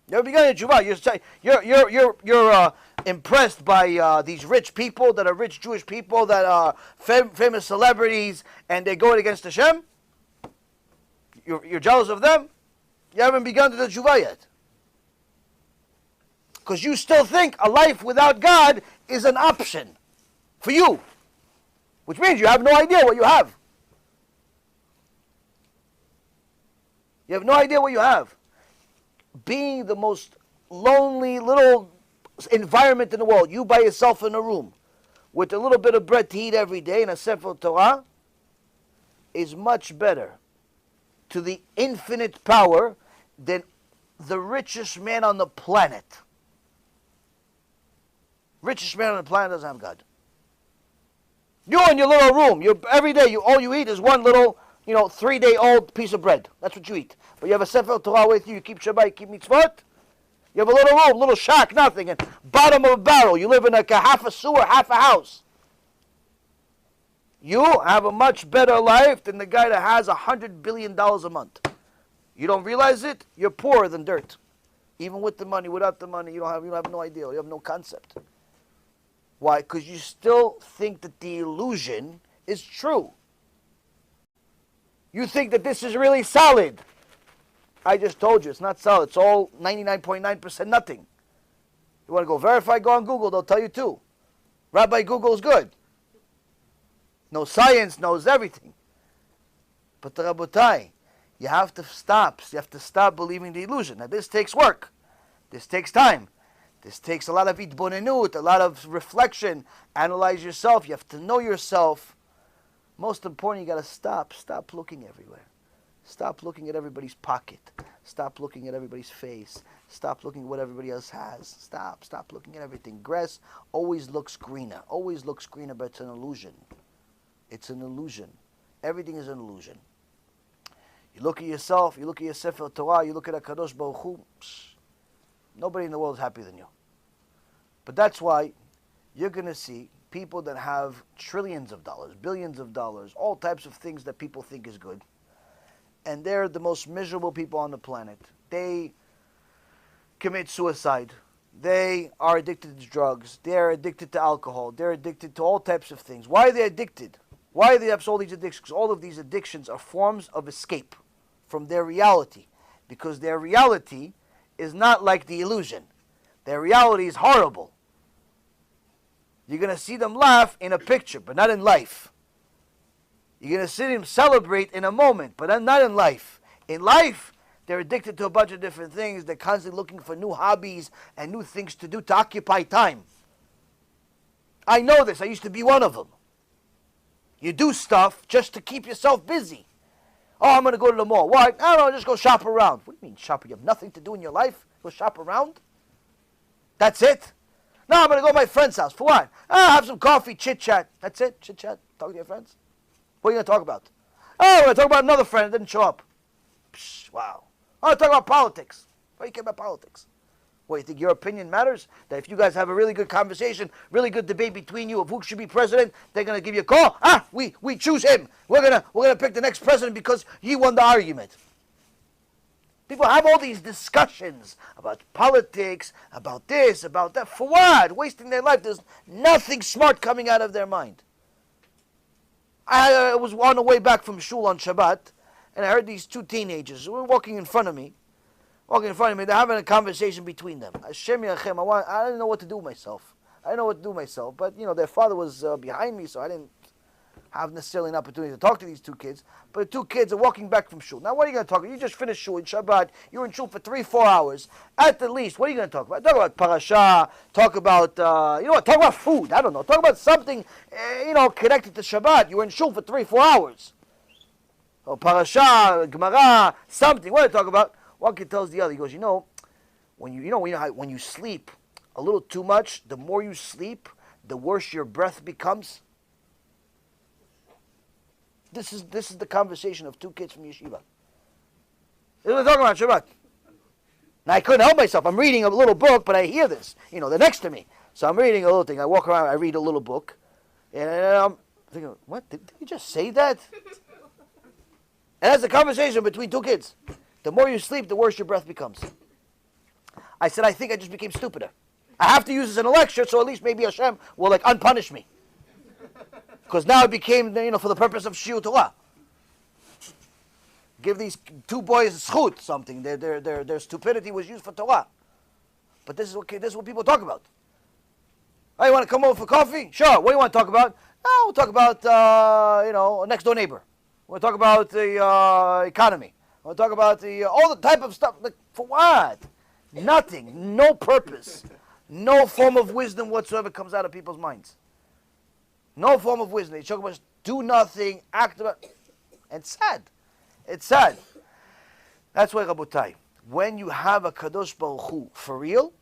You haven't begun your tshuva. You're impressed by these rich people that are rich Jewish people that are famous celebrities, and they're going against Hashem. You're jealous of them? You haven't begun to do tshuva yet. Because you still think a life without God is an option for you. Which means you have no idea what you have. You have no idea what you have. Being the most lonely little environment in the world, you by yourself in a room, with a little bit of bread to eat every day and a sefer Torah, is much better to the infinite power than the richest man on the planet. Richest man on the planet doesn't have God. You in your little room, every day all you eat is one little, 3-day-old piece of bread. That's what you eat. But you have a sefer Torah with you, you keep Shabbat, you keep mitzvot. You have a little room, little shack, nothing, and bottom of a barrel. You live in like a half a sewer, half a house. You have a much better life than the guy that has $100 billion a month. You don't realize it? You're poorer than dirt. Even with the money, without the money, you have no idea. You have no concept. Why? Because you still think that the illusion is true. You think that this is really solid. I just told you, it's not solid. It's all 99.9% nothing. You want to go verify, go on Google. They'll tell you too. Rabbi Google is good. Knows science, knows everything. But the Rabotai, you have to stop. You have to stop believing the illusion. Now this takes work. This takes time. This takes a lot of itbonenut, a lot of reflection. Analyze yourself. You have to know yourself. Most important, you got to stop. Stop looking everywhere. Stop looking at everybody's pocket. Stop looking at everybody's face. Stop looking at what everybody else has. Stop looking at everything. Grass always looks greener. Always looks greener, but it's an illusion. It's an illusion. Everything is an illusion. You look at yourself, you look at your Sefer Torah, you look at HaKadosh Baruch Hu, nobody in the world is happier than you. But that's why you're going to see people that have trillions of dollars, billions of dollars, all types of things that people think is good. And they're the most miserable people on the planet. They commit suicide. They are addicted to drugs. They're addicted to alcohol. They're addicted to all types of things. Why are they addicted? Why do they have all these addictions? Because all of these addictions are forms of escape from their reality. Because their reality is not like the illusion. Their reality is horrible. You're going to see them laugh in a picture, but not in life. You're going to see them celebrate in a moment, but not in life. In life, they're addicted to a bunch of different things. They're constantly looking for new hobbies and new things to do to occupy time. I know this. I used to be one of them. You do stuff just to keep yourself busy. Oh, I'm going to go to the mall. Why? I don't know, just go shop around. What do you mean shop? You have nothing to do in your life? Go shop around? That's it? No, I'm going to go to my friend's house. For what? Have some coffee, chit-chat. That's it? Chit-chat? Talk to your friends? What are you going to talk about? Oh, we're going to talk about another friend that didn't show up. Psh, wow. Oh, talk about politics. Why do you care about politics? What, you think your opinion matters? That if you guys have a really good conversation, really good debate between you of who should be president, they're going to give you a call. We choose him. We're gonna pick the next president because he won the argument. People have all these discussions about politics, about this, about that. For what? Wasting their life. There's nothing smart coming out of their mind. I was on the way back from shul on Shabbat, and I heard these two teenagers who were walking in front of me. They're having a conversation between them. Hashem Yachem, I didn't know what to do with myself. But, their father was behind me, so I didn't have necessarily an opportunity to talk to these two kids. But the two kids are walking back from shul. Now, what are you going to talk about? You just finished shul in Shabbat. You were in shul for 3-4 hours. At the least, what are you going to talk about? Talk about parasha. Talk about, talk about food. I don't know. Talk about something, connected to Shabbat. You were in shul for 3-4 hours. Or parasha, Gemara, something. What are you talk about? One kid tells the other, he goes, when you sleep a little too much, the more you sleep, the worse your breath becomes. This is the conversation of two kids from yeshiva. This is what we're talking about Shabbat. Now I couldn't help myself. I'm reading a little book, but I hear this. They're next to me. So I'm reading a little thing. I walk around, I read a little book. And I'm thinking, what? Did you just say that? And that's a conversation between two kids. The more you sleep, the worse your breath becomes. I said, I think I just became stupider. I have to use this in a lecture, so at least maybe Hashem will unpunish me. Because now it became, for the purpose of Shiur Torah. Give these two boys zchut, something. Their stupidity was used for Torah. But this is what people talk about. Oh, you want to come over for coffee? Sure. What do you want to talk about? Oh, we'll talk about, a next door neighbor. We'll talk about the economy. We'll talk about all the type of stuff. Like, for what? Nothing. No purpose. No form of wisdom whatsoever comes out of people's minds. No form of wisdom. They talk about do nothing, act about. It's sad. It's sad. That's why, Rabotai, when you have a Kadosh Baruch Hu for real,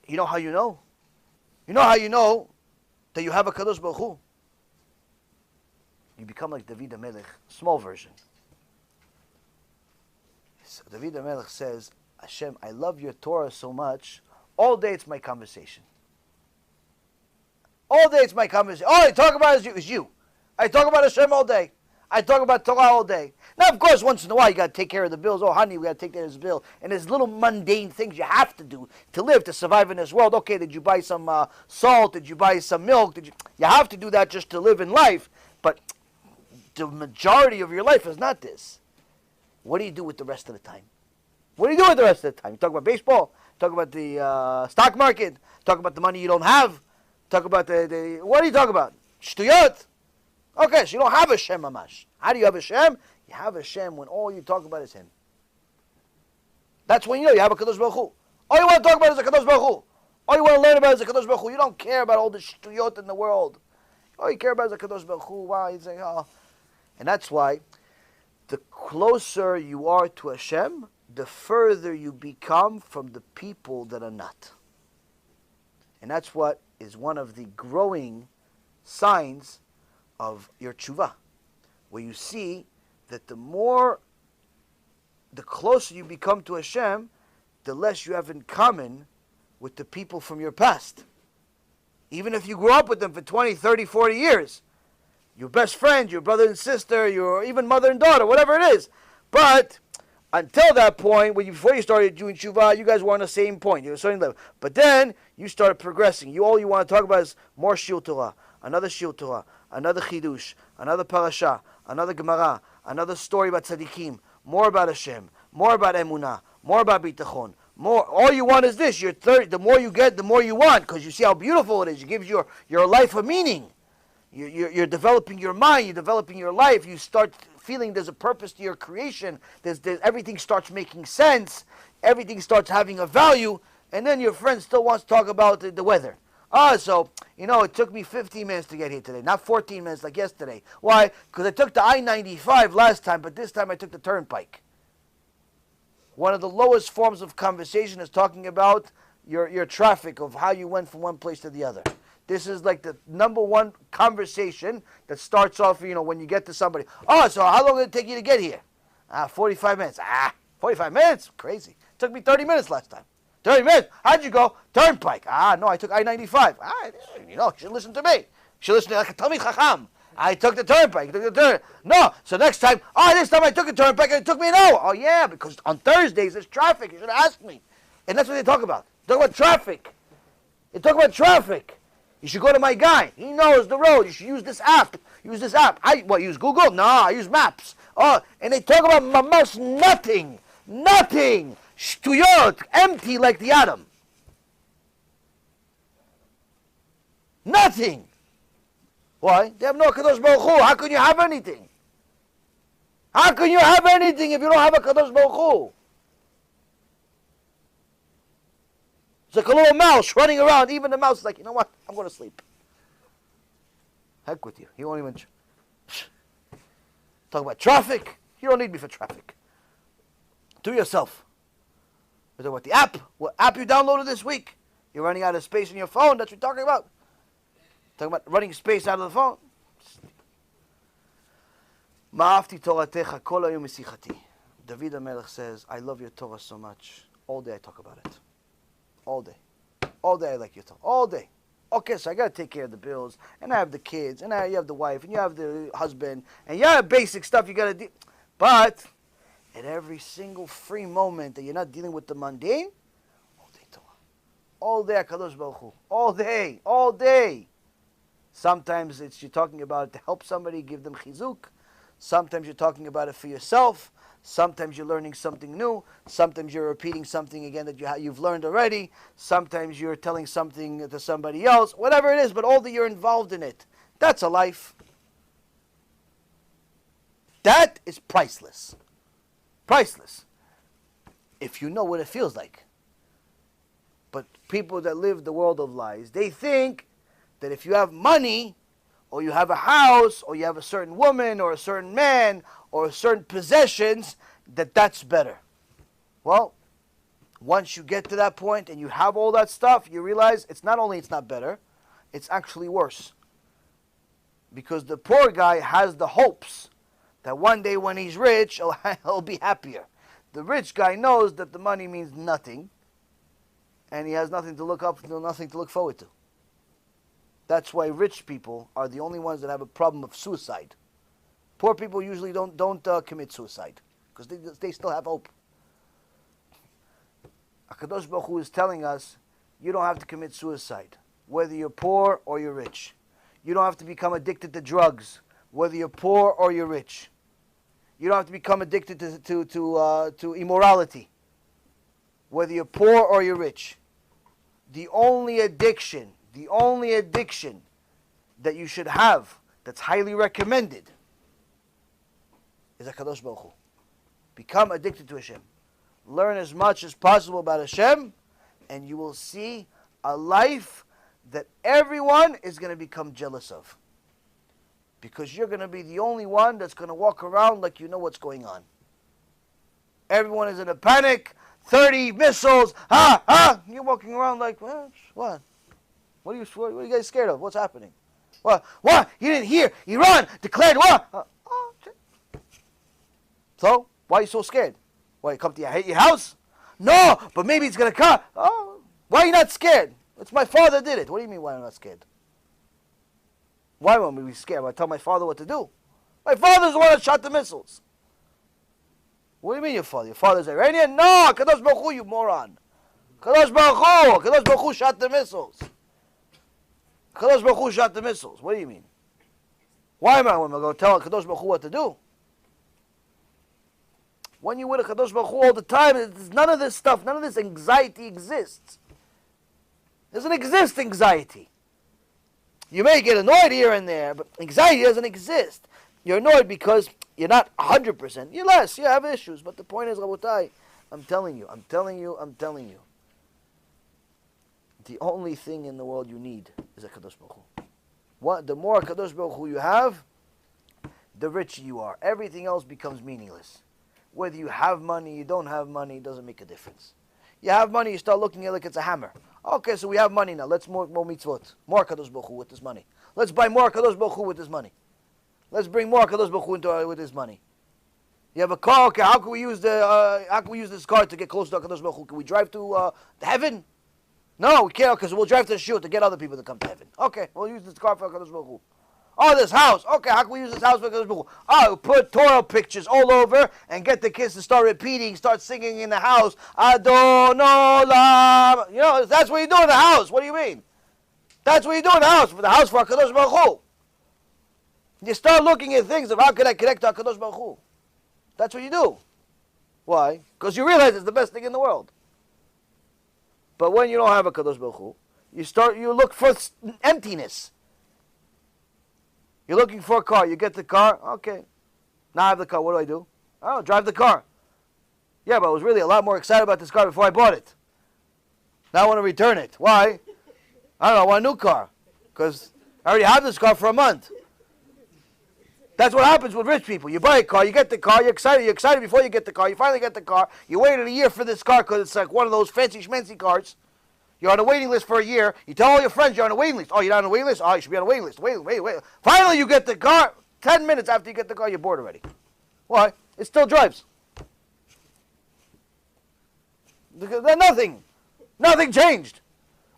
you know how you know? You know how you know that you have a Kadosh Baruch Hu? You become like David HaMelech, small version. So David HaMelech says, Hashem, I love your Torah so much, all day it's my conversation. All day it's my conversation. All I talk about is you. I talk about Hashem all day. I talk about Torah all day. Now, of course, once in a while, you got to take care of the bills. Oh, honey, we got to take care of this bill. And there's little mundane things you have to do to live, to survive in this world. Okay, did you buy some salt? Did you buy some milk? You have to do that just to live in life. But the majority of your life is not this. What do you do with the rest of the time? What do you do with the rest of the time? You talk about baseball, talk about the stock market, talk about the money you don't have, talk about the what do you talk about? Shtuyot. Okay, so you don't have a Shem mamash. How do you have a Shem? You have a Shem when all you talk about is Him. That's when you know you have a Kadosh Baruch Hu. All you want to talk about is a Kadosh Baruch Hu. All you want to learn about is a Kadosh Baruch Hu. You don't care about all the Shtuyot in the world. All you care about is a Kadosh Baruch Hu. Wow, you say, oh. And that's why the closer you are to Hashem, the further you become from the people that are not. And that's what is one of the growing signs of your tshuva, where you see that the closer you become to Hashem, the less you have in common with the people from your past. Even if you grew up with them for 20, 30, 40 years, your best friend, your brother and sister, your even mother and daughter, whatever it is. But until that point, before you started doing tshuva, you guys were on the same point. You were starting level. But then you started progressing. All you want to talk about is more shul Torah, another shul Torah, another chidush, another parasha, another gemara, another story about tzaddikim, more about Hashem, more about emunah, more about bitachon. More. All you want is this. The more you get, the more you want, because you see how beautiful it is. It gives your life a meaning. You're developing your mind. You're developing your life. You start feeling there's a purpose to your creation. Everything starts making sense. Everything starts having a value. And then your friend still wants to talk about the weather. So, it took me 15 minutes to get here today, not 14 minutes like yesterday. Why? Because I took the I-95 last time, but this time I took the turnpike. One of the lowest forms of conversation is talking about your traffic, of how you went from one place to the other. This is like the number one conversation that starts off, when you get to somebody. So how long did it take you to get here? 45 minutes. 45 minutes? Crazy. It took me 30 minutes last time. 30 minutes? How'd you go? Turnpike. No, I took I-95. You should listen to me. You should listen to like a Talmid Chacham. I took the turnpike. No, so next time, this time I took a turnpike and it took me an hour. Oh, yeah, because on Thursdays there's traffic. You should have asked me. And that's what they talk about. They talk about traffic. They talk about traffic. You should go to my guy. He knows the road. You should use this app. Use this app. Use Google? No, I use maps. And they talk about mamash nothing. Nothing. Shtuyot. Empty like the atom. Nothing. Why? They have no Kadosh Baruch Hu. How can you have anything? How can you have anything if you don't have a Kadosh Baruch Hu? It's like a little mouse running around. Even the mouse is like, you know what? I'm going to sleep. Heck with you. You won't even talk about traffic. You don't need me for traffic. Do yourself. We talk about the app. What app you downloaded this week? You're running out of space in your phone. That's what you're talking about. Talking about running space out of the phone. Ma'afti Toratecha kol hayom mesichati. David HaMelech says, I love your Torah so much. All day I talk about it. All day. All day I like your Torah. All day. Okay, so I got to take care of the bills, and I have the kids, and you have the wife, and you have the husband, and you have basic stuff you got to do. But at every single free moment that you're not dealing with the mundane, all day Torah. All day HaKadosh Baruch Hu. All day. All day. Sometimes you're talking about it to help somebody, give them chizuk. Sometimes you're talking about it for yourself. Sometimes you're learning something new. Sometimes you're repeating something again that you've learned already. Sometimes you're telling something to somebody else. Whatever it is, but all that you're involved in it. That's a life. That is priceless. Priceless. If you know what it feels like. But people that live the world of lies, they think that if you have money, or you have a house, or you have a certain woman, or a certain man, or certain possessions, that's better. Well, once you get to that point and you have all that stuff, you realize it's not better, it's actually worse. Because the poor guy has the hopes that one day when he's rich, he'll be happier. The rich guy knows that the money means nothing, and he has nothing to look up to, nothing to look forward to. That's why rich people are the only ones that have a problem of suicide. Poor people usually don't commit suicide because they still have hope. HaKadosh Baruch Hu is telling us you don't have to commit suicide, whether you're poor or you're rich. You don't have to become addicted to drugs, whether you're poor or you're rich. You don't have to become addicted to immorality, whether you're poor or you're rich. The only addiction that you should have that's highly recommended is HaKadosh Baruch Hu. Become addicted to Hashem. Learn as much as possible about Hashem, and you will see a life that everyone is going to become jealous of. Because you're going to be the only one that's going to walk around like you know what's going on. Everyone is in a panic. 30 missiles. You're walking around like, what? What are you guys scared of? What's happening? What? You didn't hear? Iran declared war. So, why are you so scared? Why, you come to your house? No, but maybe it's going to come. Oh, why are you not scared? It's my father did it. What do you mean why I'm not scared? Why won't we be scared? I tell my father what to do. My father's the one that shot the missiles. What do you mean your father? Your father's Iranian? No, Kadosh Baruch Hu, you moron. Kadosh Baruch Hu shot the missiles. Kadosh Baruch Hu shot the missiles. What do you mean? Why am I going to go tell Kadosh Baruch Hu what to do? When you're with a Kadosh Baruch Hu all the time, none of this stuff, none of this anxiety exists. Doesn't exist anxiety. You may get annoyed here and there, but anxiety doesn't exist. You're annoyed because you're not 100%. You're less. You have issues. But the point is, Rabotai, I'm telling you. The only thing in the world you need is a Kadosh Baruch Hu. The more Kadosh Baruch Hu you have, the richer you are. Everything else becomes meaningless. Whether you have money, you don't have money, it doesn't make a difference. You have money, you start looking at it like it's a hammer. Okay, so we have money now. Let's more mitzvot. More Kadosh Baruch Hu with this money. Let's buy more Kadosh Baruch Hu with this money. Let's bring more Kadosh Baruch Hu into with this money. You have a car. Okay, how can we use this car to get closer to Kadosh Baruch Hu? Can we drive to heaven? No, we can't, because we'll drive to the shul to get other people to come to heaven. Okay, we'll use this car for Kadosh Baruch Hu. Oh, this house. Okay, how can we use this house for Kadosh Baruch Hu? Oh, put Torah pictures all over and get the kids to start repeating, start singing in the house. Adon Olam. You know, that's what you do in the house. What do you mean? That's what you do in the house. For the house for Kadosh Baruch Hu. You start looking at things of how can I connect to HaKadosh Baruch Hu. That's what you do. Why? Because you realize it's the best thing in the world. But when you don't have a HaKadosh Baruch Hu, you look for emptiness. You're looking for a car. You get the car. Okay. Now I have the car. What do? Oh, drive the car. Yeah, but I was really a lot more excited about this car before I bought it. Now I want to return it. Why? I don't know. I want a new car. Because I already have this car for a month. That's what happens with rich people. You buy a car, you get the car, you're excited before you get the car, you finally get the car, you waited a year for this car because it's like one of those fancy schmancy cars. You're on a waiting list for a year, you tell all your friends you're on a waiting list. Oh, you're not on a waiting list? Oh, you should be on a waiting list. Wait. Finally you get the car, 10 minutes after you get the car, you're bored already. Why? It still drives. Nothing changed.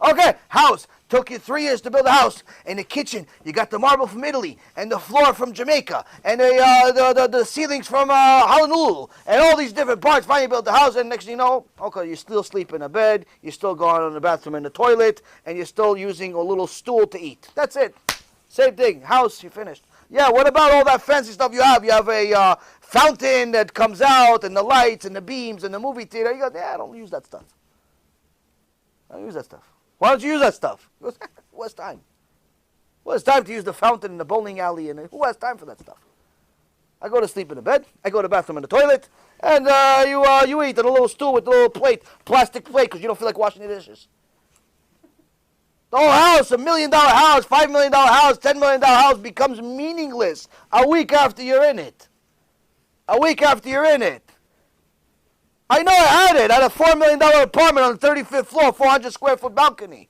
Okay, house. Took you 3 years to build a house. And the kitchen, you got the marble from Italy, and the floor from Jamaica, and the ceilings from Honolulu, and all these different parts. Finally you built the house, and next thing you know, okay, you still sleep in a bed, you're still going in the bathroom and the toilet, and you're still using a little stool to eat. That's it. Same thing. House, you finished. Yeah, what about all that fancy stuff you have? You have a fountain that comes out, and the lights, and the beams, and the movie theater. You go, yeah, I don't use that stuff. Why don't you use that stuff? Who has time? Who has time to use the fountain in the bowling alley? And who has time for that stuff? I go to sleep in the bed. I go to the bathroom and the toilet. And you eat on a little stool with a little plate, plastic plate, because you don't feel like washing the dishes. The whole house, $1 million house, $5 million house, $10 million house becomes meaningless a week after you're in it. I know I had it. I had a $4 million apartment on the 35th floor, 400 square foot balcony.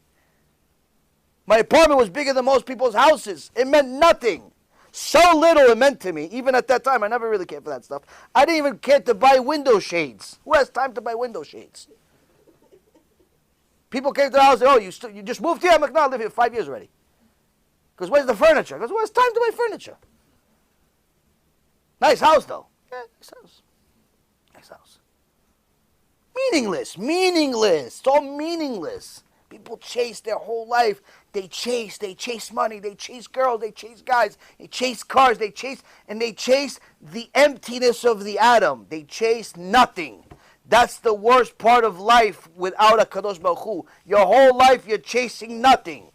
My apartment was bigger than most people's houses. It meant nothing. So little it meant to me. Even at that time, I never really cared for that stuff. I didn't even care to buy window shades. Who has time to buy window shades? People came to the house and say, oh, you just moved here? I'm like, no, I live here 5 years already. Because where's the furniture? I goes, well, it's time to buy furniture. Nice house, though. Yeah, nice house. Meaningless. It's all meaningless. People chase their whole life. They chase money, they chase girls, they chase guys, they chase cars, they chase the emptiness of the atom. They chase nothing. That's the worst part of life without a Kadosh Baruch Hu. Your whole life you're chasing nothing.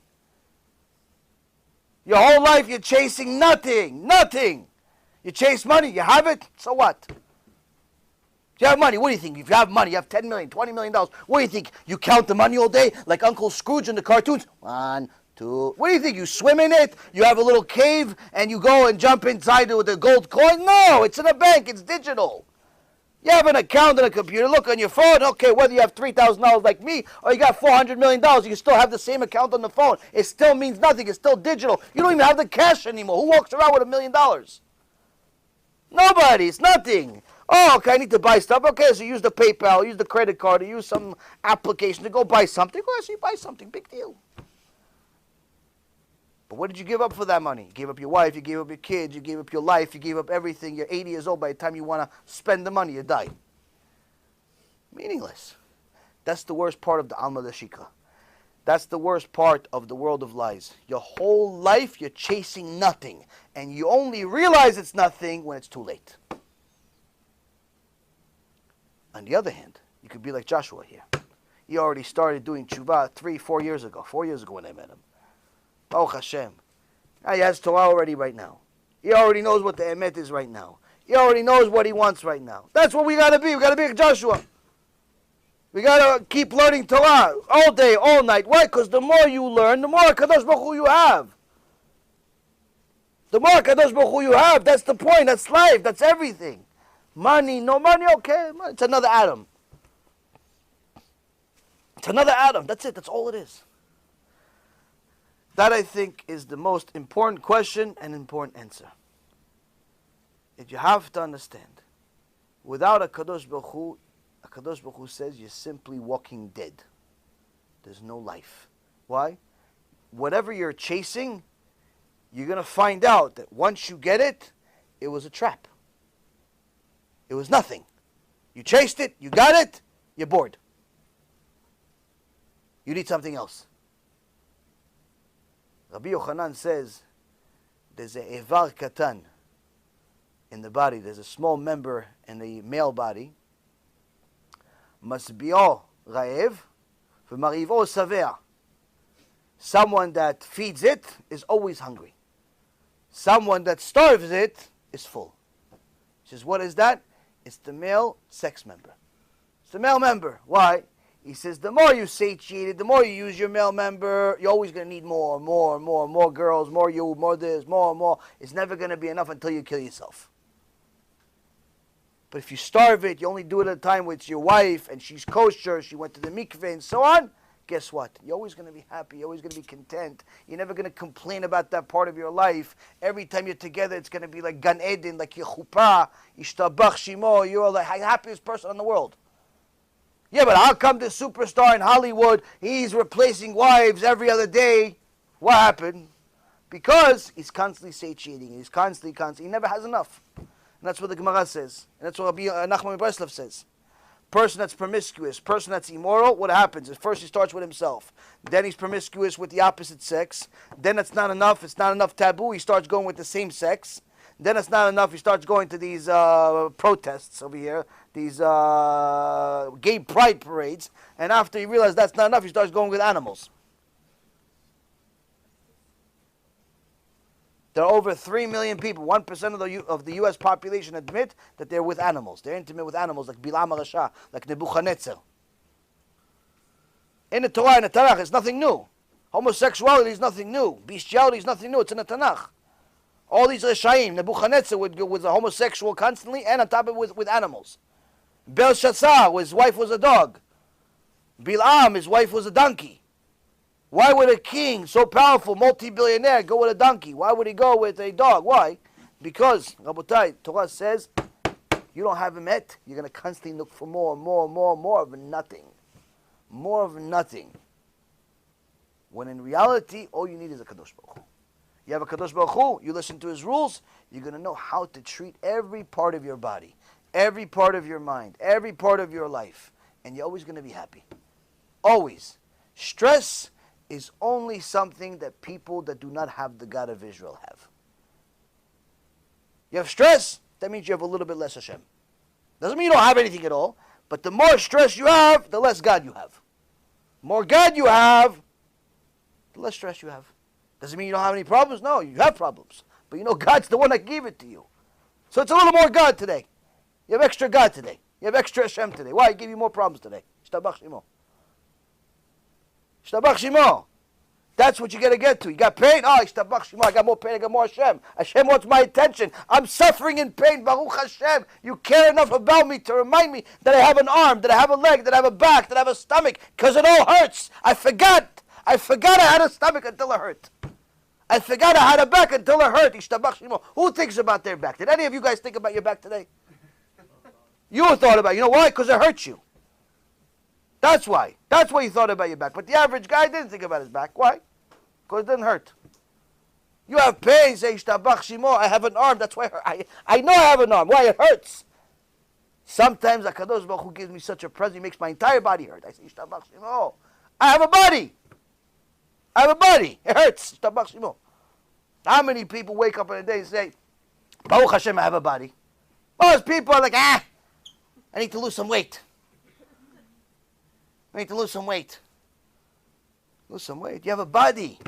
Your whole life you're chasing nothing. Nothing. You chase money, you have it, so what? You have money, what do you think? If you have money, you have $10 million, $20 million. What do you think? You count the money all day like Uncle Scrooge in the cartoons? 1, 2. What do you think? You swim in it? You have a little cave and you go and jump inside it with a gold coin? No, it's in a bank. It's digital. You have an account on a computer. Look on your phone. Okay, whether you have $3,000 like me or you got $400 million, you still have the same account on the phone. It still means nothing. It's still digital. You don't even have the cash anymore. Who walks around with $1 million? Nobody. It's nothing. Oh, okay, I need to buy stuff. Okay, so use the PayPal, use the credit card, or use some application to go buy something. Well, so you buy something. Big deal. But what did you give up for that money? You gave up your wife, you gave up your kids, you gave up your life, you gave up everything. You're 80 years old. By the time you want to spend the money, you die. Meaningless. That's the worst part of the Alma Dashika. That's the worst part of the world of lies. Your whole life, you're chasing nothing. And you only realize it's nothing when it's too late. On the other hand, you could be like Joshua here. He already started doing tshuva 4 years ago. 4 years ago when I met him. Baruch Hashem. Now he has Torah already right now. He already knows what the emet is right now. He already knows what he wants right now. That's what we got to be. We got to be like Joshua. We got to keep learning Torah all day, all night. Why? Because the more you learn, the more Kadosh Baruch Hu you have. The more Kadosh Baruch Hu you have, that's the point. That's life. That's everything. Money, no money, okay. It's another atom. It's another atom. That's it. That's all it is. That, I think, is the most important question and important answer. That you have to understand. Without a Kadosh Baruch Hu says you're simply walking dead. There's no life. Why? Whatever you're chasing, you're going to find out that once you get it, it was a trap. It was nothing. You chased it, you got it, you're bored. You need something else. Rabbi Yochanan says there's a evar katan in the body. There's a small member in the male body. Masbi'o raev v'marivo savea. Someone that feeds it is always hungry. Someone that starves it is full. He says, what is that? It's the male sex member. It's the male member. Why? He says, the more you satiate it, the more you use your male member, you're always going to need more girls, more you, more this, more. It's never going to be enough until you kill yourself. But if you starve it, you only do it at a time with your wife, and she's kosher, she went to the mikveh, and so on, guess what? You're always going to be happy. You're always going to be content. You're never going to complain about that part of your life. Every time you're together, it's going to be like Gan Eden, like your chuppah, Yishtabach Shimo. You're the happiest person in the world. Yeah, but how come this superstar in Hollywood, he's replacing wives every other day? What happened? Because he's constantly satiating. He's constantly. He never has enough. And that's what the Gemara says. And that's what Rabbi Nachman Breslov says. Person that's promiscuous, person that's immoral, what happens? At first he starts with himself. Then he's promiscuous with the opposite sex. Then it's not enough. It's not enough taboo. He starts going with the same sex. Then it's not enough. He starts going to these protests over here, these gay pride parades. And after he realizes that's not enough, he starts going with animals. There are over 3 million people. 1% of the U.S. population admit that they're with animals. They're intimate with animals, like Bilam HaRasha, like Nebuchadnezzar. In the Torah and the Tanakh, it's nothing new. Homosexuality is nothing new. Bestiality is nothing new. It's in the Tanakh. All these Reshaim, Nebuchadnezzar was a homosexual constantly, and on top of it with animals. Belshazzar, his wife was a dog. Bilam, his wife was a donkey. Why would a king, so powerful, multi-billionaire, go with a donkey? Why would he go with a dog? Why? Because, Rabotai, Torah says, you don't have him yet, you're going to constantly look for more of nothing. More of nothing. When in reality, all you need is a Kadosh Baruch Hu. You have a Kadosh Baruch Hu, you listen to his rules, you're going to know how to treat every part of your body, every part of your mind, every part of your life. And you're always going to be happy. Always. Stress is only something that people that do not have the God of Israel have. You have stress, that means you have a little bit less Hashem. Doesn't mean you don't have anything at all, but the more stress you have, the less God you have. The more God you have, the less stress you have. Doesn't mean you don't have any problems. No, you have problems. But you know God's the one that gave it to you. So it's a little more God today. You have extra God today. You have extra Hashem today. Why? He gave you more problems today. Shtabach Shemo. Shtabach Shemo. That's what you got to get to. You got pain? Oh, Shtabach Shemo. I got more pain. I got more Hashem. Hashem wants my attention. I'm suffering in pain. Baruch Hashem. You care enough about me to remind me that I have an arm, that I have a leg, that I have a back, that I have a stomach, because it all hurts. I forgot I had a stomach until it hurt. I forgot I had a back until it hurt. Ishtabach Shemo. Who thinks about their back? Did any of you guys think about your back today? You thought about it. You know why? Because it hurts you. That's why. That's why you thought about your back. But the average guy didn't think about his back. Why? Because it didn't hurt. You have pain, say Ishtabach Shemo. I have an arm. That's why I know I have an arm. Why? It hurts. Sometimes HaKadosh Baruch Hu gives me such a present, he makes my entire body hurt. I say Ishtabach Shemo. I have a body. I have a body. It hurts. Ishtabach Shemo. How many people wake up in a day and say, Baruch Hashem, I have a body? Most people are like, I need to lose some weight. I need to lose some weight. Lose some weight. You have a body.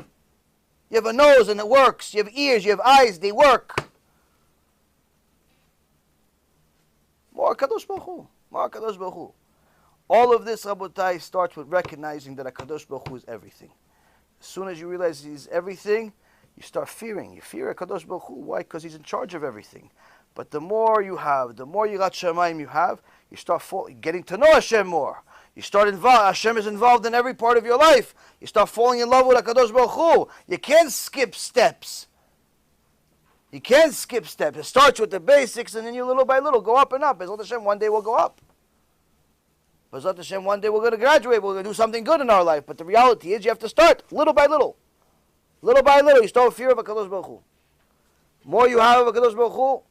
You have a nose and it works. You have ears, you have eyes, they work. More Kadosh Baruch Hu. More Kadosh Baruch Hu. All of this, Rabotai, starts with recognizing that HaKadosh Baruch Hu is everything. As soon as you realize He's everything, you start fearing. You fear HaKadosh Baruch Hu. Why? Because He's in charge of everything. But the more you have, the more Yirat Shamayim you have, you start getting to know Hashem more. You start Hashem is involved in every part of your life. You start falling in love with HaKadosh Baruch Hu. You can't skip steps. You can't skip steps. It starts with the basics, and then you little by little go up and up. Bezrat Hashem, one day we'll go up. Bezrat Hashem, one day we're going to graduate. We're going to do something good in our life. But the reality is you have to start little by little. Little by little, you start with fear of HaKadosh Baruch Hu. More you have of HaKadosh Baruch Hu,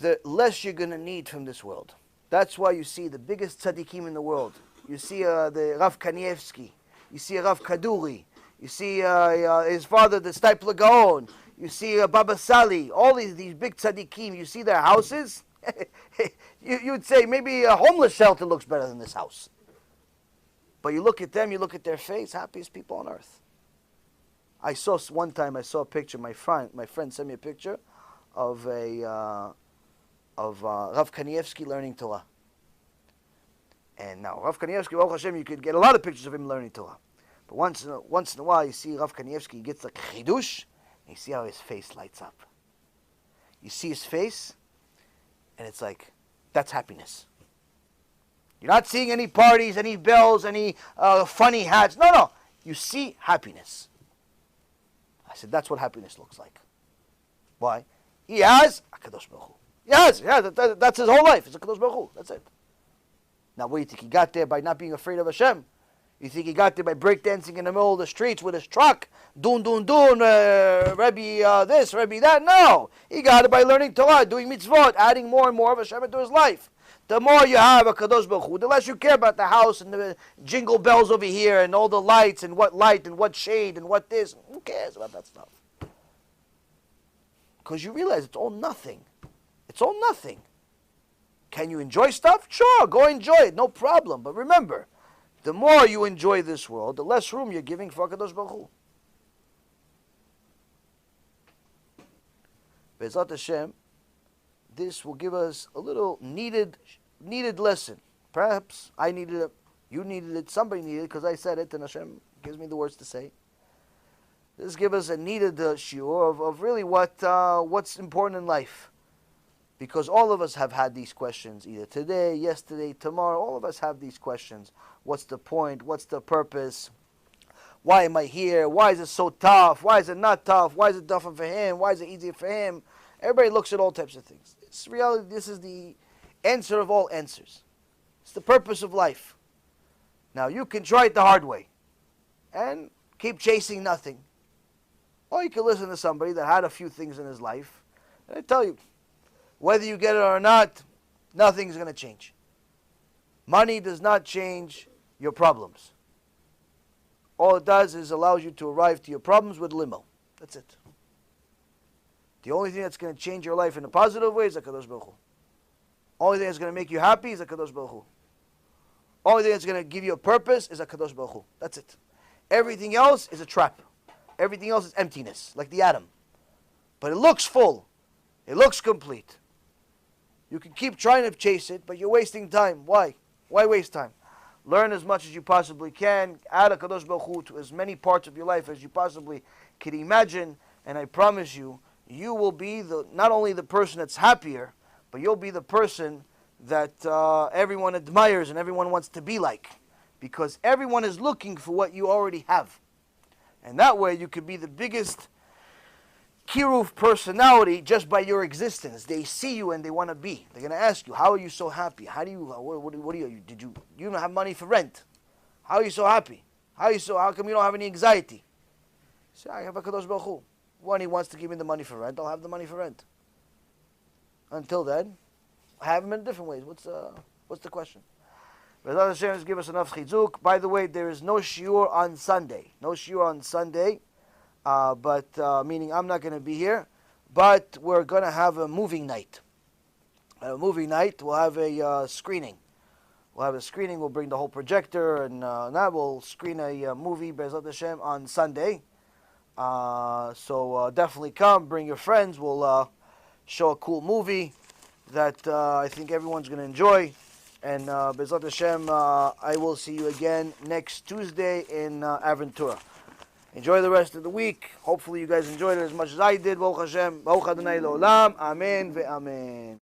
the less you're going to need from this world. That's why you see the biggest tzaddikim in the world. You see the Rav Kanievsky. You see Rav Kaduri. You see his father, the Stipler Gaon. You see Baba Sali. All these big tzaddikim. You see their houses. You'd say maybe a homeless shelter looks better than this house. But you look at them, you look at their face, happiest people on earth. One time I saw a picture, my friend sent me a picture of Rav Kanievsky learning Torah. And now, Rav Kanievsky, Baruch Hashem, you could get a lot of pictures of him learning Torah. But once in a while, you see Rav Kanievsky, he gets like chidush, and you see how his face lights up. You see his face, and it's like, that's happiness. You're not seeing any parties, any bells, any funny hats. No. You see happiness. I said, that's what happiness looks like. Why? He has HaKadosh Baruch Hu. Yes, that's his whole life. It's HaKadosh Baruch Hu. That's it. Now, what do you think? He got there by not being afraid of Hashem? You think he got there by breakdancing in the middle of the streets with his truck? Doon, Rebbe this, Rebbe that? No. He got it by learning Torah, doing mitzvot, adding more and more of Hashem into his life. The more you have HaKadosh Baruch Hu, the less you care about the house and the jingle bells over here and all the lights and what shade and what this. Who cares about that stuff? Because you realize it's all nothing. It's all nothing. Can you enjoy stuff? Sure, go enjoy it, no problem. But remember, the more you enjoy this world, the less room you're giving for HaKadosh Baruch Hu. Be'ezrat Hashem, this will give us a little needed lesson. Perhaps I needed it, you needed it, somebody needed it, because I said it, and Hashem gives me the words to say. This gives us a needed shiur of really what's important in life. Because all of us have had these questions, either today, yesterday, tomorrow. All of us have these questions. What's the point? What's the purpose? Why am I here? Why is it so tough? Why is it not tough? Why is it tougher for him? Why is it easier for him? Everybody looks at all types of things. It's reality. This is the answer of all answers. It's the purpose of life. Now, you can try it the hard way and keep chasing nothing. Or you can listen to somebody that had a few things in his life, and I tell you, whether you get it or not, nothing's going to change. Money does not change your problems. All it does is allows you to arrive to your problems with limo. That's it. The only thing that's going to change your life in a positive way is HaKadosh Baruch Hu. Only thing that's going to make you happy is HaKadosh Baruch Hu. Only thing that's going to give you a purpose is HaKadosh Baruch Hu. That's it. Everything else is a trap. Everything else is emptiness, like the atom. But it looks full. It looks complete. You can keep trying to chase it, but you're wasting time. Why? Why waste time? Learn as much as you possibly can. Add HaKadosh Baruch Hu to as many parts of your life as you possibly can imagine. And I promise you, you will be not only the person that's happier, but you'll be the person that everyone admires and everyone wants to be like. Because everyone is looking for what you already have. And that way you could be the biggest Kiruf personality just by your existence. They see you and they want to be. They're going to ask you, how are you so happy? How do you, what do you, you don't have money for rent? How are you so happy? How come you don't have any anxiety? Say, I have a Kadosh Baruch Hu. When he wants to give me the money for rent, I'll have the money for rent. Until then, I have him in different ways. What's the question? Bezrat Hashem give us enough chizuk. By the way, there is no shiur on Sunday. No shiur on Sunday, meaning I'm not going to be here. But we're going to have a movie night. At a movie night, we'll have a screening. We'll have a screening. We'll bring the whole projector, and now we'll screen a movie, Bezrat Hashem, on Sunday. So definitely come, bring your friends. We'll show a cool movie that I think everyone's going to enjoy. And Bezrat Hashem, I will see you again next Tuesday in Aventura. Enjoy the rest of the week. Hopefully you guys enjoyed it as much as I did. Baruch Hashem, Baruch Adonai Le'olam. Amen ve'amen.